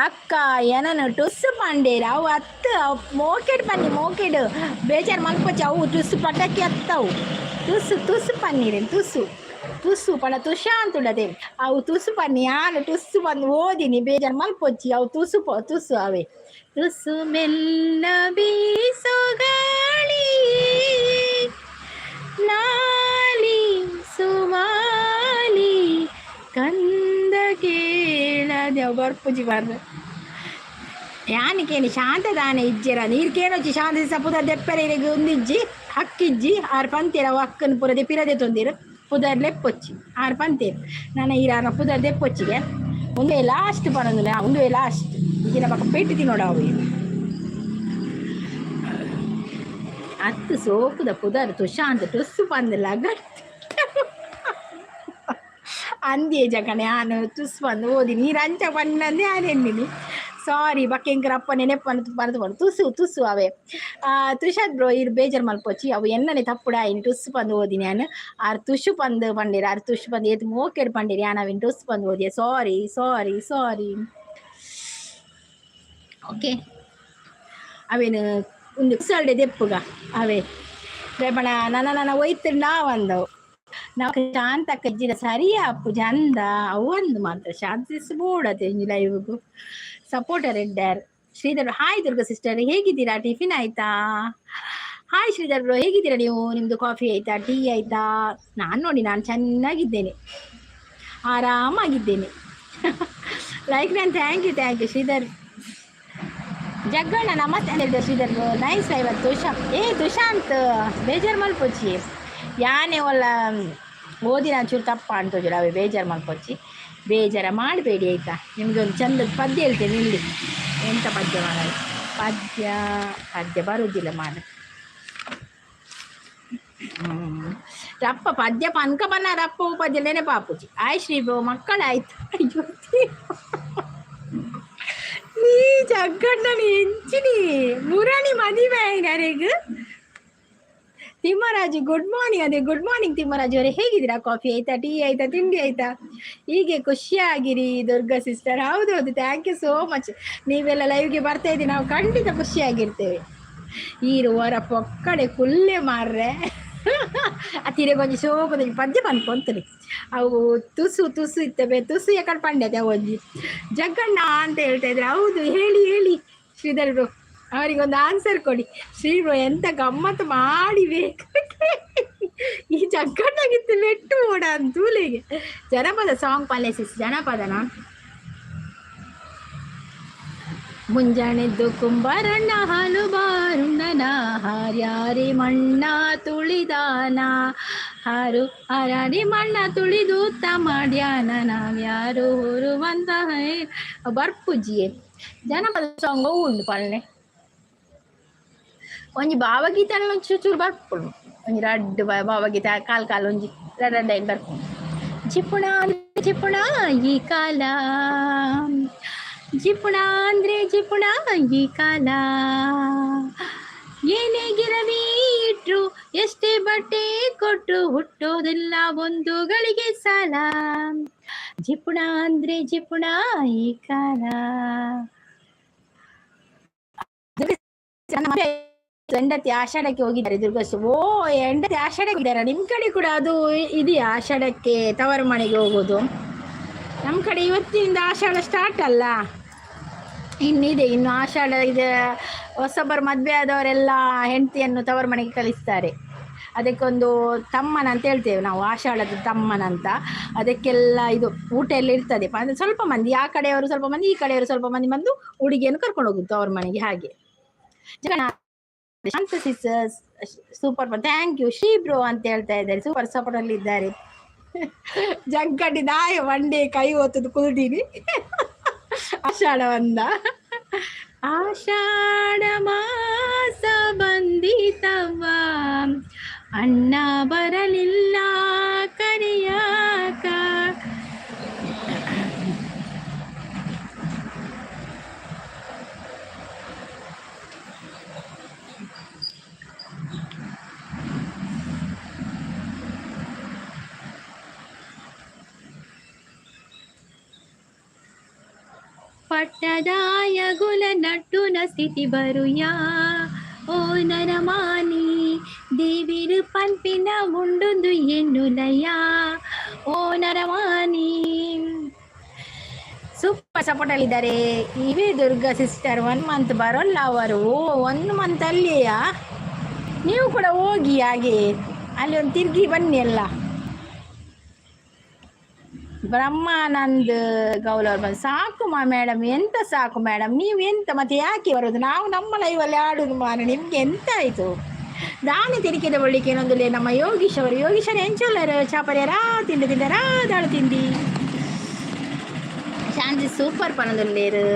ಅಕ್ಕ ಏನನು ಟುಸ್ಸು ಪಂಡೇರ ಅವು ಹತ್ತು ಮೋಕೆಡ್ ಪನ್ನಿ ಮೋಕೆಡ್ ಬೇಜಾರು ಮಲ್ಪಚ್ಚಿ ಅವು ಟುಸ್ಸು ಪಟಾಕಿ ಹತ್ತವು ತುಸು ಪನ್ನೀರೇನು ತುಸು ಪಣ ತುಷ ಅಂತುಳ್ಳದೆ ಅವು ತುಸು ಪನ್ನಿ ಆನು ಟುಸ್ಸು ಬಂದು ಓದಿನಿ ಬೇಜಾರು ಮಲ್ಪೊಚ್ಚಿ ಅವು ತುಸು ಅವೇ ತುಸು ಮೆಲ್ಲ ಬೀಸು ಗಾಳಿ ನಾಲಿ ಸುಮಾಲಿ ಕಂದ ಕೇಳದೆ ಬರ್ಪುಜಿ ಬರ್ರೆ ಯಾನಿಕೇನಿ ಶಾಂತದಾನೆ ಇಜ್ಜಿರ ನೀರ್ಕೇನೊಚ್ಚಿ ಶಾಂತ ಸಪುದ ದೆಪ್ಪರಿಗೆ ಒಂದಿಜ್ಜಿ ಹಕ್ಕಿಜ್ಜಿ ಆರು ಪಂತೀರ ಅಕ್ಕನ ಪುರದೆ ಪಿರದೆ ತೊಂದಿರು ಪುದರ್ ಲೆಪ್ಪೊಚ್ಚಿ ಆರು ಪಂತೀರು ನಾನು ಈರಾನ ಪುದರ್ ದೆಪ್ಪೊಚ್ಚಿಗೆ ಒಂದೇ ಲಾಸ್ಟ್ ಪಡೋದಿಲ್ಲ ಒಂದೇ ಲಾಸ್ಟ್ ಈಗಿನ ಪಕ್ಕ ಪೆಟ್ಟು ತಿನ್ನೋಡ ಅವು ಹತ್ತು ಸೋಪುದ ಪುದರ್ ತುಷಾಂತ ಟುಸ್ಸು ಪಂದಿಲ್ಲ ಗಟ್ಟಿ ಅಂದೇ ಜಗಣೆ ನಾನು ತುಸ್ ಬಂದು ಓದಿ ನೀರು ಅಂಚ ಬಣ್ಣಂದೇ ನಾನು ಎಣ್ಣಿನಿ ಸಾರಿ ಬಕ್ಕೆಂಕರಪ್ಪ ನೆನೆಪ್ಪನ ಪನತು ತುಸು ತುಸು ಅವೇ ತುಷಾದ್ ಬ್ರೋ ಇರು ಬೇಜಾರು ಮಲ್ಪೊಚ್ಚಿ ಅವು ಎನ್ನನೆ ತಪ್ಪುಡ ಇನ್ ಟುಸ್ ಪಂದು ಓದಿ ನಾನು ಆರ್ ತುಷು ಪಂದು ಪಂಡಿರ ಆರ್ ತುಷು ಪಂದು ಏತ್ ಮೋಕೆಡ್ ಪಂಡಿರಿ ನಾನು ಅವಿನ್ ಟುಸ್ ಪಂದು ಓದಿಯ ಸಾರಿ ಸಾರಿ ಸಾರಿ ಓಕೆ ಅವೇನು ಒಂದು ಕುಸಲ್ಡೆ ದೆಪ್ಪುಗ ಅವೇ ರೇಪಣ ನನ್ನ ಒಯ್ತು ನಾವಂದವು ನಾವು ಶಾಂತ ಕಜ್ಜಿನ ಸರಿಯ ಅಪ್ಪು ಚಂದ ಅವಂದು ಮಾತ್ರ ಶಾಂತಿಸ್ಬೋಡತ್ತೆ ಲೈವ್ಗೂ ಸಪೋರ್ಟರ್ ಇದ್ದಾರ್ ಶ್ರೀಧರ್ ಹಾಯ್ ದುರ್ಗಾ ಸಿಸ್ಟರ್ ಹೇಗಿದ್ದೀರಾ ಟಿಫಿನ್ ಆಯ್ತಾ ಹಾಯ್ ಶ್ರೀಧರ್ ಬ್ರೋ ಹೇಗಿದ್ದೀರಾ ನೀವು ನಿಮ್ದು ಕಾಫಿ ಆಯ್ತಾ ಟೀ ಆಯ್ತಾ ನಾನು ಚೆನ್ನಾಗಿದ್ದೇನೆ ಆರಾಮಾಗಿದ್ದೇನೆ ಲೈಕ್ ನಾನು ಥ್ಯಾಂಕ್ ಯು ಶ್ರೀಧರ್ ಜಗ್ಗಣ್ಣ ನಮಸ್ತೆ ಅಂತ ಹೇಳಿದೆ ಶ್ರೀಧರ್ ಬ್ರೋ ನೈಸ್ ಇವತ್ತು ತುಷಾಂತ್ ಬೇಜಾರು ಮಲ್ಪೊಚ್ಚಿ ಯಾನೇ ಒಲ್ಲ ಓದಿನ ಚೂರು ತಪ್ಪ ಅಂತೋದಿಲ್ಲ ಅವೇ ಬೇಜಾರು ಮಲ್ಪೊಚ್ಚಿ ಬೇಜಾರ ಮಾಡಬೇಡಿ ಆಯಿತಾ ನಿಮಗೆ ಒಂದು ಚಂದದ ಪದ್ಯ ಹೇಳ್ತೇನೆ ಇಲ್ಲಿ ಎಂಥ ಪದ್ಯ ಮಾಡೋದು ಪದ್ಯ ಬರುವುದಿಲ್ಲ ಮಾಡ ರಪ್ಪ ಪದ್ಯ ಪನ್ಕ ಬನ್ನ ರಪ್ಪ ಪದ್ಯ ನೆನೆ ಪಾಪುಜಿ ಆಯ್ ಶ್ರೀ ಬ್ರೋ ಮಕ್ಕಳಾಯ್ತು ಅಯ್ಯೋ ನೀ ಜಗ್ಗಣ್ಣನಿ ಹೆಂಚಿನಿ ಮುರಾಣಿ ಮದುವೆ ಯಾರಿಗ ತಿಮ್ಮರಾಜು ಗುಡ್ ಮಾರ್ನಿಂಗ್ ಅದೇ ಗುಡ್ ಮಾರ್ನಿಂಗ್ ತಿಮ್ಮರಾಜು ಅವರೇ ಹೇಗಿದ್ದೀರಾ ಕಾಫಿ ಆಯ್ತಾ ಟೀ ಆಯ್ತಾ ತಿಂಡಿ ಆಯ್ತಾ ಹೀಗೆ ಖುಷಿಯಾಗಿರಿ ದುರ್ಗಾ ಸಿಸ್ಟರ್ ಹೌದೌದು ಥ್ಯಾಂಕ್ ಯು ಸೋ ಮಚ್ ನೀವೆಲ್ಲ ಲೈವ್ಗೆ ಬರ್ತಾ ಇದ್ದೀವಿ ನಾವು ಖಂಡಿತ ಖುಷಿಯಾಗಿರ್ತೇವೆ ಈರುವರ ಪೊಕ್ಕಡೆ ಕುಲ್ಲೆ ಮಾರ್ರೆ ಅತಿರೆ ಕೊಂಚ ಸೋಪದ ಪದ್ಯ ಪನ್ಕೊಂತರಿ ಅವು ತುಸು ತುಸು ಇತ್ತವೆ ತುಸು ಯಾಕಡೆ ಪಂಡ್ಯತೆ ಒಂಜಿ ಜಗ್ಗಣ್ಣ ಅಂತ ಹೇಳ್ತಾ ಇದ್ರೆ ಹೌದು ಹೇಳಿ ಶ್ರೀಧರ್ ಬ್ರೋ ಅವರಿಗೊಂದು ಆನ್ಸರ್ ಕೊಡಿ ಶ್ರೀ ಬ್ರೋ ಎಂತ ಗಮ್ಮತ್ತು ಮಾಡಿಬೇಕು ಈ ಜಗ್ಗಣ್ಣಗಿತ್ತು ಮೆಟ್ಟು ಓಡ ಅಂತೂಲಿಗೆ ಜನಪದ ಸಾಂಗ್ ಪಾಲಿಸಿಸ್ ಜನಪದನ ಮುಂಜಾನೆದ್ದು ಕುಂಬಾರಣ್ಣ ಹಾಲು ಬಾರುಣ್ಣನ ಹಾರ್ಯಾರಿ ಮಣ್ಣ ತುಳಿದಾನ ಹಾರಾರಿ ಮಣ್ಣ ತುಳಿದು ತ ಮಾಡ್ಯಾನ ನಾವ್ಯಾರು ಹೊರುವಂತ ಬರ್ಪುಜಿಯೇ ಜನಪದ ಸಾಂಗ್ ಉಂಡು ಪಲ್ಲೆ ಒಂಜಿ ಭಾವಗೀತೆ ಚೂರು ಬರ್ಪುಡು ಒಂಜಿ ರಡ್ಡು ಭಾವಗೀತೆ ಕಾಲ್ ಒಂಜಿ ರಡ್ಡ ಬರ್ಪುಡು ಜಿಪುಣ ಈ ಕಾಲ ಜಿಪುಣ ಅಂದ್ರೆ ಜಿಪುಣ ಈ ಕಾಲ ಏನೇ ಗಿರವಿ ಇಟ್ರು ಎಷ್ಟೇ ಬಟ್ಟೆ ಕೊಟ್ರು ಹುಟ್ಟೋದಿಲ್ಲ ಒಂದು ಗಳಿಗೆ ಸಾಲ ಜಿಪುಣ ಅಂದ್ರೆ ಜಿಪುಣ ಈ ಕಾಲ ಹೆಂಡತಿ ಆಷಾಢಕ್ಕೆ ಹೋಗಿದ್ದಾರೆ ದುರ್ಗಸ್ಸು ಹೆಂಡತಿ ಆಷಾಢಕ್ಕೆ ಹೋಗಿದ್ದಾರೆ ನಿಮ್ ಕಡೆ ಕೂಡ ಅದು ಇದೆಯಾ ಆಷಾಢಕ್ಕೆ ತವರು ಮನೆಗೆ ಹೋಗೋದು ನಮ್ಮ ಕಡೆ ಇವತ್ತಿನಿಂದ ಆಷಾಢ ಸ್ಟಾರ್ಟ್ ಅಲ್ಲ ಇನ್ನಿದೆ ಇನ್ನು ಆಷಾಢ ಇದೆ ಹೊಸಬರು ಮದುವೆ ಆದವರೆಲ್ಲ ಹೆಂಡತಿಯನ್ನು ತವರು ಮನೆಗೆ ಕಳಿಸ್ತಾರೆ ಅದಕ್ಕೊಂದು ತಮ್ಮನ ಅಂತ ಹೇಳ್ತೇವೆ ನಾವು ಆಷಾಢದ ತಮ್ಮನಂತ ಅದಕ್ಕೆಲ್ಲ ಇದು ಊಟ ಎಲ್ಲ ಇರ್ತದೆ ಅಂದರೆ ಸ್ವಲ್ಪ ಮಂದಿ ಆ ಕಡೆಯವರು ಸ್ವಲ್ಪ ಮಂದಿ ಈ ಕಡೆಯವರು ಸ್ವಲ್ಪ ಮಂದಿ ಬಂದು ಹುಡುಗಿಯನ್ನು ಕರ್ಕೊಂಡು ಹೋಗುದು ಅವ್ರ ಮನೆಗೆ ಹಾಗೆ Shantha sisters super thank you Shri bro ಅಂತ ಹೇಳ್ತಾ ಇದ್ದಾರೆ ಸೂಪರ್ ಸಪೋರ್ಟ್ ಅಲ್ಲಿ ಇದ್ದಾರೆ ಜಗ್ಗಡ್ಡಿ ನಾಯ ಮಂಡೆ ಕೈ ಒತ್ತದು ಕುಲ್ದೀನಿ ಆಷಾಢ ಒಂದ ಆಷಾಢ ಮಾಸ ಬಂದಿತವ್ವ ಅಣ್ಣ ಬರಲಿಲ್ಲ ಕರಿಯಾಕ ಪಟ್ಟದಾಯ ಗುಲ ನಟ್ಟುನ ಸ್ಥಿತಿ ಬರುಯಾ ಓ ನರಮಾನಿ ದೇವಿರು ಪಂಪಿನ ಮುಂಡೊಂದು ಎನ್ನುಲಯ ಓ ನರಮಾನಿ ಸೂಪರ್ ಸಪೋರ್ಟ್ ಅಲ್ಲಿದ್ದಾರೆ ಇವೇ ದುರ್ಗಾ ಸಿಸ್ಟರ್ 1 ಮಂತ್ ಬರೋಲ್ಲ ಅವರು 1 ಮಂತ್ ಅಲ್ಲಿಯಾ ನೀವು ಕೂಡ ಹೋಗಿ ಹಾಗೆ ಅಲ್ಲಿ ಒಂದು ತಿರುಗಿ ಬನ್ನಿ ಎಲ್ಲ ಬ್ರಹ್ಮಾನಂದ್ ಗೌಲ್ ಅವ್ರು ಬಂದು ಸಾಕು ಮೇಡಮ್ ಎಂತ ಸಾಕು ಮೇಡಮ್ ನೀವು ಎಂತ ಮತ್ತೆ ಯಾಕೆ ಬರೋದು ನಾವು ನಮ್ಮ ಲೈವಲ್ಲಿ ಆಡೋದು ಮಾರ ನಿಮ್ಗೆ ಎಂತ ಆಯಿತು ದಾನಿ ತಿರುಕಿದ ಬಳಿಕೆ ಇನ್ನೊಂದು ನಮ್ಮ ಯೋಗೀಶ್ವರ ಎಂಚೋಲ್ಲರು ಚಾಪರ್ಯಾರ ತಿಂಡಾರ ದಾಳು ತಿಂಡಿ ಶಾಂತಿ ಸೂಪರ್ ಪನದಲ್ಲೇರು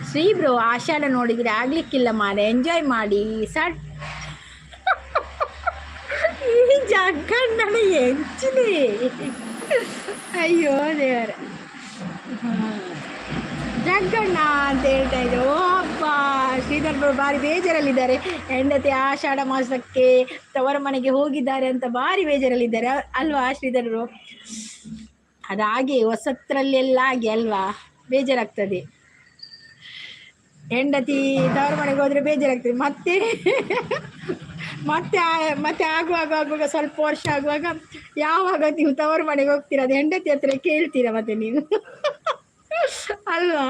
ಶ್ರೀ ಬ್ರೋ ಆಷಾಢ ನೋಡಿದ್ರೆ ಆಗ್ಲಿಕ್ಕಿಲ್ಲ ಮಾರ ಎಂಜಾಯ್ ಮಾಡಿ ಸಟ್ ಈ ಜಗ್ಗಣ್ಣನ ಎಂಚಿದೆ ಅಯ್ಯೋ ದೇವರ ಜಗ್ಗಣ್ಣ ಅಂತ ಹೇಳ್ತಾ ಇದ್ರು. ಓ ಅಪ್ಪ, ಶ್ರೀಧರ್ ಭಾರಿ ಬೇಜಾರಲ್ಲಿದ್ದಾರೆ. ಹೆಂಡತಿ ಆಷಾಢ ಮಾಸಕ್ಕೆ ತವರ ಮನೆಗೆ ಹೋಗಿದ್ದಾರೆ ಅಂತ ಭಾರಿ ಬೇಜಾರಲ್ಲಿದ್ದಾರೆ ಅಲ್ವಾ ಶ್ರೀಧರ್ರು? ಅದಾಗೆ ಹೊಸತ್ರಲ್ಲೆಲ್ಲ ಆಗಿ ಅಲ್ವಾ ಬೇಜಾರಾಗ್ತದೆ. ಹೆಂಡತಿ ತವರ ಮನೆಗೆ ಹೋದ್ರೆ ಬೇಜಾರಾಗ್ತದೆ. ಮತ್ತೆ ಮತ್ತೆ ಮತ್ತೆ ಆಗುವಾಗ ಸ್ವಲ್ಪ ವರ್ಷ ಆಗುವಾಗ ಯಾವಾಗ ನೀವು ತವರು ಮನೆಗೆ ಹೋಗ್ತೀರ ಅದು ಹೆಂಡತಿ ಹತ್ರ ಕೇಳ್ತೀರ ಮತ್ತೆ ನೀವು ಅಲ್ವಾ?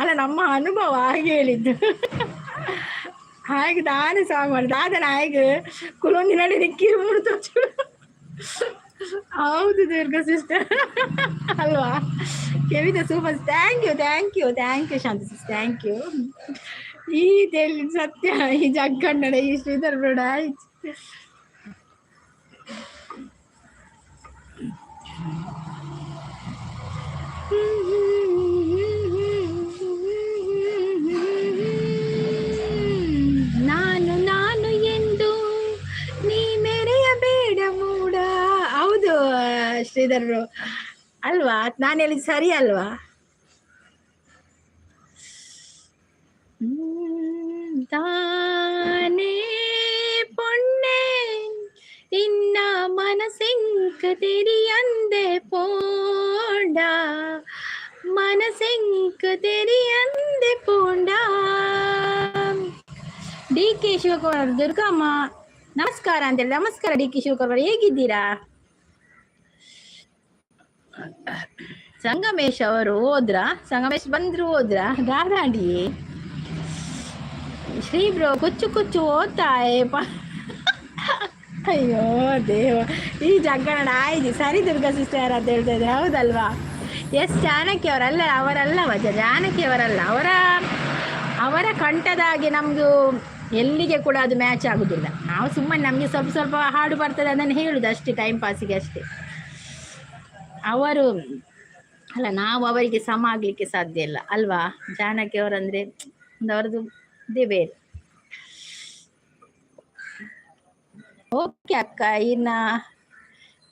ಅಲ್ಲ, ನಮ್ಮ ಅನುಭವ ಹಾಗೆ ಹೇಳಿದ್ದು. ಹಾಗೆ ನಾನು ಸಹ ಮಾಡಿದೆ. ಅದನ್ನ ಹಾಗೆ ಕುಲೊಂದಿ ನಡಿ ನಿಕ್ಕಿರು ಮುಡ್ತು. ಹೌದು ದುರ್ಗಾ ಸಿಸ್ಟರ್ ಅಲ್ವಾ? ಕೆವಿದ super. Thank you Shanthi sis, thank you. ಈ ತೆಲಿ ಸತ್ಯ, ಈ ಜಗ್ಗಣ್ಣಡ, ಈ ಶ್ರೀಧರ್ ಬೇಡ. ನಾನು ಎಂದು ನೀ ಮೆರೆಯಬೇಡ ಮೂಡ. ಹೌದು ಶ್ರೀಧರ್ರು ಅಲ್ವಾ? ನಾನು ಹೇಳಿದ್ದು ಸರಿ ಅಲ್ವಾ? தானே பொண்ணே இன்ன மனசெங்க தெரியந்தே போண்டா, ಮನಸೆಂಕ ತೆರಿಯಂದೆ ಪೋಂಡ. ಡಿ ಕೆ ಶಿವಕುಮಾರ್, ದುರ್ಗಮ್ಮ ನಮಸ್ಕಾರ ಅಂತೇಳಿ. ನಮಸ್ಕಾರ ಡಿ ಕೆ ಶಿವಕುಮಾರ್, ಹೇಗಿದ್ದೀರಾ? ಸಂಗಮೇಶ್ ಅವರು ಹೋದ್ರಾ? ಸಂಗಮೇಶ್ ಬಂದ್ರು ಹೋದ್ರಾ? ದಾದಾಡಿ ಶ್ರೀ ಬ್ರೋ ಕುಚ್ಚು ಓದ್ತಾಯೇ ಅಯ್ಯೋ ದೇವ, ಈ ಜಗ್ಗಣ ಆಯ್ತು. ಸರಿ ದುರ್ಗಾ ಸಿಸ್ಟರ್ ಅಂತ ಹೇಳ್ತಾ ಇದ್ರೆ ಹೌದಲ್ವಾ? ಎಸ್ ಜಾನಕಿ ಅವರಲ್ಲ, ಅವರಲ್ಲ ಜಾನಕಿ ಅವರಲ್ಲ. ಅವರ ಕಂಠದಾಗೆ ನಮ್ದು ಎಲ್ಲಿಗೆ ಕೂಡ ಅದು ಮ್ಯಾಚ್ ಆಗುದಿಲ್ಲ. ನಾವು ಸುಮ್ಮನೆ ನಮಗೆ ಸ್ವಲ್ಪ ಹಾಡು ಬರ್ತದೆ ಅದನ್ನು ಹೇಳುದು ಅಷ್ಟೇ, ಟೈಮ್ ಪಾಸಿಗೆ ಅಷ್ಟೇ. ಅವರು ಅಲ್ಲ, ನಾವು ಅವರಿಗೆ ಸಮ ಆಗ್ಲಿಕ್ಕೆ ಸಾಧ್ಯ ಇಲ್ಲ ಅಲ್ವಾ? ಜಾನಕಿ ಅವರಂದ್ರೆ ಅವರದು ಇದೇ ಬೇರೆ. ಓಕೆ ಅಕ್ಕ, ಇನ್ನ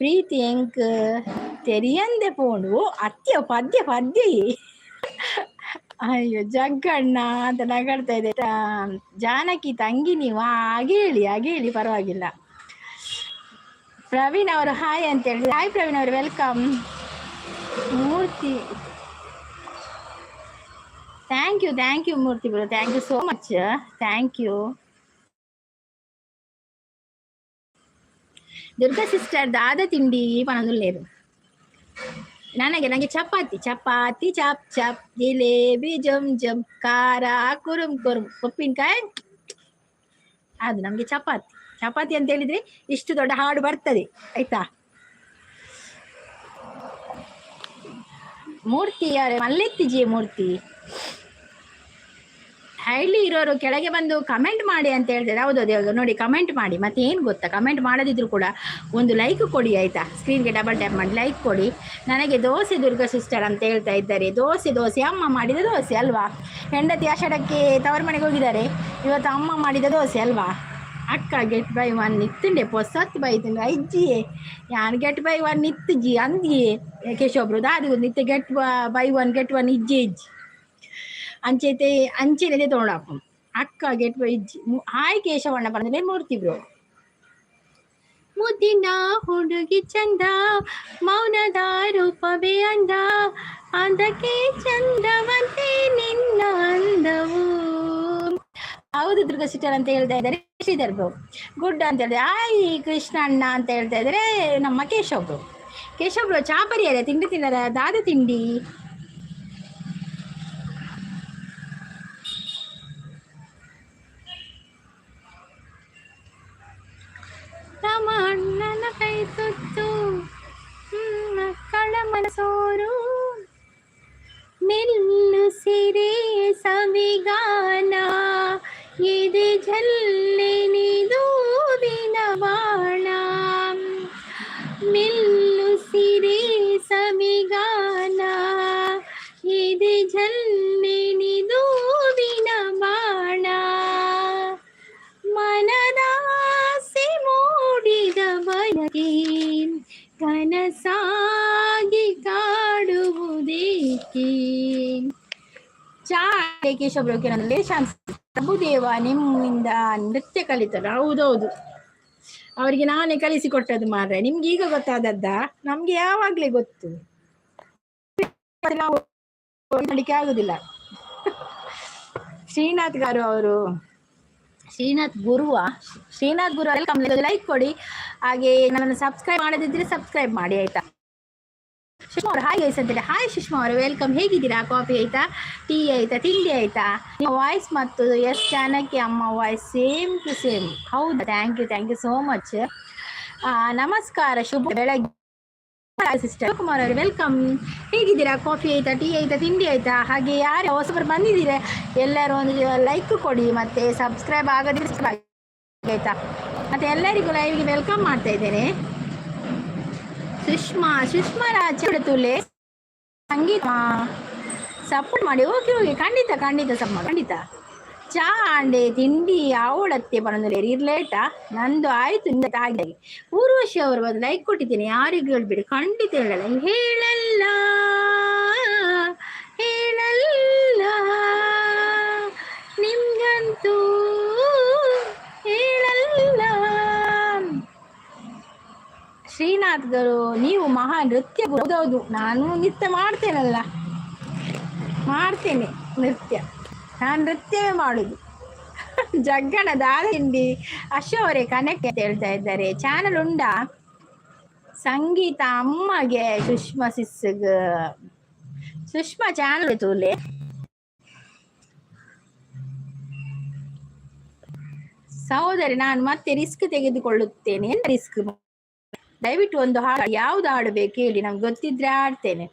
ಪ್ರೀತಿ ಎಂಕ್ ತೆರಿಯಂದೆ ಪೋಂಡು ಅತ್ಯ ಪದ್ಯ ಅಯ್ಯೋ ಜಗ್ಗಣ್ಣ ಅಂತ ನಗಾಡ್ತಾ ಇದೆ. ಜಾನಕಿ ತಂಗಿ ನೀವು ಹಾಗೆ ಹೇಳಿ ಪರವಾಗಿಲ್ಲ. ಪ್ರವೀಣ್ ಅವರು ಹಾಯ್ ಅಂತ ಹೇಳಿ. ಹಾಯ್ ಪ್ರವೀಣ್ ಅವರು, welcome. Murthy, thank you Murthy bro, thank you so much, thank you. Durga sister ದಾದ ತಿಂಡಿ ಪನದುಲ್ಲೇರು. ನನಗೆ ಚಪಾತಿ ಚಾಪ್ ಜಿಲೇಬಿ ಜಮ್ ಖಾರ ಕುರುಮ್ ಉಪ್ಪಿನಕಾಯಿ, ಅದು ನಮಗೆ ಚಪಾತಿ ಅಂತ ಹೇಳಿದ್ರೆ ಇಷ್ಟು ದೊಡ್ಡ ಹಾಡು ಬರ್ತದೆ ಆಯ್ತಾ? ಮೂರ್ತಿ ಯಾರೇ ಮಲ್ಲೆತ್ತಿಜಿಯೇ ಮೂರ್ತಿ. ಹಳ್ಳಿ ಇರೋರು ಕೆಳಗೆ ಬಂದು ಕಮೆಂಟ್ ಮಾಡಿ ಅಂತ ಹೇಳ್ತಾರೆ. ಹೌದು ನೋಡಿ, ಕಮೆಂಟ್ ಮಾಡಿ. ಮತ್ತೆ ಏನು ಗೊತ್ತಾ, ಕಮೆಂಟ್ ಮಾಡದಿದ್ರು ಕೂಡ ಒಂದು ಲೈಕ್ ಕೊಡಿ ಆಯ್ತಾ? ಸ್ಕ್ರೀನ್ಗೆ ಡಬಲ್ ಟ್ಯಾಪ್ ಮಾಡಿ ಲೈಕ್ ಕೊಡಿ. ನನಗೆ ದೋಸೆ ದುರ್ಗಾ ಸಿಸ್ಟರ್ ಅಂತ ಹೇಳ್ತಾ ಇದ್ದಾರೆ. ದೋಸೆ ಅಮ್ಮ ಮಾಡಿದ ದೋಸೆ ಅಲ್ವಾ? ಹೆಂಡತಿ ಆಷಾಢಕ್ಕೆ ತವರ ಮನೆಗೆ ಹೋಗಿದ್ದಾರೆ, ಇವತ್ತು ಅಮ್ಮ ಮಾಡಿದ ದೋಸೆ ಅಲ್ವಾ? ಅಕ್ಕ ಗೆಟ್ ಬೈ ಒನ್ ನಿತ್ತಂಡೆ ಪೊಸತ್ ಬೈತಂಡೆ ಅಜ್ಜಿಯೇ, ಯಾನ್ ಗೆಟ್ ಬೈ ಒನ್ ನಿತ್ತಜಿ ಅಂದಿಯೇ ಕೇಶೊಬ್ರು ದಾದಿ ನಿತ್ಯ get by one get one ಇಜ್ಜಿ ಅಂಚೆನೆ ತೊಗೊಂಡಪ್ಪ ಅಕ್ಕ ಗೆಟ್ ಬೈ ಇಜ್ಜಿ. ಹಾಯ್ ಕೇಶವಣ್ಣ ಬಂದ್ರೆ ಮೂರ್ತಿ ಬ್ರೋ. ಮುದ್ದಿನ ಹುಡುಗಿ ಚಂದ, ಮೌನದ ರೂಪವೇ ಅಂದ, ಅದಕ್ಕೆ ಚಂದವಂತೆ ನಿನ್ನ ಅಂದವು. ಹೌದು ದುರ್ಗಾ ಸಿಸ್ಟರ್ ಅಂತ ಹೇಳ್ತಾ ಇದ್ದಾರೆ ಶ್ರೀಧರ್ ಬ್ರೋ. ಗುಡ್ ಅಂತ ಹೇಳಿದ್ರೆ ಆಯ್ ಕೃಷ್ಣ ಅಣ್ಣ ಅಂತ ಹೇಳ್ತಾ ಇದ್ದಾರೆ ನಮ್ಮ ಕೇಶವ್ ಬ್ರೋ. ಚಾಪರಿ ಅಲ್ಲ, ತಿಂಡಿ ತಿನ್ನರ ದಾದ ತಿಂಡಿ. ನಮ್ಮ ಅಣ್ಣನ ಕೈ ತುತ್ತು ಮಕ್ಕಳ ಮನಸೋರು, ನಿಲ್ಲು ಸಿರೆ ಸವಿಗಾನ, ಇದು ಜಲ್ಲೆನಿದು ದಿನವಾಣ. ಮಿಲ್ಲು ಸಿರೆ ಸವಿಗಾನ, ಇದು ಜಲ್ಲೆನಿದು ದಿನವಾಣ. ಮನದಾಸೆ ಮೂಡಿದ ಬಯಕೆ ಕನಸಾಗಿ ಕಾಡುವುದೇಕೆ, ಕೇಶವ ಬ್ರೋಕೆ ಶಾಂತಿ ಪ್ರಭುದೇವ ನಿಮ್ಮಿಂದ ನೃತ್ಯ ಕಲಿತರು. ಹೌದೌದು, ಅವರಿಗೆ ನಾನೇ ಕಲಿಸಿಕೊಟ್ಟದ್ದು ಮಾರ್ರೆ. ನಿಮ್ಗೆ ಈಗ ಗೊತ್ತಾದದ್ದ? ನಮ್ಗೆ ಯಾವಾಗ್ಲೇ ಗೊತ್ತು, ನಾವು ಮಾಡ್ಲಿಕ್ಕೆ ಆಗುದಿಲ್ಲ. ಶ್ರೀನಾಥ್ ಗಾರು ಅವರು, ಶ್ರೀನಾಥ್ ಗುರುವ, ಶ್ರೀನಾಥ್ ಗುರು ವೆಲ್ಕಮ್. ಲೈಕ್ ಕೊಡಿ, ಹಾಗೆ ನನ್ನನ್ನು ಸಬ್ಸ್ಕ್ರೈಬ್ ಮಾಡದಿದ್ರೆ ಸಬ್ಸ್ಕ್ರೈಬ್ ಮಾಡಿ ಆಯ್ತಾ. ಸುಷ್ಮಾ ಅವರು ಹಾಯ್ ಗೈಸ್ ಅಂತೇಳಿ. ಹಾಯ್ ಸುಷ್ಮಾ ಅವರು ವೆಲ್ಕಮ್. ಹೇಗಿದ್ದೀರಾ? ಕಾಫಿ ಆಯ್ತಾ? ಟೀ ಆಯ್ತಾ? ತಿಂಡಿ ಆಯ್ತಾ? ನಿಮ್ಮ ವಾಯ್ಸ್ ಮತ್ತು ಎಸ್ ಜಾನಕಿ ಅಮ್ಮ ವಾಯ್ಸ್ ಸೇಮ್ ಟು ಸೇಮ್. ಹೌದಾ? Thank you so much. ನಮಸ್ಕಾರ, ಶುಭ ಬೆಳಗ್ಗೆ ಸಿಸ್ಟರ್ ಕುಮಾರ್ ಅವರು ವೆಲ್ಕಮ್. ಹೇಗಿದ್ದೀರಾ? ಕಾಫಿ ಆಯ್ತಾ? ಟೀ ಆಯ್ತಾ? ತಿಂಡಿ ಆಯ್ತಾ? ಹಾಗೆ ಯಾರು ಹೊಸಬರು ಬಂದಿದ್ದೀರಾ ಎಲ್ಲರೂ ಒಂದು ಲೈಕ್ ಕೊಡಿ, ಮತ್ತೆ ಸಬ್ಸ್ಕ್ರೈಬ್ ಆಗದಿದ್ರೆ ಆಯ್ತಾ. ಮತ್ತೆ ಎಲ್ಲರಿಗೂ ಲೈವ್ಗೆ ವೆಲ್ಕಮ್ ಮಾಡ್ತಾ ಇದ್ದೇನೆ. ಸುಷ್ಮಾ ರಾಜುಲೆ ಸಂಗೀತ ಸಪೋರ್ಟ್ ಮಾಡಿ. ಓಕೆ ಖಂಡಿತ ಸಮ್ಮ ಖಂಡಿತ. ಚಾ ಅಂಡೆ ತಿಂಡಿ ಅವಳತ್ತೆ ಬಂದ್ರೆ ಇರ್ಲೇಟಾ? ನಂದು ಆಯ್ತು ಹಾಗೆ. ಊರ್ವಶಿ ಅವರು ಒಂದು ಲೈಕ್ ಕೊಟ್ಟಿದ್ದೀನಿ, ಯಾರಿಗೂ ಹೇಳ್ಬೇಡಿ, ಖಂಡಿತ ಹೇಳಲ್ಲ ನಿಮ್ಗಂತೂ ಹೇಳಲ್ಲ. ಶ್ರೀನಾಥ್ ಗಳು ನೀವು ಮಹಾ ನೃತ್ಯ. ಹೌದೌದು, ನಾನು ನೃತ್ಯ ಮಾಡ್ತೇನೆ ನೃತ್ಯ, ನಾನು ನೃತ್ಯವೇ ಮಾಡುದು. ಜಗ್ಗಣ ದಾದಿಂಡಿ ಅಶೋ ಅವರೇ ಕನೆಕ್ಟ್ ಅಂತ ಹೇಳ್ತಾ ಇದ್ದಾರೆ. ಚಾನಲ್ ಉಂಡಾ? ಸಂಗೀತ ಅಮ್ಮಗೆ ಸುಷ್ಮಾ ಸಿಸ್ಗ್ ಸುಷ್ಮಾ ಚಾನಲ್ ತೂಲೆ ಸಹೋದರಿ. ನಾನು ಮತ್ತೆ ರಿಸ್ಕ್ ತೆಗೆದುಕೊಳ್ಳುತ್ತೇನೆ. ಎಂತ ರಿಸ್ಕ್? ದಯವಿಟ್ಟು ಒಂದು ಹಾಡು, ಯಾವ್ದು ಹಾಡಬೇಕು ಹೇಳಿ, ನಮ್ಗೆ ಗೊತ್ತಿದ್ರೆ ಆಡ್ತೇನೆ.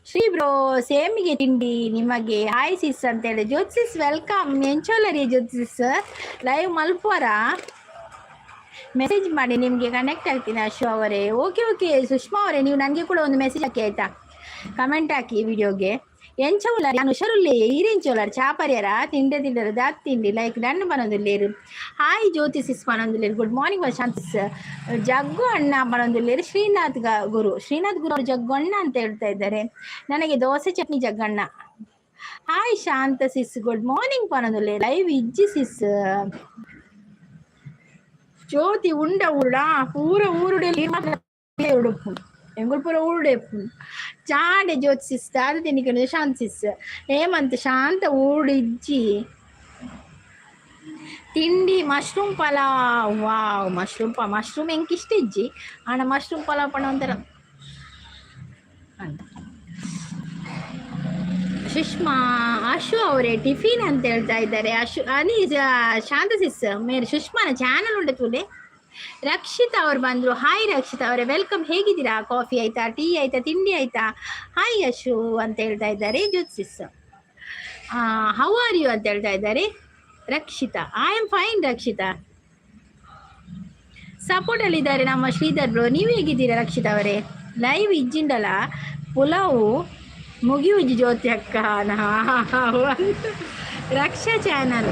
ಶ್ರೀ ಬ್ರೋ ಸೇಮಿಗೆ ತಿಂಡಿ ನಿಮಗೆ. ಹಾಯ್ ಸಿಸ್ ಅಂತ ಹೇಳಿ. Jyothi's welcome. ಎಂಚೋಲರಿ Jyothi's live ಮಲ್ಪುವರ message ಮಾಡಿ, ನಿಮಗೆ ಕನೆಕ್ಟ್ ಆಗ್ತೀನಿ. ಅಶೋ ಅವರೇ ಓಕೆ ಸುಷ್ಮಾ ಅವರೇ ನೀವು ನನಗೆ ಕೂಡ ಒಂದು ಮೆಸೇಜ್ ಹಾಕಿ ಆಯ್ತಾ, ಕಮೆಂಟ್ ಹಾಕಿ ವಿಡಿಯೋಗೆ. ಎಂಚೋಲರ್ ನಾನು ಹುಷಾರುಲ್ಲಿ ಈರೆಂಚೋಲರ್ ಚಾಪರ್ಯರ ತಿಂಡರು ದಾತ್ ತಿಂಡಿ ಲೈಕ್ ಡನ್ ಬನೊಂದುಲ್ಲೇರು. ಹಾಯ್ ಜ್ಯೋತಿಸಿಸ್ ಬನೊಂದುಲ್ಲೇರು. ಗುಡ್ ಮಾರ್ನಿಂಗ್ ಶಾಂತಿಸ್. ಜಗ್ಗು ಅಣ್ಣ ಬನೊಂದುಲ್ಲೇರು. ಶ್ರೀನಾಥ್ ಗುರು ಅವರು ಜಗ್ಗು ಅಣ್ಣ ಅಂತ ಹೇಳ್ತಾ ಇದ್ದಾರೆ. ನನಗೆ ದೋಸೆ ಚಟ್ನಿ ಜಗ್ಗಣ್ಣ. ಹಾಯ್ ಶಾಂತ ಸಿಸ್ ಗುಡ್ ಮಾರ್ನಿಂಗ್ ಬನೊಂದುಲ್ಲೇರು. ಲೈವ್ ಇಜ್ಜಿ ಸಿಸ್. ಜ್ಯೋತಿ ಉಂಡ ಊರುಡಾ ಪೂರ ಊರುಡೆ ಉಡುಪು ಎಂಗುಳು ಪೂರ ಊರುಡೆಪ್ಪು ಚಾಡೆ ಜ್ಯೋತಿಸಿಸ್ ದಾದ ತಿನ್ನಿಕೊಂಡು ಶಾಂತಿಸ್ ಹೇಮಂತ್ ಶಾಂತ ಊಡಿಜ್ಜಿ ತಿಂಡಿ ಮಶ್ರೂಮ್ ಪಲಾವ್. ವಾವ್, ಮಶ್ರೂಮ್ ಎಂಕಿಷ್ಟ ಇಜ್ಜಿ ಆಣ ಮಶ್ರೂಮ್ ಪಲಾವ್ ಪಣ ಒಂಥರ ಅಂತ. ಸುಷ್ಮಾ ಅಶು ಅವರೇ ಟಿಫಿನ್ ಅಂತ ಹೇಳ್ತಾ ಇದ್ದಾರೆ. ಅಶು ಅನಿ ಶಾಂತ ಸಿಸ್ ಮೇರೆ ಸುಷ್ಮಾನ ಚಾನಲ್ ಉಂಡೆ ತೂಲೆ. ರಕ್ಷಿತಾ ಅವ್ರು ಬಂದ್ರು. ಹಾಯ್ ರಕ್ಷಿತಾ ಅವರೇ ವೆಲ್ಕಮ್. ಹೇಗಿದ್ದೀರಾ? ಕಾಫಿ ಆಯ್ತಾ? ಟೀ ಆಯ್ತಾ? ತಿಂಡಿ ಆಯ್ತಾ? ಹಾಯ್ ಅಶು ಅಂತ ಹೇಳ್ತಾ ಇದ್ದಾರೆ. ಜ್ಯೋತಿಸ್ ಹೌ ಆರ್ ಯು ಅಂತ ಹೇಳ್ತಾ ಇದ್ದಾರೆ. Rakshita I am fine. Rakshita support ಅಲ್ಲಿ ಇದ್ದಾರೆ ನಮ್ಮ ಶ್ರೀಧರ್ ಬ್ರೋ. ನೀವು ಹೇಗಿದ್ದೀರಾ ರಕ್ಷಿತಾ ಅವರೇ? ಲೈವ್ ಇಜ್ಜಿಂಡಲ್ಲ ಪುಲಾವು ಮುಗಿಯುಜಿ ಜ್ಯೋತಿ ಅಕ್ಕ. ರಕ್ಷಾ ಚಾನಲ್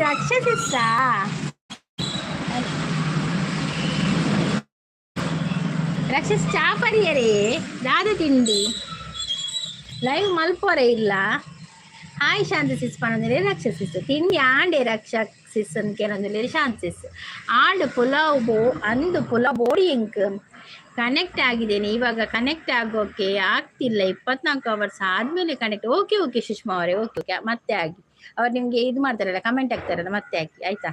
ರಕ್ಷಾ ಸಿಸ್ಸಾ ರಕ್ಷಸ್ ಚಾಪರಿಯರೇ ದಾದ ತಿಂಡಿ ಲೈವ್ ಮಲ್ಪೋರೆ ಇಲ್ಲ. ಹಾಯ್ ಶಾಂತಿ ಸಿಸ್ ಪನೊಂದಿರಿ ರಕ್ಷಸಿಸ್ ತಿಂಡಿ ಆಂಡೆ ರಕ್ಷಸಿಸ್ ಅನ್ಕೇನೊಂದಿರಿ ಶಾಂತಿಸ್ ಆಂಡ್ ಪುಲಾವ್ ಪುಲಾವ್ ಬೋಡಿ ಇಂಕ್ ಕನೆಕ್ಟ್ ಆಗಿದ್ದೇನೆ. ಇವಾಗ ಕನೆಕ್ಟ್ ಆಗೋಕೆ ಆಗ್ತಿಲ್ಲ, 24 ಅವರ್ಸ್ ಆದ್ಮೇಲೆ ಕನೆಕ್ಟ್. ಓಕೆ ಸುಷ್ಮಾ ಅವರೇ ಓಕೆ ಮತ್ತೆ ಆಗಿ. ಅವ್ರು ನಿಮ್ಗೆ ಇದು ಮಾಡ್ತಾರಲ್ಲ, ಕಮೆಂಟ್ ಆಗ್ತಾರಲ್ಲ, ಮತ್ತೆ ಹಾಕಿ ಆಯ್ತಾ.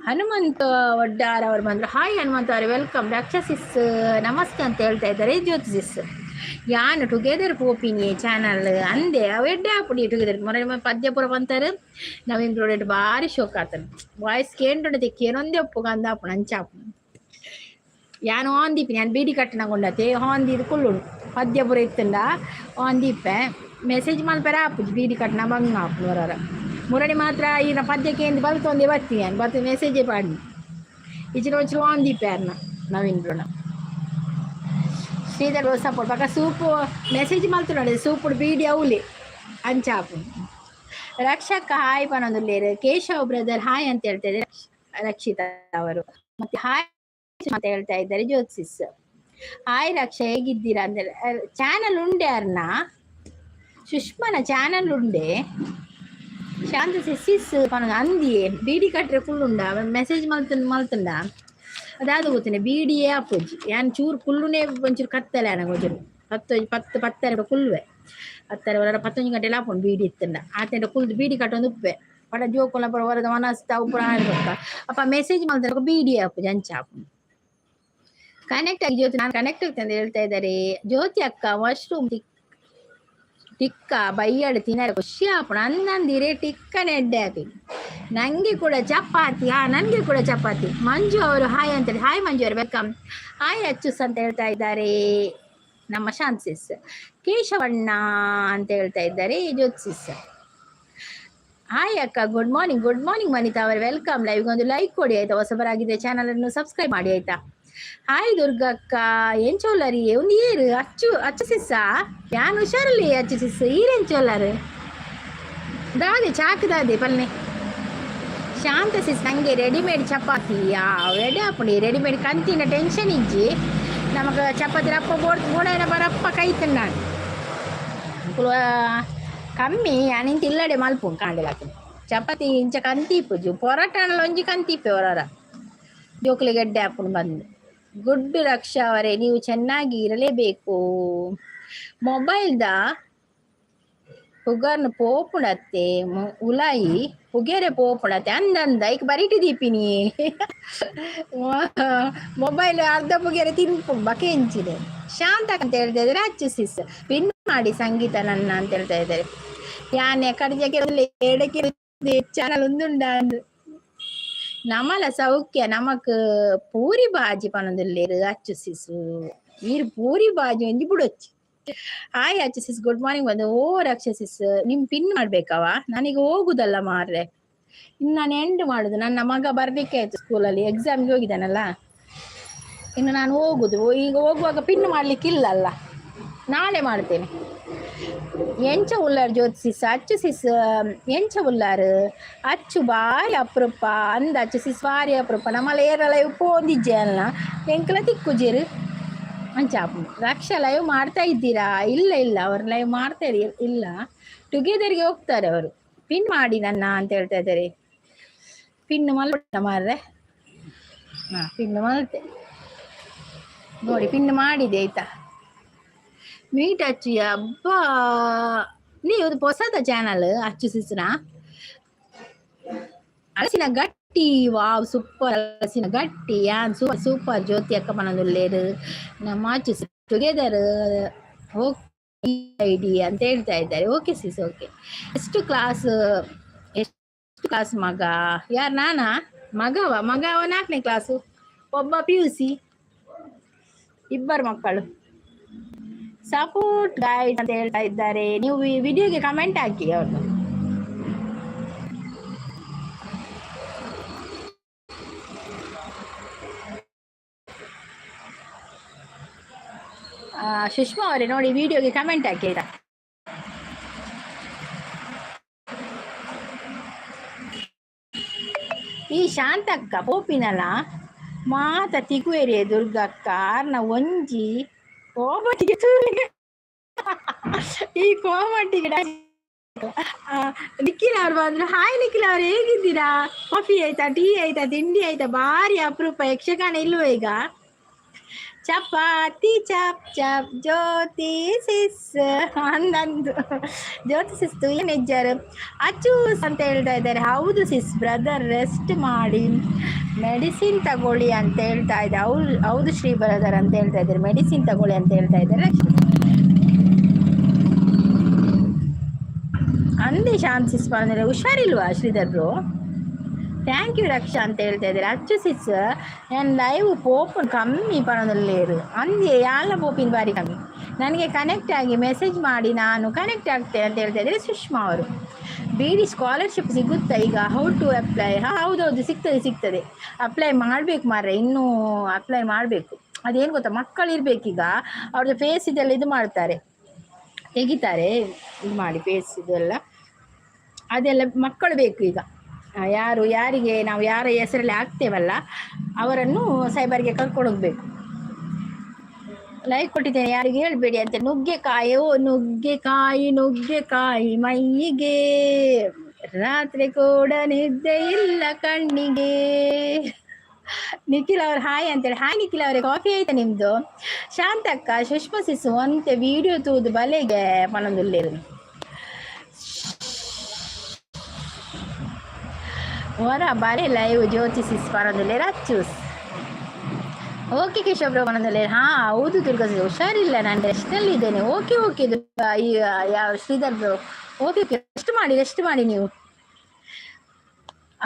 ಹನುಮಂತ ವಡ್ಡಾರ್ ಅವ್ರು ಬಂದ್ರು. ಹಾಯ್ ಹನುಮಂತ ಅವರೇ ವೆಲ್ಕಮ್. ರಕ್ಷಸಿಸ್ ನಮಸ್ತೆ ಅಂತ ಹೇಳ್ತಾ ಇದ್ದಾರೆ. ಜ್ಯೋತಿಸಿಸ್ ಯಾನ್ ಟುಗೆದರ್ ಪೋಪಿನಿ ಚಾನಲ್ ಅಂದೆ ಅವೆಡ್ಡೆ ಹಾಪುಡಿ ಟುಗೆದರ್ ಮೊರ ಪದ್ಯ ಪೂರ ಬಂತಾರೆ. ನವೀನ್ ಪ್ರೋಡೆಕ್ಟ್ ಭಾರಿ ಶೋಕ್ ಆತನ ವಾಯ್ಸ್ ಕೇಂದ್ರ ತೆಕ್ಕೇನೊಂದೇ ಒಪ್ಪು ಅಂದಾಪುಣ ಅಂಚಾಪು ಯಾನು ಆಂದೀಪಿನಿ ನಾನು ಬೀಡಿ ಕಟ್ಟಣಗೊಂಡತೆ ಹಾಂದಿದು ಕುಳ್ಳುಡು ಪದ್ಯ ಪೂರ ಇತ್ತಂಡ ಆಂದೀಪೆ ಮೆಸೇಜ್ ಮಲ್ಪೆರ ಆಪುಜಿ ಬೀಡಿ ಕಟ್ಟಣ ಬಂಗ ಆಪು ಹೊರ ಮುರಡಿ ಮಾತ್ರ ಈಗ ಪದ್ಯಕ್ಕೆ ಎಂದು ಬಲ್ತೊಂದೆ ಬರ್ತೀನಿ ನಾನು ಬರ್ತೀನಿ ಮೆಸೇಜೇ ಪಾಡಿ ಇಚಿನ ವಚ್ಚರು ಆಂದೀಪೆ ಅನ್ನ ನವೀನ್ ಪ್ರೋಣ ಶ್ರೀಧರ್ ಸಪೋರ್ಟ್ ಪಕ್ಕ ಸೂಪು ಮೆಸೇಜ್ ಮಲ್ತು ನೋಡಿ ಸೂಪುಡು ಬೀಡಿ ಅವಲಿ ಅಂಚಾಪು. ರಕ್ಷಕ ಹಾಯ್ ಪನೊಂದುಲ್ಲೇರು. ಕೇಶವ್ ಬ್ರದರ್ ಹಾಯ್ ಅಂತ ಹೇಳ್ತಾ ಇದ್ದಾರೆ ರಕ್ಷಿತಾ ಅವರು. ಮತ್ತೆ ಹಾಯ್ ಅಂತ ಹೇಳ್ತಾ ಇದ್ದಾರೆ ಜ್ಯೋತಿಸ್. ಹಾಯ್ ರಕ್ಷಾ ಹೇಗಿದ್ದೀರಾ ಅಂತ ಚಾನಲ್ ಉಂಡೆ ಅರ್ನ సుష్మన ఛానల్ ఉండే శాంతి సిస్సిస్ పన అంది బీడీ కట్ರೆ కుళ్ళుండా మెసేజ్ మಲ್తుండా ಅದಾದ ಗೊತ್ತಿನ ಬೀಡಿಯೇ ಅಪ್ಪುಜಿ ಯಾನ್ ಚೂರು ಕುಲ್ಲುನೇ ಒಂಚೂರು ಕತ್ತಲೆ ಅನ ಗೊಜರು ಪತ್ತರ ಕುಲ್ವೆ ಹತ್ತರ ಹೊರ 11 ಗಂಟೆ ಲಾಪುಂಡು ಬೀಡಿ ಇತ್ತಂಡ ಆತೆಂಡ ಕುಲ್ದು ಬೀಡಿ ಕಟ್ಟೊಂದು ಉಪ್ಪೆ ಪಡ ಜೋಕುಲ ಪರ ಹೊರದ ಮನಸ್ತ ಉಪ್ಪುರ ಹಾಡ್ಬೇಕ ಅಪ್ಪ ಮೆಸೇಜ್ ಮಾಡ್ತಾರೆ ಬೀಡಿ ಅಪ್ಪು ಅಂಚ ಅಪ್ಪು ಕನೆಕ್ಟ್ ಆಗಿ ಜ್ಯೋತಿ ನಾನು ಕನೆಕ್ಟ್ ಆಗ್ತೇನೆ ಅಂತ ಹೇಳ್ತಾ ಇದ್ದಾರೆ ಜ್ಯೋತಿ ಅಕ್ಕ ಮಶ್ರೂಮ್ ಟಿಕ್ಕ ಬೈಯಡು ತಿನ್ನರೆ ಖುಷಿ ಆಪಣ ಅಂದಂದಿರೇ ಟಿಕ್ಕನೆ ಎಡ್ಡೆ ಹಾಕಿ ನನಗೆ ಕೂಡ ಚಪಾತಿ ನನಗೆ ಕೂಡ ಚಪಾತಿ ಮಂಜು ಅವರು ಹಾಯ್ ಅಂತೇಳಿ ಹಾಯ್ ಮಂಜು ಅವರು ವೆಲ್ಕಮ್ ಹಾಯ್ ಅಚ್ಚುಸ್ ಅಂತ ಹೇಳ್ತಾ ಇದ್ದಾರೆ ನಮ್ಮ ಶಾಂತಿಸ್ ಕೇಶವಣ್ಣ ಅಂತ ಹೇಳ್ತಾ ಇದ್ದಾರೆ ಜ್ಯೋತಿಸ್ ಹಾಯ್ ಅಕ್ಕ ಗುಡ್ ಮಾರ್ನಿಂಗ್ ಮನಿತಾ ಅವರು ವೆಲ್ಕಮ್ ಲೈವ್ಗೆ ಒಂದು ಲೈಕ್ ಕೊಡಿ ಆಯ್ತಾ ಹೊಸಬರಾಗಿದೆ ಚಾನಲ್ ಅನ್ನು ಸಬ್ಸ್ಕ್ರೈಬ್ ಮಾಡಿ ಆಯ್ತಾ ಹಾಯ್ ದುರ್ಗಕ್ಕ ಏನ್ ಚೋಲ್ಲರಿ ಒಂದು ಏರು ಅಚ್ಚು ಸಿಸ್ಸ ಯಾನ್ ಹುಷಾರಲ್ಲಿ ಅಚ್ಚು ಸಿಸ್ಸ ಈರೇನ್ ಚೋಲ್ಲರು ದಾದೆ ಚಾಕದಾದೆ ಪಲ್ನೆ ಶಾಂತ ಸಿಸ್ ನಂಗೆ ರೆಡಿಮೇಡ್ ಚಪಾತಿ ರೆಡಿ ಹಾಪುಂಡಿ ರೆಡಿಮೇಡ್ ಕಂತಿನ ಟೆನ್ಷನ್ ಇಜ್ಜಿ ನಮಗೆ ಚಪಾತಿ ರಪ್ಪ ಬೋಡೈನ ಬರಪ್ಪ ಕೈತನ್ ನಾನು ಕಮ್ಮಿ ಅನಿಂತ ಇಲ್ಲಡೆ ಮಲ್ಪು ಕಾಂಡಿಲಾಕ ಚಪಾತಿ ಇಂಚ ಕಂತಿಪ್ಪು ಪೊರಾಟನಲ್ಲಿ ಒಂಜಿ ಕಂತಿಪ್ಪೆ ಹೊರರ ಜೋಕ್ಲಿ ಗಡ್ಡೆ ಹಾಕೊಂಡು ಬಂದು ಗುಡ್ ರಕ್ಷಾ ಅವರೇ ನೀವು ಚೆನ್ನಾಗಿ ಇರಲೇಬೇಕು ಮೊಬೈಲ್ದ ಪುಗರ್ನ ಪೋಪುಣತ್ತೆ ಉಲಾಯಿ ಪುಗೇರೆ ಪೋಪುಣತ್ತೆ ಅಂದಂದ ಈಗ ಬರೀಟಿ ದೀಪಿನಿ ಮೊಬೈಲ್ ಅರ್ಧ ಪುಗೇರೆ ತಿನ್ಪು ಬಕೆ ಹೆಂಚಿದೆ ಶಾಂತ ಅಂತ ಹೇಳ್ತಾ ಇದ್ದಾರೆ ಅಚ್ಚು ಸಿಸ್ ಪಿನ್ ಮಾಡಿ ಸಂಗೀತ ನನ್ನ ಅಂತ ಹೇಳ್ತಾ ಇದ್ದಾರೆ ಯಾನೆ ಕಡಿಜಕ್ಕೆ ಎಡಕ್ಕೆ ಚಾನಲ್ ಒಂದುಂಡ ನಮಲ ಸೌಖ್ಯ ನಮಕ್ ಪೂರಿ ಬಾಜಿ ಪನದಲ್ಲೇರು ಅಚ್ಚು ಸಿಸು ನೀರು ಪೂರಿ ಬಾಜಿ ಒಂಜಿ ಬಿಡೊಚ್ಚಿ ಹಾಯ್ ಅಚ್ಚು ಸಿಸ್ ಗುಡ್ ಮಾರ್ನಿಂಗ್ ಬಂದು ಓ ರಕ್ಷಸಿಸ್ ನಿಮ್ ಪಿನ್ ಮಾಡ್ಬೇಕವ ನನಗೆ ಹೋಗುದಲ್ಲ ಮಾರ್ರೆ ಇನ್ನು ನಾನು ಎಂಡ್ ಮಾಡುದು ನನ್ನ ಮಗ ಬರ್ಲಿಕ್ಕೆ ಆಯ್ತು ಸ್ಕೂಲಲ್ಲಿ ಎಕ್ಸಾಮ್ಗೆ ಹೋಗಿದ್ದಾನಲ್ಲ ಇನ್ನು ನಾನು ಹೋಗುದು ಈಗ ಹೋಗುವಾಗ ಪಿನ್ ಮಾಡ್ಲಿಕ್ಕಿಲ್ಲಲ್ಲ ನಾಳೆ ಮಾಡ್ತೇನೆ ಎಂಚ ಉಳ್ಳಾರು ಜ್ಯೋತಿ ಸಿಸ್ ಅಚ್ಚು ಸಿಸ್ ಎಂಚ ಉಳ್ಳಾರು ಅಚ್ಚು ಬಾರಿ ಅಪರೂಪ ಅಂದ ಅಚ್ಚು ಸಿಸ್ ಬಾರಿ ಅಪರೂಪ ನಮ್ಮಲ್ಲ ಏರ ಲೈವ್ ಪೋಂದಿಜ್ಜೆ ಅಲ್ಲ ಎಂಕಲ ತಿಕ್ಕುಜೇರು ಅಂಚಾಪು ರಕ್ಷಾ ಲೈವ್ ಮಾಡ್ತಾ ಇದ್ದೀರಾ ಇಲ್ಲ ಅವ್ರು ಲೈವ್ ಮಾಡ್ತಾ ಇಲ್ಲ ಟುಗೆದರ್ಗೆ ಹೋಗ್ತಾರೆ ಅವರು ಪಿನ್ ಮಾಡಿ ನನ್ನ ಅಂತ ಹೇಳ್ತಾ ಇದ್ದಾರೆ ಪಿನ್ ಮಲ್ಟ ಮಾರ್ರೆ ಪಿನ್ ಮಲ್ತೆ ನೋಡಿ ಪಿನ್ ಮಾಡಿದೆ ಆಯ್ತಾ ಮೀಟ್ ಅಚ್ಚು ಅಬ್ಬಾ ನೀವು ಹೊಸದ ಚಾನಲ್ ಅಚ್ಚು ಸಿಸ್ನ ಹಲಸಿನ ಗಟ್ಟಿ ವಾವ್ ಸೂಪರ್ ಹಲಸಿನ ಗಟ್ಟಿ ಯಾನ್ ಸೂಪರ್ ಜ್ಯೋತಿ ಅಕ್ಕ ಮನದಲ್ಲೇರು ನಮ್ಮ ಅಚ್ಚು ಸಿಸ್ ಟುಗೆದರ್ ಐಡಿ ಅಂತ ಹೇಳ್ತಾ ಇದ್ದಾರೆ ಓಕೆ ಸಿಸ್ ಓಕೆ ಎಷ್ಟು ಕ್ಲಾಸ್ ಮಗ ಯಾರು ನಾನಾ ಮಗವ 4ನೇ ಕ್ಲಾಸು ಒಬ್ಬ PUC ಇಬ್ಬರು ಮಕ್ಕಳು ಸಪೋರ್ಟ್ ಗೈಡ್ ಅಂತ ಹೇಳ್ತಾ ಇದ್ದಾರೆ ನೀವು ಈ ವಿಡಿಯೋಗೆ ಕಮೆಂಟ್ ಹಾಕಿ ಅವ್ರದ್ದು ಸುಷ್ಮಾ ಅವರೇ ನೋಡಿ ವಿಡಿಯೋಗೆ ಕಮೆಂಟ್ ಹಾಕಿ ಆಯ್ತಾ ಈ ಶಾಂತಕ್ಕ ಪೋಪಿನಲ್ಲ ಮಾತ ತಿಗುವೇರಿಯ ದುರ್ಗಕ್ಕ ಆರ್ನ ಒಂಜಿ ಕೋಮಟಿಗೆ ಈ ಕೋಮಟಿಗೆ ನಿಖಿಲ್ ಅವ್ರು ಬಂದ್ರು ಹಾಯ್ ನಿಖಿಲ್ ಅವ್ರು ಹೇಗಿದ್ದೀರಾ ಕಾಫಿ ಆಯ್ತಾ ಟೀ ಆಯ್ತಾ ತಿಂಡಿ ಆಯ್ತಾ ಭಾರಿ ಅಪರೂಪ ಯಕ್ಷಗಾನ ಇಲ್ವ ಈಗ ಚಪಾತಿ ಚಪ್ ಚಪ್ ಜ್ಯೋತಿ ಸಿಸ್ ಅಂದಂದು ಜ್ಯೋತಿ ಸಿಸ್ತು ಏನ್ ಹೆಜ್ಜಾರು ಅಚ್ಚೂಸ್ ಅಂತ ಹೇಳ್ತಾ ಇದ್ದಾರೆ ಹೌದು ಸಿಸ್ ಬ್ರದರ್ ರೆಸ್ಟ್ ಮಾಡಿ ಮೆಡಿಸಿನ್ ತಗೊಳ್ಳಿ ಅಂತ ಹೇಳ್ತಾ ಇದ್ದೆ ಹೌದು ಶ್ರೀ ಬ್ರದರ್ ಅಂತ ಹೇಳ್ತಾ ಇದ್ದಾರೆ ಮೆಡಿಸಿನ್ ತಗೊಳ್ಳಿ ಅಂತ ಹೇಳ್ತಾ ಇದ್ದಾರೆ ಅಂದೇ ಶಾಂತ್ ಸಿಸ್ ಬಂದರೆ ಹುಷಾರಿಲ್ವಾ ಶ್ರೀಧರ್ ಬ್ರೋ ಥ್ಯಾಂಕ್ ಯು ರಕ್ಷಾ ಅಂತ ಹೇಳ್ತಾ ಇದ್ದಾರೆ ಅಚ್ಚು ಸಿಸ್ ನಾನು ಲೈವ್ ಪೋಪನ್ ಕಮ್ಮಿ ಪಣದಲ್ಲೇರು ಅಂದೇ ಯಾಲ ಪೋಪಿನ ಬಾರಿ ಕಮ್ಮಿ ನನಗೆ ಕನೆಕ್ಟ್ ಆಗಿ ಮೆಸೇಜ್ ಮಾಡಿ ನಾನು ಕನೆಕ್ಟ್ ಆಗ್ತೇನೆ ಅಂತ ಹೇಳ್ತಾ ಇದ್ದಾರೆ ಸುಷ್ಮಾ ಅವರು BD ಸ್ಕಾಲರ್ಶಿಪ್ ಸಿಗುತ್ತಾ ಈಗ ಹೌ ಟು ಅಪ್ಲೈ ಹೌದೌದು ಸಿಗ್ತದೆ ಅಪ್ಲೈ ಮಾಡಬೇಕು ಮಾರ್ರೆ ಇನ್ನೂ ಅಪ್ಲೈ ಮಾಡಬೇಕು ಅದೇನು ಗೊತ್ತಾ ಮಕ್ಕಳು ಇರಬೇಕೀಗ ಅವ್ರದ್ದು ಫೇಸ್ ಇದೆಲ್ಲ ಇದು ಮಾಡ್ತಾರೆ ತೆಗಿತಾರೆ ಇದು ಮಾಡಿ ಫೇಸ್ ಇದೆಲ್ಲ ಅದೆಲ್ಲ ಮಕ್ಕಳು ಬೇಕು ಈಗ ಯಾರಿಗೆ ನಾವು ಯಾರ ಹೆಸರಲ್ಲಿ ಹಾಕ್ತೇವಲ್ಲ ಅವರನ್ನು ಸೈಬರ್ಗೆ ಕರ್ಕೊಂಡು ಹೋಗ್ಬೇಕು ಲೈಕ್ ಕೊಟ್ಟಿದ್ದೇನೆ, ಯಾರಿಗೆ ಹೇಳ್ಬೇಡಿ ಅಂತ. ನುಗ್ಗೆಕಾಯಿ, ಓ ನುಗ್ಗೆಕಾಯಿ ನುಗ್ಗೆಕಾಯಿ ಮೈಯಿಗೆ, ರಾತ್ರಿ ಕೂಡ ನಿದ್ದೆ ಇಲ್ಲ ಕಣ್ಣಿಗೆ. ನಿಖಿಲ್ ಅವ್ರು ಹಾಯ್ ಅಂತೇಳಿ. ಹಾಯ್ ನಿಖಿಲ್ ಅವರೇ, ಕಾಫಿ ಆಯ್ತಾ ನಿಮ್ದು? ಶಾಂತಕ್ಕ ಸುಷ್ಮಾ ಸಿಸು ಅಂತೆ ವಿಡಿಯೋ ತೂದು ಬಲೆಗೆ ಪನೊಂದುಲ್ಲೇರು ಹೊರ ಬಲೆ ಲೈವ್ ಜ್ಯೋತಿ ಸಿಸ್ ಪನೊಂದುಲ್ಲೇರು ಅಚ್ಚೂಸ್. ಓಕೆ ಕೇಶವ್ ಪನೊಂದುಲ್ಲೇರು. ಹಾ ಹೌದು ದುರ್ಗಾ, ಹುಷಾರಿಲ್ಲ, ನಾನು ರೆಸ್ಟ್ನಲ್ಲಿ ಇದ್ದೇನೆ. ಓಕೆ ಓಕೆ ಯಾವ Sridhar bro, okay okay, rest ಮಾಡಿ ನೀವು.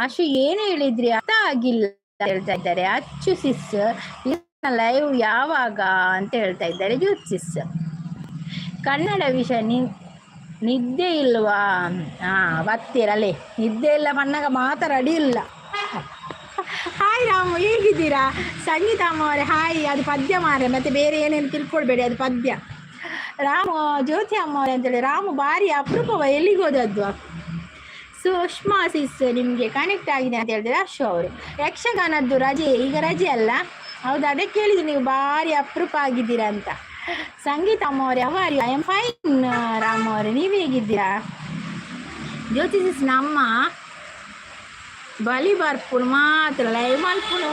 ಅಶು ಏನು ಹೇಳಿದ್ರಿ ಅರ್ಥ ಆಗಿಲ್ಲ ಹೇಳ್ತಾ ಇದ್ದಾರೆ ಅಚ್ಚು ಸಿಸ್. ಲೈವ್ ಯಾವಾಗ ಅಂತ ಹೇಳ್ತಾ ಇದ್ದಾರೆ ಜ್ಯೋತಿ ಸಿಸ್. ಕನ್ನಡ ವಿಷಯ ನಿದ್ದೆ ಇಲ್ವಾ? ಹಾ ಬರ್ತೀರಲ್ಲೇ, ನಿದ್ದೆ ಇಲ್ಲ ಮನ್ನಾಗ ಮಾತಾಡ ಅಡಿ ಇಲ್ಲ. ಹಾಯ್ ರಾಮು, ಹೇಗಿದ್ದೀರಾ? ಸಂಗೀತ ಅಮ್ಮ ಅವರೇ ಹಾಯ್. ಅದು ಪದ್ಯ ಮಾರೆ, ಮತ್ತೆ ಬೇರೆ ಏನೇನು ತಿಳ್ಕೊಳ್ಬೇಡಿ, ಅದು ಪದ್ಯ. ರಾಮು ಜ್ಯೋತಿ ಅಮ್ಮ ಅವರೇ ಅಂತೇಳಿ. ರಾಮು ಭಾರಿ ಅಪರೂಪವ, ಎಲ್ಲಿಗೋದದ್ದು? ಸುಷ್ಮಾ ಸಿಸ್ ನಿಮಗೆ ಕನೆಕ್ಟ್ ಆಗಿದೆ ಅಂತ ಹೇಳಿದ್ರೆ ಅಶು ಅವರು. ಯಕ್ಷಗಾನದ್ದು ರಜೆ, ಈಗ ರಜೆ ಅಲ್ಲ? ಹೌದು, ಅದಕ್ಕೆ ಹೇಳಿದ್ರು ನೀವು ಭಾರಿ ಅಪರೂಪ ಆಗಿದ್ದೀರಾ ಅಂತ. ಸಂಗೀತ ಅಮ್ಮ ಅವರೇ ಅವರಿ ಐ ಆಮ್ ಫೈನ್. ರಾಮ ಅವರೇ ನೀವು ಹೇಗಿದ್ದೀರಾ? ಜ್ಯೋತಿ ಸಿಸ್ ನಮ್ಮ ಬಲಿ ಬರ್ಪುನು ಮಾತ್ರ ಲೈವ್ ಮಲ್ಪುನು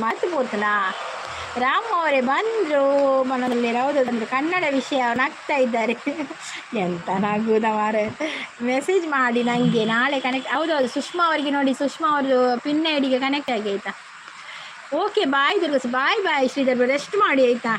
ಮರ್ತು ಪೋತನಾ. ರಾಮ ಅವರೇ ಬಂದರು ಮನದಲ್ಲಿ, ಹೌದು ಬಂದರು. ಕನ್ನಡ ವಿಷಯ ನಗ್ತಾ ಇದ್ದಾರೆ. ಎಂತ ನಗುದ ಮಾರೆ. ಮೆಸೇಜ್ ಮಾಡಿ ನನಗೆ ನಾಳೆ ಕನೆಕ್ಟ್. ಹೌದೌದು, ಸುಷ್ಮಾ ಅವರಿಗೆ ನೋಡಿ, ಸುಷ್ಮಾ ಅವ್ರದ್ದು ಪಿನ್ ಐಡಿಗೆ ಕನೆಕ್ಟ್ ಆಗಿ ಆಯಿತಾ? ಓಕೆ ಬಾಯ್ ದುರ್ಗಸ್, ಬಾಯ್ ಶ್ರೀಧರ್, ರೆಸ್ಟ್ ಮಾಡಿ ಆಯಿತಾ?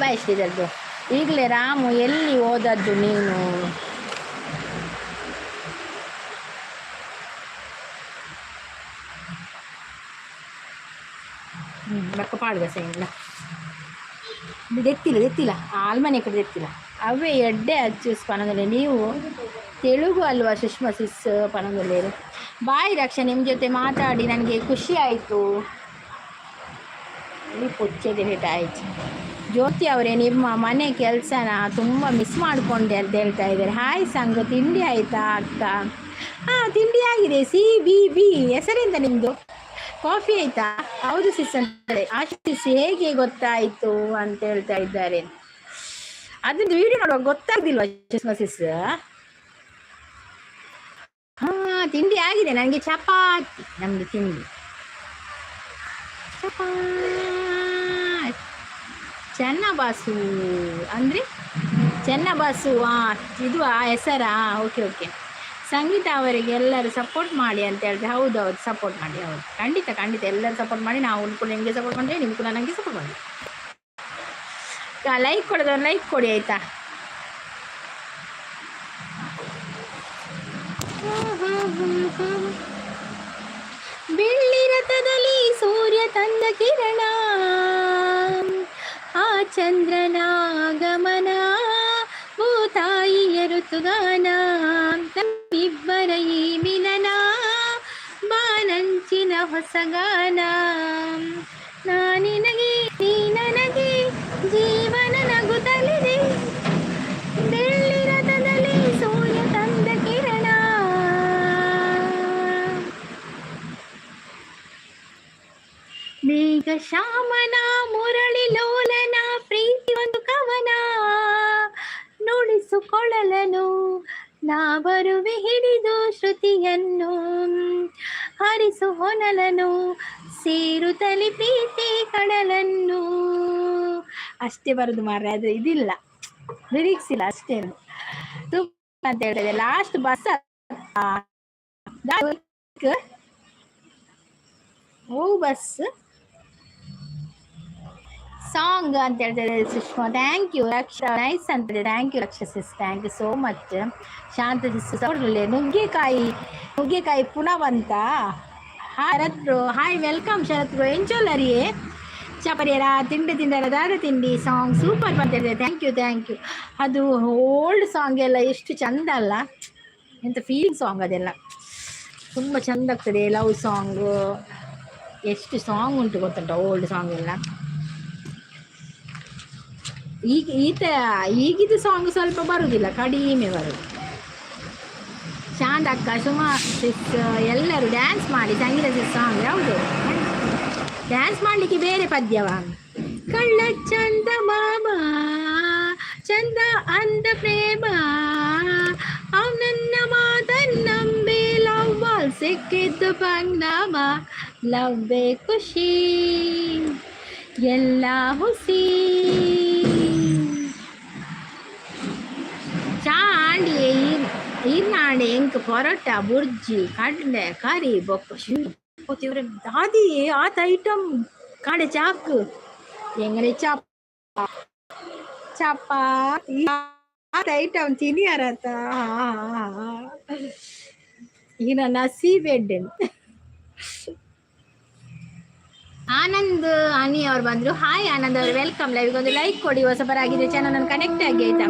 ಬಾಯ್ ಶ್ರೀಧರ್ದು. ಈಗಲೇ ರಾಮು ಎಲ್ಲಿ ಓದದ್ದು ನೀನು? ಬಕ್ಕ ಪಾಡುವ ಸೈನ್ಲ ದೆತ್ತಿಲ್ಲ ಆಲ್ಮನೆ ಕಡೆ ದೆತ್ತಿಲ್ಲ ಅವೇ ಎಡ್ಡೆ ಹಚ್ಚು ಪನದಲ್ಲಿ. ನೀವು ತೆಲುಗು ಅಲ್ವಾ ಸುಷ್ಮಾ ಸಿಸ್ ಪನದಲ್ಲೇರು? ಬಾಯ್ ರಕ್ಷಾ, ನಿಮ್ಮ ಜೊತೆ ಮಾತಾಡಿ ನನಗೆ ಖುಷಿ ಆಯಿತು. ಪೊಚ್ಚೆದೆ ಆಯ್ತು. ಜ್ಯೋತಿ ಅವರೇ, ನಿಮ್ಮ ಮನೆ ಕೆಲಸನ ತುಂಬ ಮಿಸ್ ಮಾಡಿಕೊಂಡೆ ಅಂತ ಹೇಳ್ತಾ ಇದ್ದಾರೆ. ಹಾಯ್ ಸಂಘ, ತಿಂಡಿ ಆಯಿತಾ ಅಕ್ಕ? ಹಾಂ ತಿಂಡಿ ಆಗಿದೆ. CBB ಹೆಸರಿಂದ ನಿಮ್ಮದು? ಕಾಫಿ ಆಯಿತಾ? ಹೌದು ಸಿಸ್ ಅಂತಾರೆ. ಆಶಿಸ್ ಹೇಗೆ ಗೊತ್ತಾಯಿತು ಅಂತ ಹೇಳ್ತಾ ಇದ್ದಾರೆ. ಅದನ್ನು ವಿಡಿಯೋ ನೋಡುವಾಗ ಗೊತ್ತಾಗ್ದಿಲ್ವಾ ಸುಷ್ಮಾ ಸಿಸ್? ಹಾಂ ತಿಂಡಿ ಆಗಿದೆ, ನನಗೆ ಚಪಾತಿ. ನಮ್ಮದು ತಿಂಡಿ ಚೆನ್ನಬಾಸು ಅಂದರೆ ಚೆನ್ನಬಾಸು. ಇದು ಆ ಹೆಸರಾ? ಓಕೆ. ಸಂಗೀತ ಅವರಿಗೆ ಎಲ್ಲರೂ ಸಪೋರ್ಟ್ ಮಾಡಿ ಅಂತ ಹೇಳಿದ್ರೆ ಹೌದು ಸಪೋರ್ಟ್ ಮಾಡಿ. ಹೌದು ಖಂಡಿತ ಎಲ್ಲರೂ ಸಪೋರ್ಟ್ ಮಾಡಿ. ನಾವು ಕೂಡ ನಿಮಗೆ ಸಪೋರ್ಟ್ ಮಾಡಿದ್ರೆ ನೀವು ಕೂಡ ನನಗೆ ಸಪೋರ್ಟ್ ಮಾಡಿ. ಲೈಕ್ ಕೊಡೋದವ್ರು ಲೈಕ್ ಕೊಡಿ ಆಯಿತಾ? ಬೆಳ್ಳಿ ರಥದಲ್ಲಿ ಸೂರ್ಯ ತಂದ ಕಿರಣ, ಆ ಚಂದ್ರನ ಗಮನ, ಭೂತಾಯಿಯ ಋತುಗಾನ, ಇಬ್ಬರ ಈ ಮಿಲನ, ಬಾನಂಚಿನ ಹೊಸಗಾನ. ನಾನಿನಗೆ ನೀ ನನಗೆ ಜೀವನ ನಗುತ್ತಲಿದೆ, ಬೆಳ್ಳಿ ರಥದಲ್ಲಿ ಸೂರ್ಯ ತಂದ ಕಿರಣ. ಮೇಘ ಶ್ಯಾಮನ ಮುರಳಿ ಲೋಲನ, ಪ್ರೀತಿ ಒಂದು ಕವನ, ನುಡಿಸಿಕೊಳ್ಳಲನು ನಾ ಬರುವೆ ಹಿಡಿದು ಶ್ರುತಿಯನ್ನು, ಹರಿಸು ಹೊನಲನು ಸೇರುತ್ತಲಿ ಪ್ರೀತಿ ಕಡಲನ್ನು. ಅಷ್ಟೇ ಬರೋದು ಮಾರ್ರೆ, ಅದು ಇದಿಲ್ಲ, ಲಿರಿಕ್ಸ್ ಇಲ್ಲ, ಅಷ್ಟೇ ಅಂತ ಹೇಳಿದೆ. ಲಾಸ್ಟ್ ಬಸ್ ಬಸ್ ಸಾಂಗ್ ಅಂತ ಹೇಳ್ತಾರೆ Sushma. Thank you Raksha, nice ಅಂತ ಹೇಳಿ. Thank you Raksha sis, thank you so much. Shantha sis ನೋಡ್ರಲ್ಲೇ ನುಗ್ಗೆಕಾಯಿ ಪುನಃ ಬಂತ. Sharath bro hi, welcome Sharath bro. ಎಂಚೋಲ್ಲರಿಯೇ ಚಪರಿಯರ ತಿಂಡಿ ತಿಂದರ ದಾರ ತಿಂಡಿ ಸಾಂಗ್ ಸೂಪರ್ ಬಂದಿದೆ. Thank you. ಅದು ಓಲ್ಡ್ ಸಾಂಗ್ ಎಲ್ಲ ಎಷ್ಟು ಚಂದ ಅಲ್ಲ, ಎಂತ ಫೀಲಿಂಗ್ ಸಾಂಗ್ ಅದೆಲ್ಲ ತುಂಬ ಚಂದ ಆಗ್ತದೆ. ಲವ್ ಸಾಂಗು ಎಷ್ಟು ಸಾಂಗ್ ಉಂಟು ಗೊತ್ತುಂಟ ಓಲ್ಡ್ ಸಾಂಗ್ ಎಲ್ಲ. ಈಗಿದ್ದು ಸಾಂಗ್ ಸ್ವಲ್ಪ ಬರುವುದಿಲ್ಲ, ಕಡಿಮೆ ಬರುದು. ಶಾಂತಕ್ಕ, ಸುಮಾ ಸಿಸ್ ಎಲ್ಲರೂ ಡ್ಯಾನ್ಸ್ ಮಾಡಿ ಸಂಗೀತ ಸಿಸ್ ಸಾಂಗ್ ಯಾವುದು ಡ್ಯಾನ್ಸ್ ಮಾಡಲಿಕ್ಕೆ ಬೇರೆ ಪದ್ಯವ. ಕಳ್ಳ ಚಂದ ಮಾಮ ಚಂದ ಅಂದ ಪ್ರೇಮ ಅವನನ್ನ ಮಾತನ್ನಂಬೆ ಲವ್ ಬಾಲ್ ಸಿಕ್ಕಿದ್ದು ಪರಿಣಾಮ ಲವ್ವೇ ಖುಷಿ ಎಲ್ಲ ಹುಸಿ ಚಾಂಡಿ ಈರ್ನಾಡೆ ಎಂಕ್ ಪರೋಟ ಬುರ್ಜಿ ಕಡ್ಲೆ ಕರಿ ಬೊಕ್ಕ ಶಿವ್ರ ದಾದಿ ಆತ ಐಟಮ್ ಕಾಡೆ ಚಾಕು ಎಂಗಡೆ ಚಪ್ಪ ಆತ ಐಟಮ್ ತಿನಿಯಾರತ ಈಗ ನಸಿ ಬೆಡ್. ಆನಂದ್ ಅನಿ ಅವ್ರು ಬಂದ್ರು. ಹಾಯ್ ಆನಂದ್ ಅವರು, ವೆಲ್ಕಮ್. ಲೈವ್ಗೆ ಒಂದು ಲೈಕ್ ಕೊಡಿ, ಹೊಸಬರಾಗಿದ್ರೆ ಚಾನಲ್ ಕನೆಕ್ಟ್ ಆಗಿ ಆಯ್ತಾ.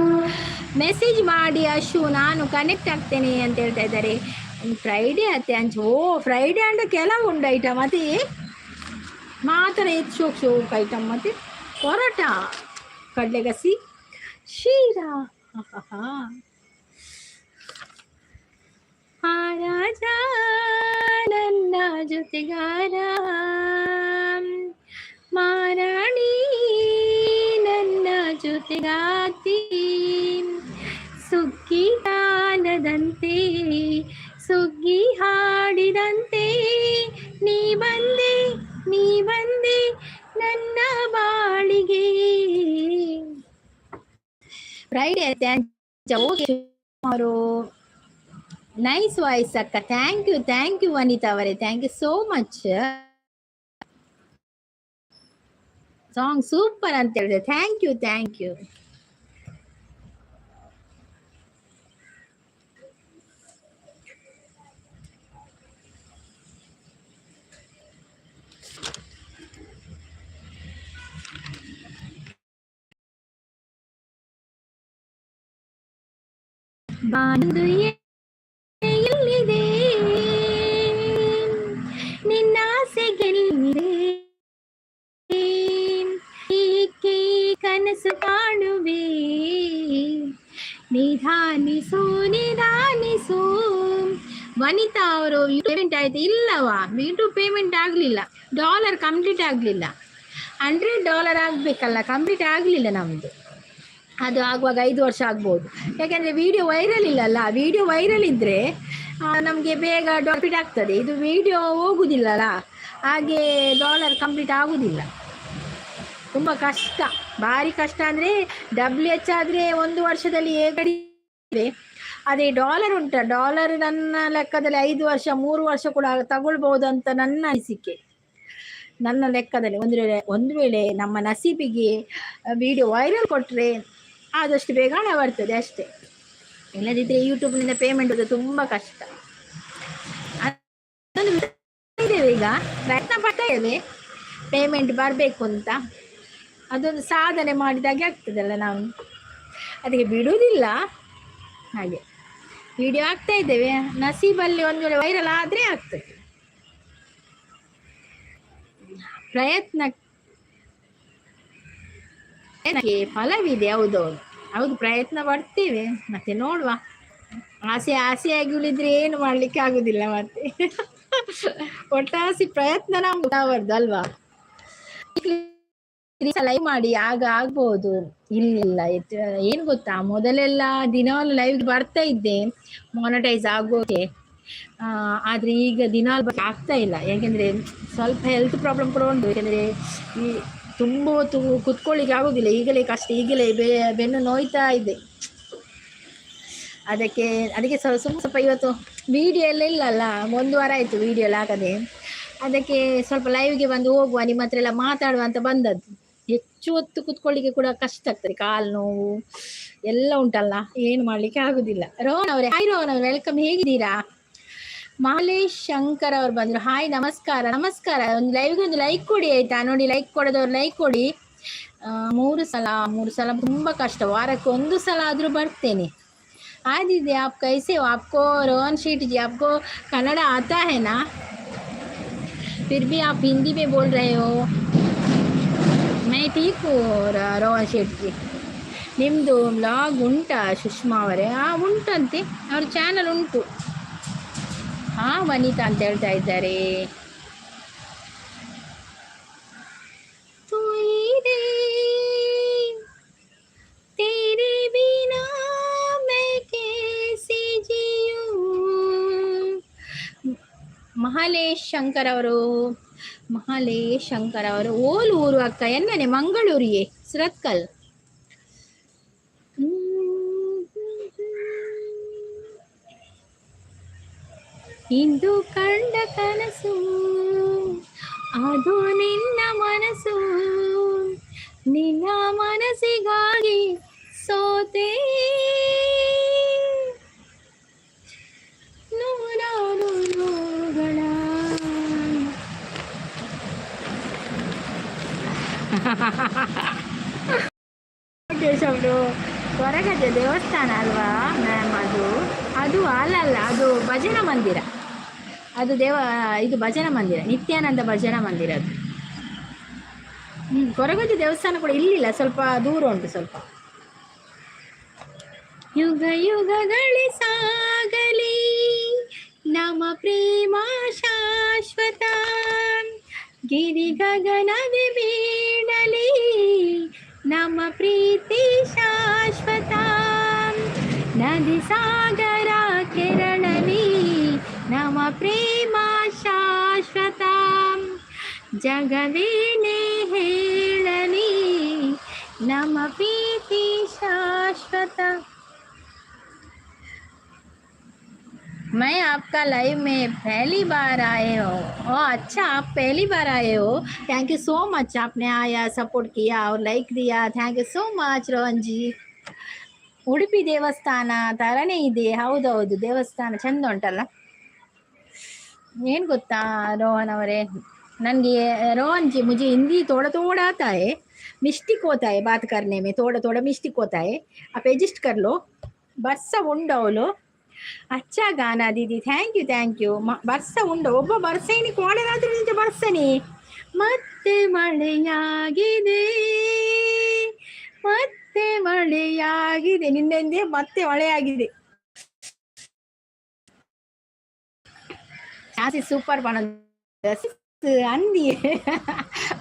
ಮೆಸೇಜ್ ಮಾಡಿ ಅಶು ನಾನು ಕನೆಕ್ಟ್ ಆಗ್ತೇನೆ ಅಂತ ಹೇಳ್ತಾ ಇದ್ದಾರೆ. ಫ್ರೈಡೇ ಅತ್ತೆ ಅಂಚು. ಫ್ರೈಡೇ ಅಂದ್ರೆ ಕೆಲವು ಉಂಡು ಐಟಮ್ ಅದೇ ಮಾತ್ರ ಶೋಕ್ ಐಟಮ್ ಮತ್ತೆ ಪರೋಟ ಕಡಲೆಗಸಿ ಶೀರಾ ರಾಜ ನನ್ನ ಜೊತೆಗಾರ ಮಾರಾಣಿ ನನ್ನ ಜೊತೆಗಾತಿ ಸುಗ್ಗಿ ಗಾನದಂತೆ ಸುಗ್ಗಿ ಹಾಡಿದಂತೆ ನೀ ಬಂದೆ ನನ್ನ ಬಾಳಿಗೆ. ಫ್ರೈಡೇ ಅವರು ನೈಸ್ ವಾಯ್ಸ್ ಅಕ್ಕ. ಥ್ಯಾಂಕ್ ಯು ವನಿತಾ ಅವರೇ, thank you so much. Song super ಅಂತ ಹೇಳಿದೆ. Thank you. ಬಾಂದು ಎಲ್ಲಿದೆ ನಿನ್ನ ಆಸೆ ಗೆಲ್ಲಿದೆ ಏಕೆ ಕನಸು ಕಾಣುವೆ ನಿಧಾನಿಸು. ವನಿತಾ ಅವರು ಪೇಮೆಂಟ್ ಆಯ್ತು ಇಲ್ಲವಾ? ಯೂಟ್ಯೂಬ್ ಪೇಮೆಂಟ್ ಆಗಲಿಲ್ಲ, ಡಾಲರ್ ಕಂಪ್ಲೀಟ್ ಆಗಲಿಲ್ಲ. $100 ಆಗಬೇಕಲ್ಲ, ಕಂಪ್ಲೀಟ್ ಆಗಲಿಲ್ಲ ನಮ್ಮದು. ಅದು ಆಗುವಾಗ 5 ವರ್ಷ ಆಗ್ಬೋದು. ಯಾಕೆಂದರೆ ವಿಡಿಯೋ ವೈರಲ್ ಇಲ್ಲಲ್ಲ. ವಿಡಿಯೋ ವೈರಲ್ ಇದ್ದರೆ ನಮಗೆ ಬೇಗ ಡಾಲ್ಫಿಟ್ ಆಗ್ತದೆ. ಇದು ವಿಡಿಯೋ ಹೋಗುವುದಿಲ್ಲಲ್ಲ, ಹಾಗೆ ಡಾಲರ್ ಕಂಪ್ಲೀಟ್ ಆಗುವುದಿಲ್ಲ. ತುಂಬ ಕಷ್ಟ, ಭಾರಿ ಕಷ್ಟ. ಅಂದರೆ WH ಆದರೆ 1 ವರ್ಷದಲ್ಲಿ ಹೇಗೆ. ಅದೇ ಡಾಲರ್ ಡಾಲರ್ ನನ್ನ ಲೆಕ್ಕದಲ್ಲಿ 5 ವರ್ಷ 3 ವರ್ಷ ಕೂಡ ತಗೊಳ್ಬೋದು ಅಂತ ನನ್ನ ಅನಿಸಿಕೆ. ನನ್ನ ಲೆಕ್ಕದಲ್ಲಿ ಒಂದು ವೇಳೆ ನಮ್ಮ ನಸೀಬಿಗೆ ವಿಡಿಯೋ ವೈರಲ್ ಕೊಟ್ಟರೆ ಆದಷ್ಟು ಬೇಗ ಹಣ ಬರ್ತದೆ ಅಷ್ಟೇ. ಇಲ್ಲದಿದ್ದರೆ ಯೂಟ್ಯೂಬ್ನಿಂದ ಪೇಮೆಂಟ್ ತುಂಬ ಕಷ್ಟ. ಇದ್ದೇವೆ ಈಗ, ಪ್ರಯತ್ನ ಪಡ್ತೇವೆ ಪೇಮೆಂಟ್ ಬರಬೇಕು ಅಂತ. ಅದೊಂದು ಸಾಧನೆ ಮಾಡಿದಾಗೆ ಆಗ್ತದಲ್ಲ ನಾವು, ಅದಕ್ಕೆ ಬಿಡುವುದಿಲ್ಲ. ಹಾಗೆ ವಿಡಿಯೋ ಆಗ್ತಾ ಇದ್ದೇವೆ. ನಸೀಬಲ್ಲಿ ಒಂದು ವೇಳೆ ವೈರಲ್ ಆದರೆ ಆಗ್ತದೆ. ಪ್ರಯತ್ನಕ್ಕೆ ಫಲವಿದೆ. ಹೌದು ಪ್ರಯತ್ನ ಪಡ್ತೇವೆ, ಮತ್ತೆ ನೋಡುವ. ಆಸೆಯಾಗಿ ಉಳಿದ್ರೆ ಏನು ಮಾಡ್ಲಿಕ್ಕೆ ಆಗುದಿಲ್ಲ. ಮತ್ತೆ ಒಟ್ಟಾಸಿ ಪ್ರಯತ್ನ ನಮ್ದು ಅಲ್ವಾ. ಲೈವ್ ಮಾಡಿ ಆಗ ಆಗ್ಬಹುದು. ಇಲ್ಲ ಏನು ಗೊತ್ತಾ, ಮೊದಲೆಲ್ಲ ದಿನಾಲು ಲೈವ್ ಬರ್ತಾ ಇದ್ದೆ ಮಾನಿಟೈಸ್ ಆಗೋಕೆ. ಆದರೆ ಈಗ ದಿನಾಲು ಆಗ್ತಾ ಇಲ್ಲ. ಯಾಕೆಂದರೆ ಸ್ವಲ್ಪ ಹೆಲ್ತ್ ಪ್ರಾಬ್ಲಮ್ ಕೂಡ ಉಂಟು. ಯಾಕೆಂದರೆ ಈ ತುಂಬ ಹೊತ್ತು ಕುತ್ಕೊಳ್ಳಿಕ್ಕೆ ಆಗೋದಿಲ್ಲ. ಈಗಲೇ ಕಷ್ಟ, ಈಗಲೇ ಬೆನ್ನು ನೋಯ್ತಾ ಇದೆ. ಅದಕ್ಕೆ ಸ್ವಲ್ಪ ಇವತ್ತು ವಿಡಿಯೋ ಎಲ್ಲ ಇಲ್ಲಲ್ಲ, 1 ವಾರ ಆಯಿತು ವಿಡಿಯೋ ಎಲ್ಲ ಆಗದೆ. ಅದಕ್ಕೆ ಸ್ವಲ್ಪ ಲೈವ್ಗೆ ಬಂದು ಹೋಗುವ, ನಿಮ್ಮ ಹತ್ರ ಎಲ್ಲ ಮಾತಾಡುವ ಅಂತ ಬಂದದ್ದು. ಹೆಚ್ಚು ಹೊತ್ತು ಕುತ್ಕೊಳ್ಳಿಕ್ಕೆ ಕೂಡ ಕಷ್ಟ ಆಗ್ತದೆ, ಕಾಲು ನೋವು ಎಲ್ಲ ಉಂಟಲ್ಲ, ಏನು ಮಾಡಲಿಕ್ಕೆ ಆಗುದಿಲ್ಲ. ರೋಹನ್ ಅವರೇ, ಹಾಯ್ ರೋಹನ್ ಅವರೇ, ವೆಲ್ಕಮ್. ಹೇಗಿದ್ದೀರಾ? ಮಾಲೇಶ್ ಶಂಕರ್ ಅವ್ರು ಬಂದ್ರು. ಹಾಯ್, ನಮಸ್ಕಾರ ನಮಸ್ಕಾರ. ಒಂದು ಲೈವ್ಗೆ ಒಂದು ಲೈಕ್ ಕೊಡಿ ಆಯ್ತಾ? ನೋಡಿ, ಲೈಕ್ ಕೊಡೋದವ್ರು ಲೈಕ್ ಕೊಡಿ. 3 ಸಲ ತುಂಬಾ ಕಷ್ಟ, ವಾರಕ್ಕೆ 1 ಸಲ ಆದ್ರೂ ಬರ್ತೇನೆ. दीदी आप कैसे हो? आपको रोहन शेट्टी जी, आपको कन्नड़ा आता है ना? फिर भी आप हिंदी में बोल रहे हो. मैं ठीक हूँ रोहन शेट्टी जी. ನಿಮ್ಮದು ವ್ಲಾಗ್ ಉಂಟಾ ಸುಷ್ಮಾ ಅವರೇ? ಉಂಟಂತೆ, ಅವ್ರ ಚಾನಲ್ ಉಂಟು. ವನಿತಾ ಅಂತ ಹೇಳ್ತಾ ಇದ್ದಾರೆ. ಮಹಾಲೇಶ್ ಶಂಕರ್ ಅವರು ಓಲು ಊರು ಅಕ್ಕ ಎನ್ನನೆ ಮಂಗಳೂರಿಗೆ ಸುರತ್ಕಲ್. ಇಂದು ಕಂಡ ಕನಸು ಅದು ನಿನ್ನ ಮನಸ್ಸು, ನಿನ್ನ ಮನಸ್ಸಿಗಾಗಿ ಸೋತೆ ನೂರಾರು ನೋವುಗಳ. ಕೇಶವ್ರು ಹೊರಗಡೆ ದೇವಸ್ಥಾನ ಅಲ್ವಾ ಮ್ಯಾಮ್? ಅದು ಅಲ್ಲಲ್ಲ, ಅದು ಭಜನಾ ಮಂದಿರ. ಅದು ಇದು ಭಜನಾ ಮಂದಿರ, ನಿತ್ಯಾನಂದ ಭಜನಾ ಮಂದಿರ ಅದು. ಕೊರಗಜ್ಜೆ ದೇವಸ್ಥಾನ ಕೂಡ ಇಲ್ಲಿಲ್ಲ, ಸ್ವಲ್ಪ ದೂರ ಉಂಟು ಸ್ವಲ್ಪ. ಯುಗ ಯುಗಗಳೇ ಸಾಗಲಿ ನಮ್ಮ ಪ್ರೇಮ ಶಾಶ್ವತ, ಗಿರಿ ಗಗನವೇ ಬೀಳಲಿ ನಮ್ಮ ಪ್ರೀತಿ ಶಾಶ್ವತ, ನದಿ ಸಾಗರ ಕೆರಳಲಿ ನಮ್ಮ ಪ್ರೇಮ ಶಾಶ್ವತ, ಜಗವೇನೇ ಹೇಳಲಿ ನಮ್ಮ ಪ್ರೀತಿ ಶಾಶ್ವತ. मैं आपका लाइव में पहली बार आए हो. अच्छा, आप पहली बार आए हो. थैंक यू सो मच, आपने आया, सपोर्ट किया और लाइक दिया. Thank you so much Rohan G. Udupi ದೇವಸ್ಥಾನ ಥರನೇ ಇದೆ. ಹೌದೌದು, ದೇವಸ್ಥಾನ ಚಂದ ಉಂಟಲ್ಲ. ಏನು ಗೊತ್ತಾ ರೋಹನ್ ಅವರೇ, ನನಗೆ रोहन जी मुझे हिंदी थोड़ा थोड़ा आता है, मिस्टेक होता है बात करने में, थोड़ा थोड़ा मिस्टेक होता है, आप एडजस्ट कर लो. ಬರ್ಸ ಉಂಡವಳು. ಅಚ್ಚ ಗಾನ ದೀದಿ, ಥ್ಯಾಂಕ್ ಯು. ಬರ್ಸ ಉಂಡ ಒಬ್ಬ ಬರ್ಸೇನಿ ಕೋಣೆನಾದ್ರೂ ನಿಂತ ಬರ್ಸನಿ. ಮತ್ತೆ ಮಳೆಯಾಗಿದೆ ನಿನ್ನೆಂದೇ ಮತ್ತೆ ಮಳೆಯಾಗಿದೆ. ಸೂಪರ್ ಅಂದಿ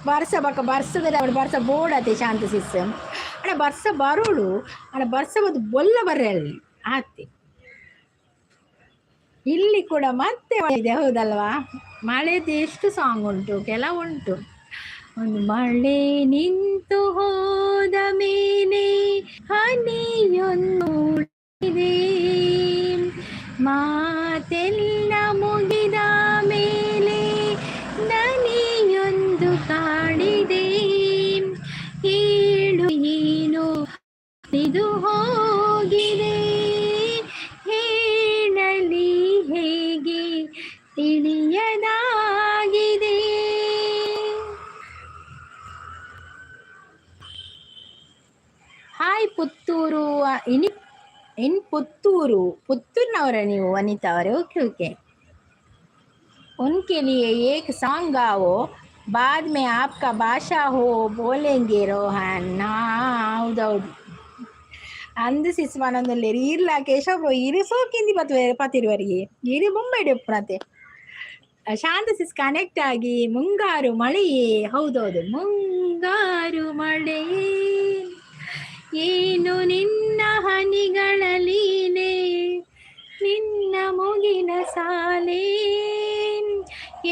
ಬರ್ಸ ಬಕ್ಕ ಬರ್ಸದ ಬರ್ಸ ಬೋಡತೆ ಶಾಂತ ಸಿಸ್ ಅಣ್ಣ ಬರ್ಸ ಬರೋಳು ಅಣ್ಣ ಬರ್ಸ ಬದು ಬೊಲ್ಲ ಬರ್ರಲ್ಲಿ ಆತೆ. ಇಲ್ಲಿ ಕೂಡ ಮತ್ತೆ ಇದೆ, ಹೌದಲ್ವಾ? ಮಳೆದು ಎಷ್ಟು ಸಾಂಗ್ ಉಂಟು, ಕೆಲವುಂಟು. ಒಂದು ಮಳೆ ನಿಂತು ಹೋದ ಮೇಲೆ ಹನಿಯೊಂದು ಇದೆ, ಮಾತೆಲ್ಲ ಮುಗಿದ ಮೇಲೆ ನನಿಯೊಂದು ಕಾಡಿದೆ, ಹೇಳು ಏನು ಇದು ಹೋಗಿದೆ, ಹೇಳಲಿ ಹೇಗೆ ತಿಳಿಯದಾಗಿದೆ. ಹಾಯ್ ಪುತ್ತೂರು, पुत्तूरनवर ನೀವು वनिता ಅವರೇ? ओके. उनके लिए एक सॉन्ग गाओ, बाद में आपका भाषा हो बोलेंगे ರೋಹನ್. ಹೌದೌದು ಅಂದು ಸಿಸ್ಮಾನೊಂದಲ್ಲಿ ಇರ್ಲ ಕೇಶವ್ ಇರು ಸೋಕಿಂದಿ ಪತಿರುವರಿಗೆ ಇರು ಮುಂಬೈ ಎಪ್ಪನತೆ ಶಾಂತ ಸಿಸ್ ಕನೆಕ್ಟ್ ಆಗಿ ಮುಂಗಾರು ಮಳೆಯೇ. ಹೌದೌದು, ಮುಂಗಾರು ಮಳೆಯೇ ಏನು ನಿನ್ನ ಹನಿಗಳ ಲೀಲೆ, ನಿನ್ನ ಮುಗಿನ ಸಾಲೆ,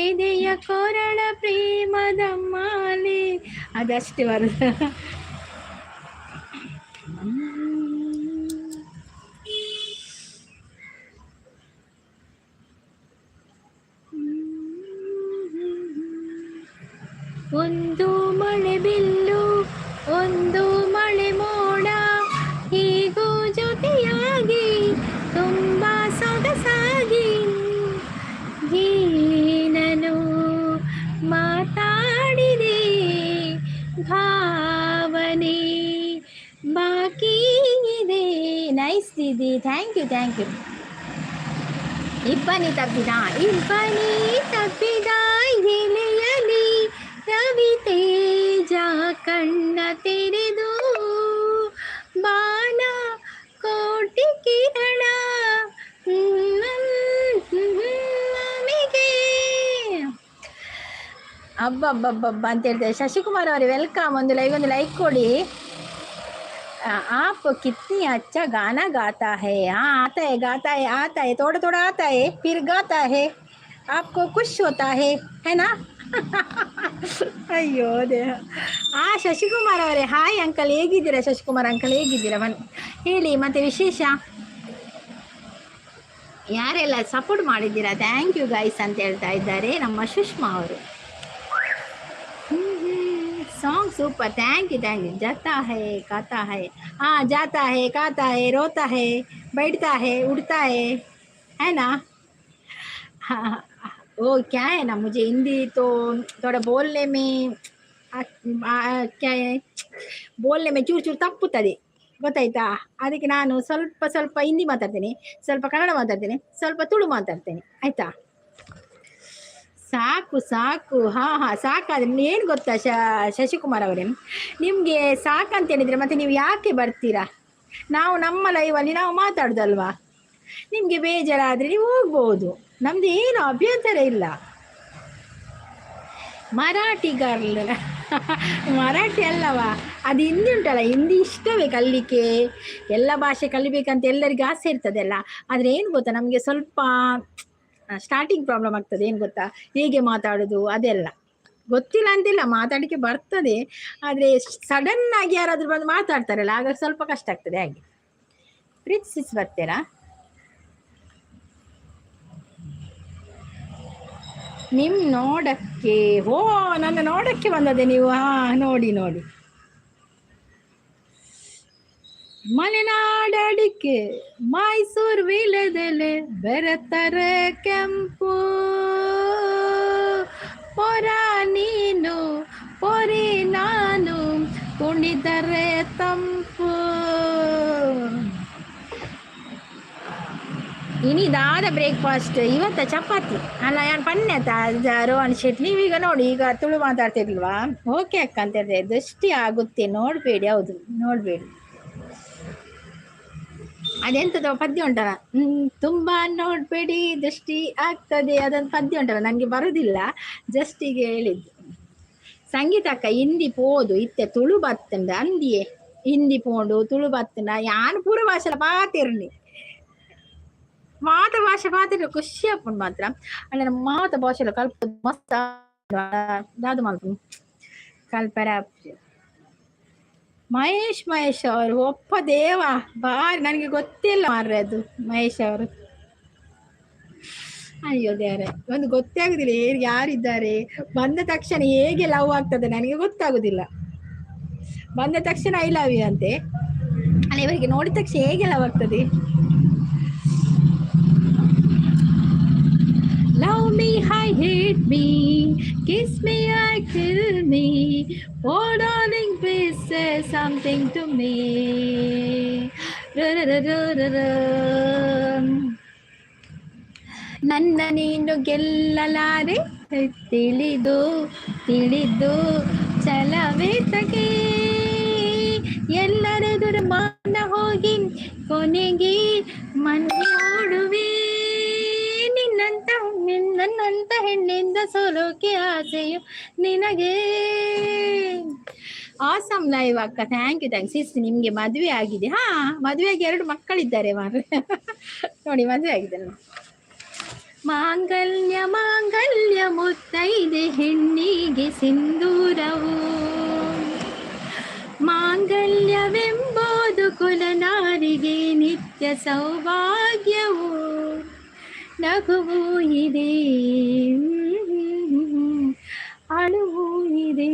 ಎದೆಯ ಕೊರಳ ಪ್ರೇಮದ ಮಾಲೆ. ಅದಷ್ಟು ಬರುದ. ಒಂದು ಮಳೆ ಬಿಲ್ಲು, ಒಂದು ಮಳೆ ಮೋಡ, ಹೀಗೂ ಜೊತೆಯಾಗಿ ತುಂಬಾ ಸೊಗಸಾಗಿ ದೀದಿ, ಥ್ಯಾಂಕ್ ಯು ಥ್ಯಾಂಕ್ ಯು. ಇಬ್ಬನಿ ತಪ್ಪಿದ ಎಲೆಯಲಿ ರವಿ ತೇಜ ಕಣ್ಣ ತೆರೆದು ಬಾಣ ಕೋಟಿ ಕಿರಣ ನಮಿಗೆ ಅಬ್ಬಬ್ಬಬ್ಬಬ್ಬ ಅಂತ ಹೇಳ್ತಾರೆ. ಶಶಿಕುಮಾರ್ ಅವರೇ ವೆಲ್ಕಮ್. ಒಂದು ಲೈಕ್ ಕೊಡಿ. आप कितनी अच्छा गाना गाता है. हाँ गाता है थोड़ा थोड़ा आता है, फिर गाता है, आपको खुश होता है ना. ಅಯ್ಯೋ ದೇಹ. ಶಶಿಕುಮಾರ್ ಅವರೇ ಹಾಯ್ ಅಂಕಲ್, ಹೇಗಿದ್ದೀರಾ? ಶಶಿಕುಮಾರ್ ಅಂಕಲ್ ಹೇಗಿದ್ದೀರಾ? ಹೇಳಿ ಮತ್ತೆ ವಿಶೇಷ, ಯಾರೆಲ್ಲ ಸಪೋರ್ಟ್ ಮಾಡಿದ್ದೀರಾ? ಥ್ಯಾಂಕ್ ಯು ಗೈಸ್ ಅಂತ ಹೇಳ್ತಾ ಇದ್ದಾರೆ ನಮ್ಮ ಸುಷ್ಮಾ ಅವರು. Song super, thank you. जाता है खाता है, हाँ जाता है खाता है, रोता है, बैठता है, उठता है ना. हाँ वो क्या है ना, मुझे हिंदी तो थोड़ा बोलने में क्या है, बोलने में ಚೂರು ಚೂರು ತಪ್ಪುತ್ತದೆ ಗೊತ್ತಾಯ್ತಾ. ಅದಕ್ಕೆ ನಾನು ಸ್ವಲ್ಪ ಹಿಂದಿ ಮಾತಾಡ್ತೇನೆ, ಸ್ವಲ್ಪ ಕನ್ನಡ ಮಾತಾಡ್ತೇನೆ, ಸ್ವಲ್ಪ ತುಳು ಮಾತಾಡ್ತೇನೆ, ಆಯ್ತಾ? ಸಾಕು ಹಾಂ ಸಾಕಾದ್ರೆ ಏನು ಗೊತ್ತಾ ಶಶಿಕುಮಾರ್ ಅವರೇ, ನಿಮಗೆ ಸಾಕಂತ ಹೇಳಿದರೆ ಮತ್ತೆ ನೀವು ಯಾಕೆ ಬರ್ತೀರಾ? ನಾವು ನಮ್ಮ ಲೈವಲ್ಲಿ ನಾವು ಮಾತಾಡೋದಲ್ವಾ. ನಿಮಗೆ ಬೇಜಾರಾದರೆ ನೀವು ಹೋಗ್ಬೋದು, ನಮ್ಮದು ಏನು ಅಭ್ಯಂತರ ಇಲ್ಲ. ಮರಾಠಿ ಗರ್ಲ್ ಮರಾಠಿ ಅಲ್ಲವಾ, ಅದು ಹಿಂದಿ ಉಂಟಲ್ಲ, ಹಿಂದಿ ಇಷ್ಟವೇ ಕಲಿಲಿಕ್ಕೆ, ಎಲ್ಲ ಭಾಷೆ ಕಲಿಬೇಕಂತ ಎಲ್ಲರಿಗೂ ಆಸೆ ಇರ್ತದಲ್ಲ. ಆದರೆ ಏನು ಗೊತ್ತಾ, ನಮಗೆ ಸ್ವಲ್ಪ ಸ್ಟಾರ್ಟಿಂಗ್ ಪ್ರಾಬ್ಲಮ್ ಆಗ್ತದೆ. ಏನು ಗೊತ್ತಾ, ಹೇಗೆ ಮಾತಾಡೋದು ಅದೆಲ್ಲ ಗೊತ್ತಿಲ್ಲ ಅಂತಿಲ್ಲ, ಮಾತಾಡಲಿಕ್ಕೆ ಬರ್ತದೆ. ಆದರೆ ಸಡನ್ ಆಗಿ ಯಾರಾದರೂ ಬಂದು ಮಾತಾಡ್ತಾರಲ್ಲ, ಆಗ ಸ್ವಲ್ಪ ಕಷ್ಟ ಆಗ್ತದೆ. ಹಾಗೆ ಪ್ರೀತಿಸಿ ಬರ್ತೀರಾ? ನೋಡಕ್ಕೆ ನನ್ನ ನೋಡಕ್ಕೆ ಬಂದದೆ ನೀವು. ನೋಡಿ ಮಲೆನಾಡಡಿಕೆ ಮೈಸೂರು ವೀಳ್ಯದೆಲೆ ಬೆರೆತರೆ ಕೆಂಪು, ಪೊರ ನೀನು ಪೊರಿ ನಾನು ಕುಣಿದರೆ ತಂಪು. ಇನಿದಾದ ಬ್ರೇಕ್ಫಾಸ್ಟ್ ಇವತ್ತ ಚಪಾತಿ ಅಲ್ಲ, ಯಾರು ಪನ್ಯತ ರೋಹನ್ ಶೆಟ್ಟಿ. ನೀವೀಗ ನೋಡಿ, ಈಗ ತುಳು ಮಾತಾಡ್ತಿರ್ಲಿಲ್ವಾ? ಓಕೆ ಅಕ್ಕ ಅಂತ ಹೇಳಿದೆ. ದೃಷ್ಟಿ ಆಗುತ್ತೆ ನೋಡಬೇಡಿ. ಹೌದು ನೋಡಬೇಡಿ. ಅದೆಂಥದ್ದು ಪದ್ಯ ಉಂಟಲ್ಲ, ತುಂಬ ನೋಡಬೇಡಿ ದೃಷ್ಟಿ ಆಗ್ತದೆ, ಅದೊಂದು ಪದ್ಯ ಉಂಟಲ್ಲ, ನನಗೆ ಬರೋದಿಲ್ಲ, ಜಸ್ಟ್ ಈಗ ಹೇಳಿದ್ದು. ಸಂಗೀತ ಅಕ್ಕ ಹಿಂದಿ ಪೋದು ಇತ್ತೆ ತುಳು ಬತ್ತಂಡ ಅಂದಿಯೇ, ಹಿಂದಿ ಪೋಂಡು ತುಳು ಬತ್ತಂಡ ಯಾನು ಪೂರ ಭಾಷೆಲ್ಲ ಪಾತಿರ್ನಿ ಮಾತ ಭಾಷೆ ಪಾತಿರ ಖುಷಿ ಹಾಕೊಂಡು ಮಾತ್ರ. ಅಲ್ಲ ನಮ್ಮ ಮಾತ ಭಾಷೆಲ್ಲ ಕಲ್ಪ ಮಸ್ತ್ ದಾದು ಮಾತು ಕಲ್ಪರ. ಮಹೇಶ್ ಅವರು ಒಪ್ಪ ದೇವ ಬಾರಿ, ನನಗೆ ಗೊತ್ತಿಲ್ಲ ಮಾರ್ರೆ ಅದು ಮಹೇಶ್ ಅವರು. ಅಯ್ಯೋ ದೇವರೇ, ಒಂದು ಗೊತ್ತೇ ಆಗುದಿಲ್ಲ ಯಾರಿದ್ದಾರೆ. ಬಂದ ತಕ್ಷಣ ಹೇಗೆ ಲವ್ ಆಗ್ತದೆ ನನಗೆ ಗೊತ್ತಾಗುದಿಲ್ಲ. ಬಂದ ತಕ್ಷಣ ಐ ಲವ್ ಯು ಅಂತೆ, ಅಲ್ಲ ಇವರಿಗೆ ನೋಡಿದ ತಕ್ಷಣ ಹೇಗೆ ಲವ್ ಆಗ್ತದೆ. Love me, I hate me, kiss me, I kill me, oh darling, please say something to me. ನನ್ನ ನೀನು ಗೆಲ್ಲಲಾರೆ ತಿಳಿದು ಚಲವೇ ತಗೆ, ಎಲ್ಲರೆದುರು ಮಾನ ಹೋಗಿ ಕೊನೆಗೆ ಮನೆ ಓಡುವೆ, ನನ್ನಂತ ಹೆಣ್ಣಿಂದ ಸೋಲೋಕೆ ಆಸೆಯು ನಿನಗೆ. ಆಸಮ್ ಲೈವ್ ಅಕ್ಕ, ಥ್ಯಾಂಕ್ ಯು. ಸಿಸ್ ನಿಮ್ಗೆ ಮದುವೆ ಆಗಿದೆ? ಮದುವೆಯಾಗಿ 2 ಮಕ್ಕಳಿದ್ದಾರೆ ಮಾರ್ರೆ. ನೋಡಿ ಮದುವೆ ಆಗಿದೆ. ಮಾಂಗಲ್ಯ ಮುತ್ತೈದೆ ಹೆಣ್ಣಿಗೆ ಸಿಂಧೂರವು, ಮಾಂಗಲ್ಯವೆಂಬುದು ಕುಲನಾರಿಗೆ ನಿತ್ಯ ಸೌಭಾಗ್ಯವು, ನಗುವು ಇದೆ ಅಳುವು ಇದೆ,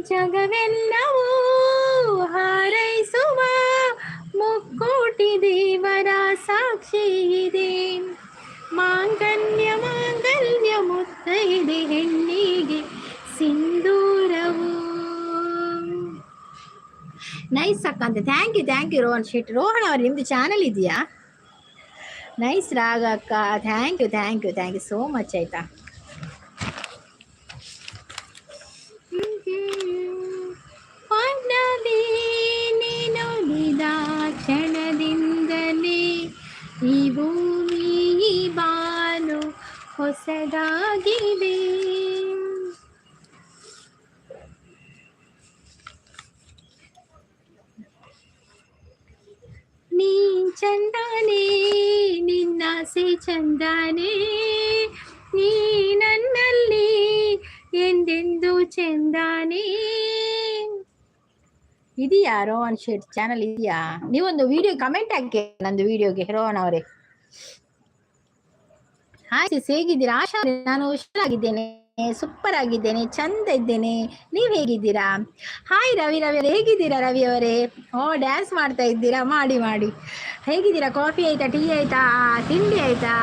ಜಗವೆಲ್ಲವೂ ಹಾರೈಸುವ ಮುಕ್ಕೋಟಿ ದೇವರ ಸಾಕ್ಷಿ ಇದೆ. ಮಾಂಗಲ್ಯ ಮುತ್ತೈದೆ ಹೆಣ್ಣಿಗೆ ಸಿಂಧೂರವು. ನೈಸ್ ಆಶಕ್ಕ ಅಂತ. Thank you Rohan Shetty. ರೋಹನ್ ಅವ್ರು ನಿಮ್ದು ಚಾನಲ್ ಇದೆಯಾ? ನೈಸ್ ರಾಗಕ್ಕ, ಥ್ಯಾಂಕ್ ಯು ಸೋ ಮಚ್ ಆಯ್ತಾ. ನೀನುಳಿದ ಕ್ಷಣದಿಂದಲೇ ಈ ಭೂಮಿ ಈ ಬಾನು ಹೊಸದಾಗಿದೆ. ನೀ ಚಂದಾನೆ ನಿನ್ನಾಸೆ ಚಂದಾನೆ, ನೀ ನನ್ನಲ್ಲಿ ಎಂದೆಂದು ಚಂದಾನೆ. ಇದೆಯಾ ರೋಹನ್ ಶೆಟ್ ಚಾನಲ್ ಇದೆಯಾ? ನೀವೊಂದು ವಿಡಿಯೋ ಕಮೆಂಟ್ ಹಾಕಿ ನಂದು ವಿಡಿಯೋಗೆ ರೋಹನ್ ಅವರೇ. ಹಾಯ್ ಸಿಸ್, ಹೇಗಿದ್ದೀರಾ? ಆಶಾ, ನಾನು ಹುಷಾರಾಗಿದ್ದೇನೆ, ಸೂಪರ್ ಆಗಿದ್ದೇನೆ, ಚಂದ ಇದ್ದೇನೆ. ನೀವ್ ಹೇಗಿದ್ದೀರಾ? ಹಾಯ್ ರವಿ ಅವರೇ, ಹೇಗಿದ್ದೀರಾ ರವಿ ಅವರೇ? ಓ ಡ್ಯಾನ್ಸ್ ಮಾಡ್ತಾ ಇದ್ದೀರಾ? ಮಾಡಿ ಹೇಗಿದ್ದೀರಾ? ಕಾಫಿ ಆಯ್ತಾ, ಟೀ ಆಯ್ತಾ, ತಿಂಡಿ ಆಯ್ತಾ?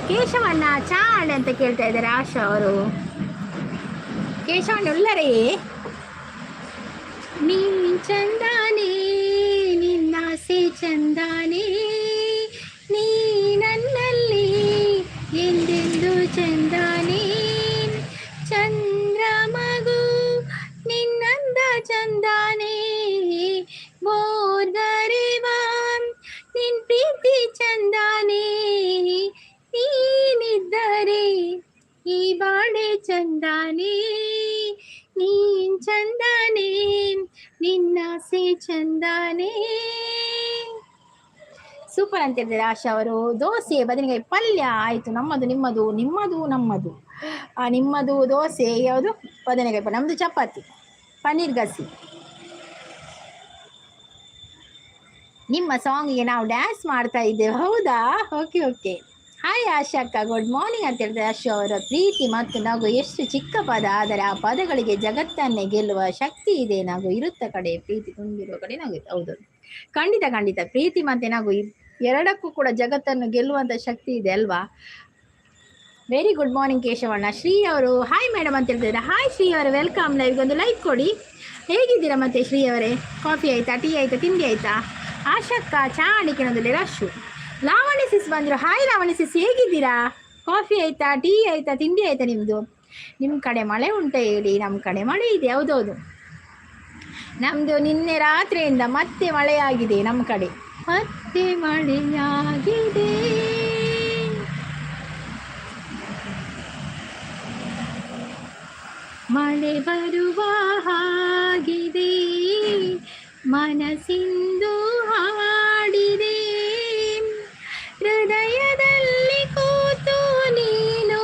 ಕೇಶವಣ್ಣ ಚಾಳೆ ಅಂತ ಕೇಳ್ತಾ ಇದ್ದಾರೆ ಆಶಾ ಅವರು. ಕೇಶವಣ್ಣ ಉಳ್ಳರೇ? ನೀ ಚಂದಾನೆ ನಿನ್ನಾಸೆ ಚಂದಾನೆ, ನೀ ನನ್ನಲ್ಲಿ ಎಂದೆಂದು ಚಂದಾನೆ. ಚಂದ್ರ ಮಗು ನಿನ್ನಂದ ಚಂದಾನೆ, ಬೋರ್ಗರೆವಾ ನಿನ್ ಪ್ರೀತಿ ಚಂದಾನೆ, ನೀನಿದ್ದರೆ ಈ ಬಾಳೆ ಚಂದಾನೆ, ನೀನ್ ಚಂದಾನೆ ನಿನ್ನಾಸೆ ಚಂದಾನೆ. ಸೂಪರ್ ಅಂತ ಹೇಳಿದ್ದಾರೆ ಆಶಾ ಅವರು. ದೋಸೆ ಬದನೆಕಾಯಿ ಪಲ್ಯ ಆಯ್ತು, ನಮ್ಮದು ನಿಮ್ಮದು, ನಿಮ್ಮದು ನಮ್ಮದು. ನಿಮ್ಮದು ದೋಸೆ, ಯಾವುದು ಬದನೆಕಾಯಿ ಪಲ್ಯ, ನಮ್ದು ಚಪಾತಿ ಪನ್ನೀರ್ ಗಸಿ. ನಿಮ್ಮ ಸಾಂಗಿಗೆ ನಾವು ಡ್ಯಾನ್ಸ್ ಮಾಡ್ತಾ ಇದ್ದೇವೆ. ಹೌದಾ? ಓಕೆ. ಹಾಯ್ ಆಶಾ ಅಕ್ಕ, ಗುಡ್ ಮಾರ್ನಿಂಗ್ ಅಂತ ಹೇಳಿದ್ರೆ ಆಶಾ ಅವರ. ಪ್ರೀತಿ ಮತ್ತು ನಗು ಎಷ್ಟು ಚಿಕ್ಕ ಪದ, ಆದರೆ ಆ ಪದಗಳಿಗೆ ಜಗತ್ತನ್ನೇ ಗೆಲ್ಲುವ ಶಕ್ತಿ ಇದೆ. ನಗು ಇರುತ್ತ ಕಡೆ, ಪ್ರೀತಿ ತುಂಬಿರುವ ಕಡೆ ನಗು. ಹೌದು, ಖಂಡಿತ. ಪ್ರೀತಿ ಮತ್ತೆ ನಗು ಎರಡಕ್ಕೂ ಕೂಡ ಜಗತ್ತನ್ನು ಗೆಲ್ಲುವಂತ ಶಕ್ತಿ ಇದೆ ಅಲ್ವಾ? ವೆರಿ ಗುಡ್ ಮಾರ್ನಿಂಗ್ ಕೇಶವಣ್ಣ. ಶ್ರೀ ಅವರು ಹಾಯ್ ಮೇಡಮ್ ಅಂತ ಹೇಳ್ತಿದ್ದಾರೆ. ಹಾಯ್ ಶ್ರೀ ಅವರೇ, ವೆಲ್ಕಮ್. ಲೈವ್ಗೊಂದು ಲೈಕ್ ಕೊಡಿ. ಹೇಗಿದ್ದೀರಾ ಮತ್ತೆ ಶ್ರೀ ಅವರೇ? ಕಾಫಿ ಆಯ್ತಾ, ಟೀ ಆಯ್ತಾ, ತಿಂಡಿ ಆಯ್ತಾ? ಆಶಕ್ಕ ಚಾ ಅಡಿಕೆನದಲ್ಲಿ ರಶ್ಶು. ಲಾವಣಿ ಸಿಸ್ ಬಂದರು. ಹಾಯ್ ಲಾವಣಿ ಸಿಸ್, ಹೇಗಿದ್ದೀರಾ? ಕಾಫಿ ಆಯ್ತಾ, ಟೀ ಆಯ್ತಾ, ತಿಂಡಿ ಆಯ್ತಾ ನಿಮ್ಮದು? ನಿಮ್ಮ ಕಡೆ ಮಳೆ ಉಂಟಾ ಹೇಳಿ? ನಮ್ಮ ಕಡೆ ಮಳೆ ಇದೆ. ಹೌದೌದು, ನಮ್ಮದು ನಿನ್ನೆ ರಾತ್ರಿಯಿಂದ ಮತ್ತೆ ಮಳೆಯಾಗಿದೆ ನಮ್ಮ ಕಡೆ. ಮತ್ತೆ ಮಳೆಯಾಗಿದೆ. ಮಳೆ ಬರುವ ಹಾಗಿದೆ, ಮನಸ್ಸಿಂದು ಹಾಡಿದೆ, ಹೃದಯದಲ್ಲಿ ಕೂತು ನೀನು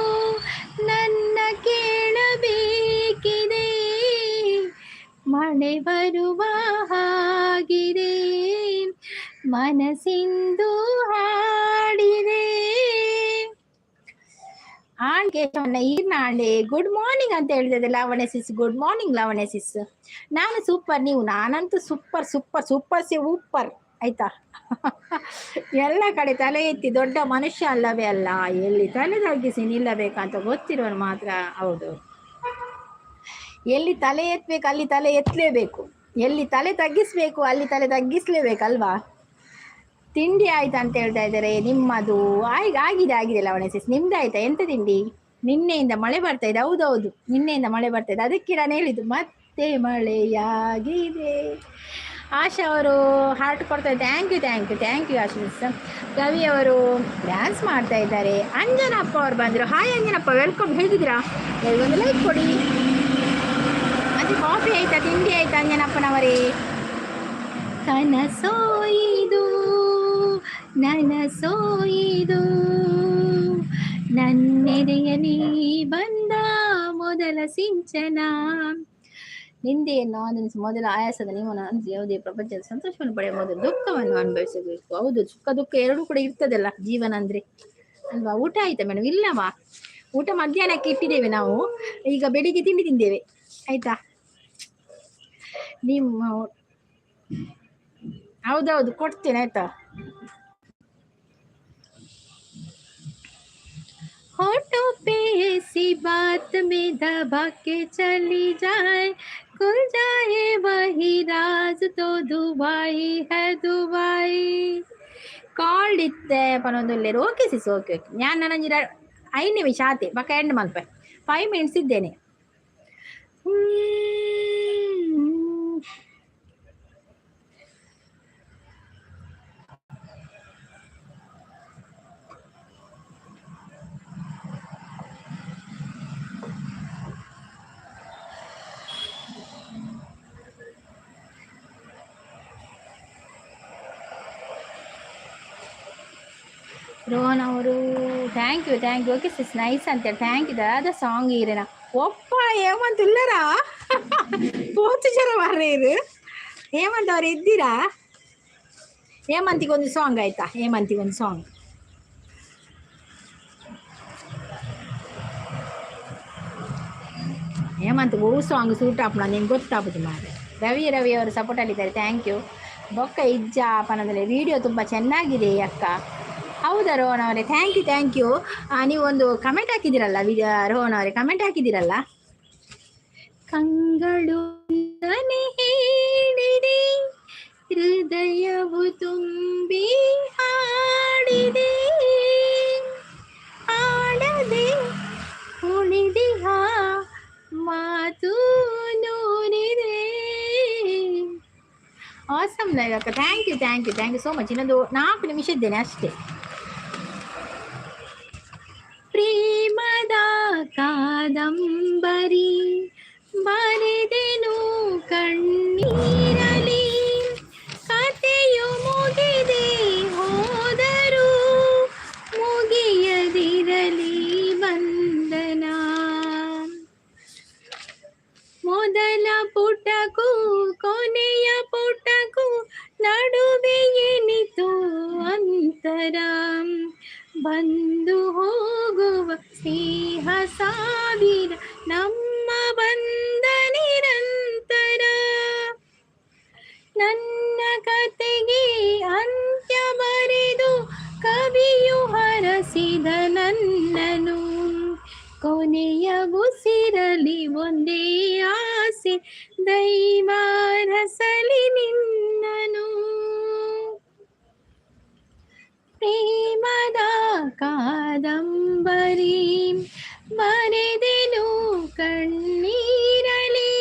ನನ್ನ ಕೇಳಬೇಕಿದೆ. ಮಳೆ ಬರುವ ಹಾಗಿದೆ, ಮನಸ್ಸಿಂದು ಹಾಡಿದೆ. ಕೇಶವಣ್ಣ ಈರ್ನಾಳೆ ಗುಡ್ ಮಾರ್ನಿಂಗ್ ಅಂತ ಹೇಳ್ತಿದ್ದೆ. Lavanya sis good morning. Lavanya sis, ನಾನು ಸೂಪರ್, ನೀವು? ನಾನಂತೂ ಸೂಪರ್ ಆಯ್ತಾ. ಎಲ್ಲ ಕಡೆ ತಲೆ ಎತ್ತಿ ದೊಡ್ಡ ಮನುಷ್ಯ ಅಲ್ಲವೇ ಅಲ್ಲ, ಎಲ್ಲಿ ತಲೆ ತಗ್ಗಿಸಿ ನಿಲ್ಲಬೇಕಂತ ಗೊತ್ತಿರೋರು ಮಾತ್ರ. ಹೌದು, ಎಲ್ಲಿ ತಲೆ ಎತ್ತಬೇಕು ಅಲ್ಲಿ ತಲೆ ಎತ್ತಲೇಬೇಕು, ಎಲ್ಲಿ ತಲೆ ತಗ್ಗಿಸ್ಬೇಕು ಅಲ್ಲಿ ತಲೆ ತಗ್ಗಿಸ್ಲೇಬೇಕಲ್ವಾ? ತಿಂಡಿ ಆಯ್ತಾ ಅಂತ ಹೇಳ್ತಾ ಇದ್ದಾರೆ. ನಿಮ್ಮದು ಆಗಿದೆ ಲಾವಣ್ಯ ಸಿಸ್, ನಿಮ್ದು ಆಯ್ತಾ? ಎಂತ ತಿಂಡಿ? ನಿನ್ನೆಯಿಂದ ಮಳೆ ಬರ್ತಾ ಇದೆ. ಹೌದೌದು, ನಿನ್ನೆಯಿಂದ ಮಳೆ ಬರ್ತಾ ಇದೆ, ಅದಕ್ಕೆ ನಾನು ಹೇಳಿದ್ದು ಮತ್ತೆ ಮಳೆಯಾಗಿದೆ. ಆಶಾ ಅವರು ಹಾರ್ಟ್ ಕೊಡ್ತಾರೆ. ಥ್ಯಾಂಕ್ ಯು ಆಶಾ ಸಿಸ್. ರವಿ ಅವರು ಡ್ಯಾನ್ಸ್ ಮಾಡ್ತಾ ಇದ್ದಾರೆ. ಅಂಜನಪ್ಪ ಅವ್ರು ಬಂದರು. Hi Anjanappa, welcome. ಹೇಗಿದ್ದೀರಾ? ಒಂದು ಲೈಕ್ ಕೊಡಿ. ಮತ್ತೆ ಕಾಫಿ ಆಯ್ತಾ, ತಿಂಡಿ ಆಯ್ತಾ ಅಂಜನಪ್ಪನವರೇ? ಕನಸೋಯಿದು ನನಸೋಯಿದು, ನನ್ನೆದೆಯಲಿ ಬಂದ ಮೊದಲ ಸಿಂಚನ. ನಿಂದೆಯನ್ನು ಆನಂದಿಸಿ ಮೊದಲ ಆಯಾಸದ ನಿಮ್ಮನ್ನು ಆನಂದಿಸಿ ಯಾವುದೇ ಪ್ರಪಂಚದ ಸಂತೋಷವನ್ನು ಪಡೆಯುವ ಮೊದಲು ದುಃಖವನ್ನು ಅನುಭವಿಸಬೇಕು. ಹೌದು, ಸುಖ ದುಃಖ ಎರಡೂ ಕೂಡ ಇರ್ತದಲ್ಲ ಜೀವನ ಅಂದ್ರೆ ಅಲ್ವಾ? ಊಟ ಆಯ್ತಾ ಮೇಡಮ್? ಇಲ್ಲವಾ, ಊಟ ಮಧ್ಯಾಹ್ನಕ್ಕೆ ಇಟ್ಟಿದ್ದೇವೆ ನಾವು, ಈಗ ಬೆಳಿಗ್ಗೆ ತಿಂಡಿ ತಿಂದೇವೆ ಆಯ್ತಾ. ನಿಮ್ಮ ಹೌದೌದು ಕೊಡ್ತೇನೆ ಆಯ್ತಾ. होठों पे ऐसी बात में दबा के चली जाए, खुल जाए वही राज तो दुबई है दुबई ಕಾಲ್ಡ್ ಇತ್ತೆ ಪನೊಂದುಲ್ಲೇರು ಓಕೆ ಸಿಸ್ ಓಕೆ ಓಕೆ ನಾನು ನನಂಜಿ 5 ನಿಮಿಷ ಆತೆ ಬಕ್ಕ ಎಂಡ್ ಮಲ್ಪೆ 5 ಮಿನಿಟ್ಸ್ ಇದ್ದೇನೆ ರೋಹನ್ ಅವರು thank you okay Sis nice ಅಂತೇಳಿ ಥ್ಯಾಂಕ್ ಯು ಅದ ಸಾಂಗ್ ಇರೇನ ಒಪ್ಪ ಹೇಮಂತ್ ಇಲ್ಲರಾ ಪೋತು ಜನ ಬರ್ರೆ ಇದು ಹೇಮಂತ್ ಅವ್ರು ಇದ್ದೀರಾ ಹೇಮಂತಿಗೊಂದು ಸಾಂಗ್ ಆಯ್ತಾ ಹೇಮಂತಿಗೊಂದು ಸಾಂಗ್ ಹೇಮಂತ್ ಹೂ ಸಾಂಗ್ ಸೂಟ್ ಆಪ್ನ ನಿನ್ಗೆ ಗೊತ್ತಾಗ್ಬೋದು ಮಾರೆ ರವಿ ಅವರು ಸಪೋರ್ಟ್ ಅಲ್ಲಿದ್ದಾರೆ ಥ್ಯಾಂಕ್ ಯು ಬೊಕ್ಕ ಇಜ್ಜ ಪನದಲ್ಲಿ ವಿಡಿಯೋ ತುಂಬ ಚೆನ್ನಾಗಿದೆ ಅಕ್ಕ ಹೌದಾ ರೋಹನ್ ಅವರೇ ಥ್ಯಾಂಕ್ ಯು ನೀವು ಒಂದು ಕಮೆಂಟ್ ಹಾಕಿದ್ದೀರಲ್ಲ ರೋಹನ್ ಅವರೇ ಕಮೆಂಟ್ ಹಾಕಿದ್ದೀರಲ್ಲ ಕಂಗಳು ಹೇಳಿದೆ ಹೃದಯವು ತುಂಬಿ ಹಾಡಿದೆ ಹಾಡದೆ ಉಳಿದಿಹ ಮಾತು ನೂರಿದೆ ಆಸಮ್ ಲೈವ್ ಅಕ್ಕ ಥ್ಯಾಂಕ್ ಯು ಸೋ ಮಚ್ ಇನ್ನೊಂದು 4 ನಿಮಿಷ ಇದ್ದೇನೆ ಅಷ್ಟೇ ಪ್ರೇಮದ ಕಾದಂಬರಿ ಬರೆದೆನು ಕಣ್ಣೀರಲಿ ಕಥೆಯು ಮುಗಿದೆ ಹೋದರೂ ಮುಗಿಯದಿರಲಿ ಬಂಧನ ಮೊದಲ ಪುಟಕ್ಕೂ ಕೊನೆಯ ಪುಟಕ್ಕೂ ನಡುವೆ ಏನಿತು ಅಂತರ ಬಂದು ಹೋಗುವ ಸ್ನೇಹ ಸಾವಿರ ನಮ್ಮ ಬಂದ ನಿರಂತರ ನನ್ನ ಕತೆಗೆ ಅಂತ್ಯ ಬರೆದು ಕವಿಯು ಹರಸಿದ ನನ್ನನು ಕೊನೆಯ ಉಸಿರಲಿ ಒಂದೇ ಆಸೆ ದೈವ ರಸಲಿ ನಿನ್ನನು ಪ್ರೇಮದ ಕಾದಂಬರಿ ಬರೆದೆನು ಕಣ್ಣೀರಲಿ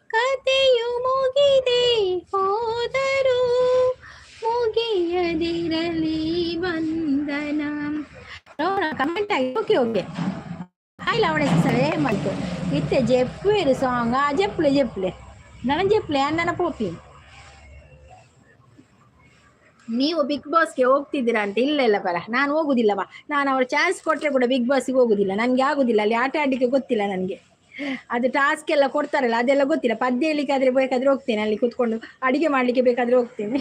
ಕಥೆಯು ಮುಗಿದೆ ಹೋದರೂ ಮುಗಿಯದಿರಲಿ ಬಂಧನ ಕಮೆಂಟ್ ಆಗಿ ಓಕೆ ಹಾಯ್ ಲವಣೆ ಸರಿ ಮಾಡ್ತು ಇತ್ತೆ ಜೆಪ್ಪು ಸಾಂಗ್ ಜೆಪ್ಲೆ ನನ್ನ ಜೆಪ್ಲೆ ನನ್ನ ಪೋಪಿ ನೀವು ಬಿಗ್ ಬಾಸ್ಗೆ ಹೋಗ್ತಿದ್ದೀರಾ ಅಂತ ಇಲ್ಲ ಪರ ನಾನು ಹೋಗುದಿಲ್ಲವ ನಾನು ಅವ್ರ ಚಾನ್ಸ್ ಕೊಟ್ಟರೆ ಕೂಡ ಬಿಗ್ ಬಾಸ್ಗೆ ಹೋಗುದಿಲ್ಲ ನನಗೆ ಆಗುದಿಲ್ಲ ಅಲ್ಲಿ ಆಟ ಆಡಲಿಕ್ಕೆ ಗೊತ್ತಿಲ್ಲ ನನಗೆ ಅದು ಟಾಸ್ಕ್ ಎಲ್ಲ ಕೊಡ್ತಾರಲ್ಲ ಅದೆಲ್ಲ ಗೊತ್ತಿಲ್ಲ ಪದ್ಯ ಹೇಳಲಿಕ್ಕಾದ್ರೆ ಬೇಕಾದ್ರೆ ಹೋಗ್ತೇನೆ ಅಲ್ಲಿ ಕೂತ್ಕೊಂಡು ಅಡುಗೆ ಮಾಡಲಿಕ್ಕೆ ಬೇಕಾದ್ರೆ ಹೋಗ್ತೇನೆ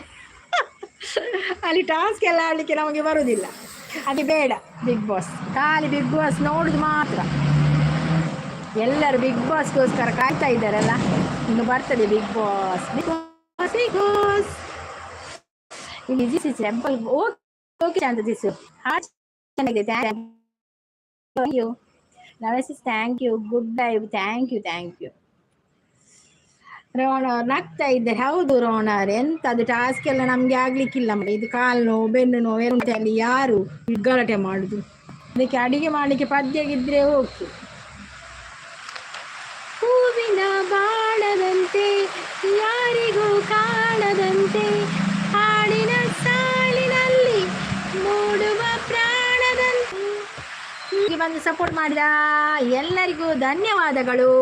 ಅಲ್ಲಿ ಟಾಸ್ಕ್ ಎಲ್ಲ ಆಡಲಿಕ್ಕೆ ನಮಗೆ ಬರುವುದಿಲ್ಲ ಅದು ಬೇಡ ಬಿಗ್ ಬಾಸ್ ಖಾಲಿ ಬಿಗ್ ಬಾಸ್ ನೋಡುದು ಮಾತ್ರ ಎಲ್ಲರೂ ಬಿಗ್ ಬಾಸ್ಗೋಸ್ಕರ ಕಾಯ್ತಾ ಇದ್ದಾರಲ್ಲ ಇನ್ನು ಬರ್ತದೆ ಬಿಗ್ ಬಾಸ್ ಇಲ್ಲಿ ಟೆಂಪಲ್ ಓಕೆ ಅಂತ ದಿಸು ಚೆನ್ನಾಗಿದೆ ಥ್ಯಾಂಕ್ ಯು ನವಸಿಸ್ thank you good live thank you Rohan ಅವ್ರು ನಗ್ತಾ ಇದ್ದಾರೆ ಹೌದು ರೋಹನ್ ಅವ್ರು ಎಂತ ಅದು ಟಾಸ್ಕ್ ಎಲ್ಲ ನಮ್ಗೆ ಆಗ್ಲಿಕ್ಕಿಲ್ಲ ಇದು ಕಾಲು ನೋವು ಬೆನ್ನು ನೋವು ಎಂಟಲ್ಲಿ ಯಾರು ಗಲಾಟೆ ಮಾಡುದು ಅದಕ್ಕೆ ಅಡಿಗೆ ಮಾಡ್ಲಿಕ್ಕೆ ಪದ್ಯಗಿದ್ರೆ ಓಕೆ ಹೂವಿನ ಬಾಳದಂತೆ ಯಾರಿಗೂ ಕಾಣದಂತೆ ಹಾಡಿನ ಸಾಲಿನಲ್ಲಿ ಮೂಡುವ ಪ್ರಾಣದಂತೆ ಬಂದು ಸಪೋರ್ಟ್ ಮಾಡಿದ ಎಲ್ಲರಿಗೂ ಧನ್ಯವಾದಗಳು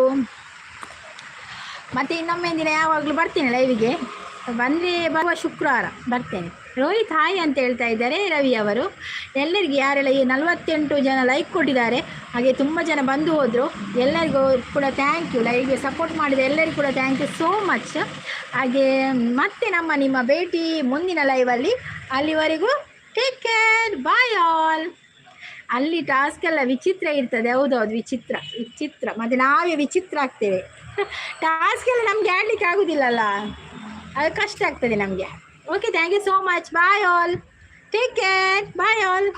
ಮತ್ತೆ ಇನ್ನೊಮ್ಮೆ ದಿನ ಯಾವಾಗಲೂ ಬರ್ತೀನಿ ಲೈವಿಗೆ ಬಂದರೆ ಬರುವ ಶುಕ್ರವಾರ ಬರ್ತೇನೆ ರೋಹಿತ್ ಹಾಯ್ ಅಂತ ಹೇಳ್ತಾ ಇದ್ದಾರೆ ರವಿ ಅವರು ಎಲ್ಲರಿಗೂ ಯಾರೆಲ್ಲ ಈ 48 ಜನ ಲೈಕ್ ಕೊಟ್ಟಿದ್ದಾರೆ ಹಾಗೆ ತುಂಬ ಜನ ಬಂದು ಹೋದರು ಎಲ್ಲರಿಗೂ ಕೂಡ ಥ್ಯಾಂಕ್ ಯು ಲೈವ್ಗೆ ಸಪೋರ್ಟ್ ಮಾಡಿದ ಎಲ್ಲರಿಗೂ ಕೂಡ ಥ್ಯಾಂಕ್ ಯು ಸೋ ಮಚ್ ಹಾಗೆ ಮತ್ತೆ ನಿಮ್ಮ ಭೇಟಿ ಮುಂದಿನ ಲೈವಲ್ಲಿ ಅಲ್ಲಿವರೆಗೂ ಟೇಕ್ ಕೇರ್ ಬಾಯ್ ಆಲ್ ಅಲ್ಲಿ ಟಾಸ್ಕ್ ಎಲ್ಲ ವಿಚಿತ್ರ ಇರ್ತದೆ ಹೌದೌದು ವಿಚಿತ್ರ ಮತ್ತು ನಾವೇ ವಿಚಿತ್ರ ಆಗ್ತೇವೆ ಟಾಸ್ಕ್ ಎಲ್ಲ ನಮಗೆ ಆಡಲಿಕ್ಕೆ ಆಗೋದಿಲ್ಲಲ್ಲ ಅದು ಕಷ್ಟ ಆಗ್ತದೆ ನಮಗೆ okay thank you so much bye all take care bye all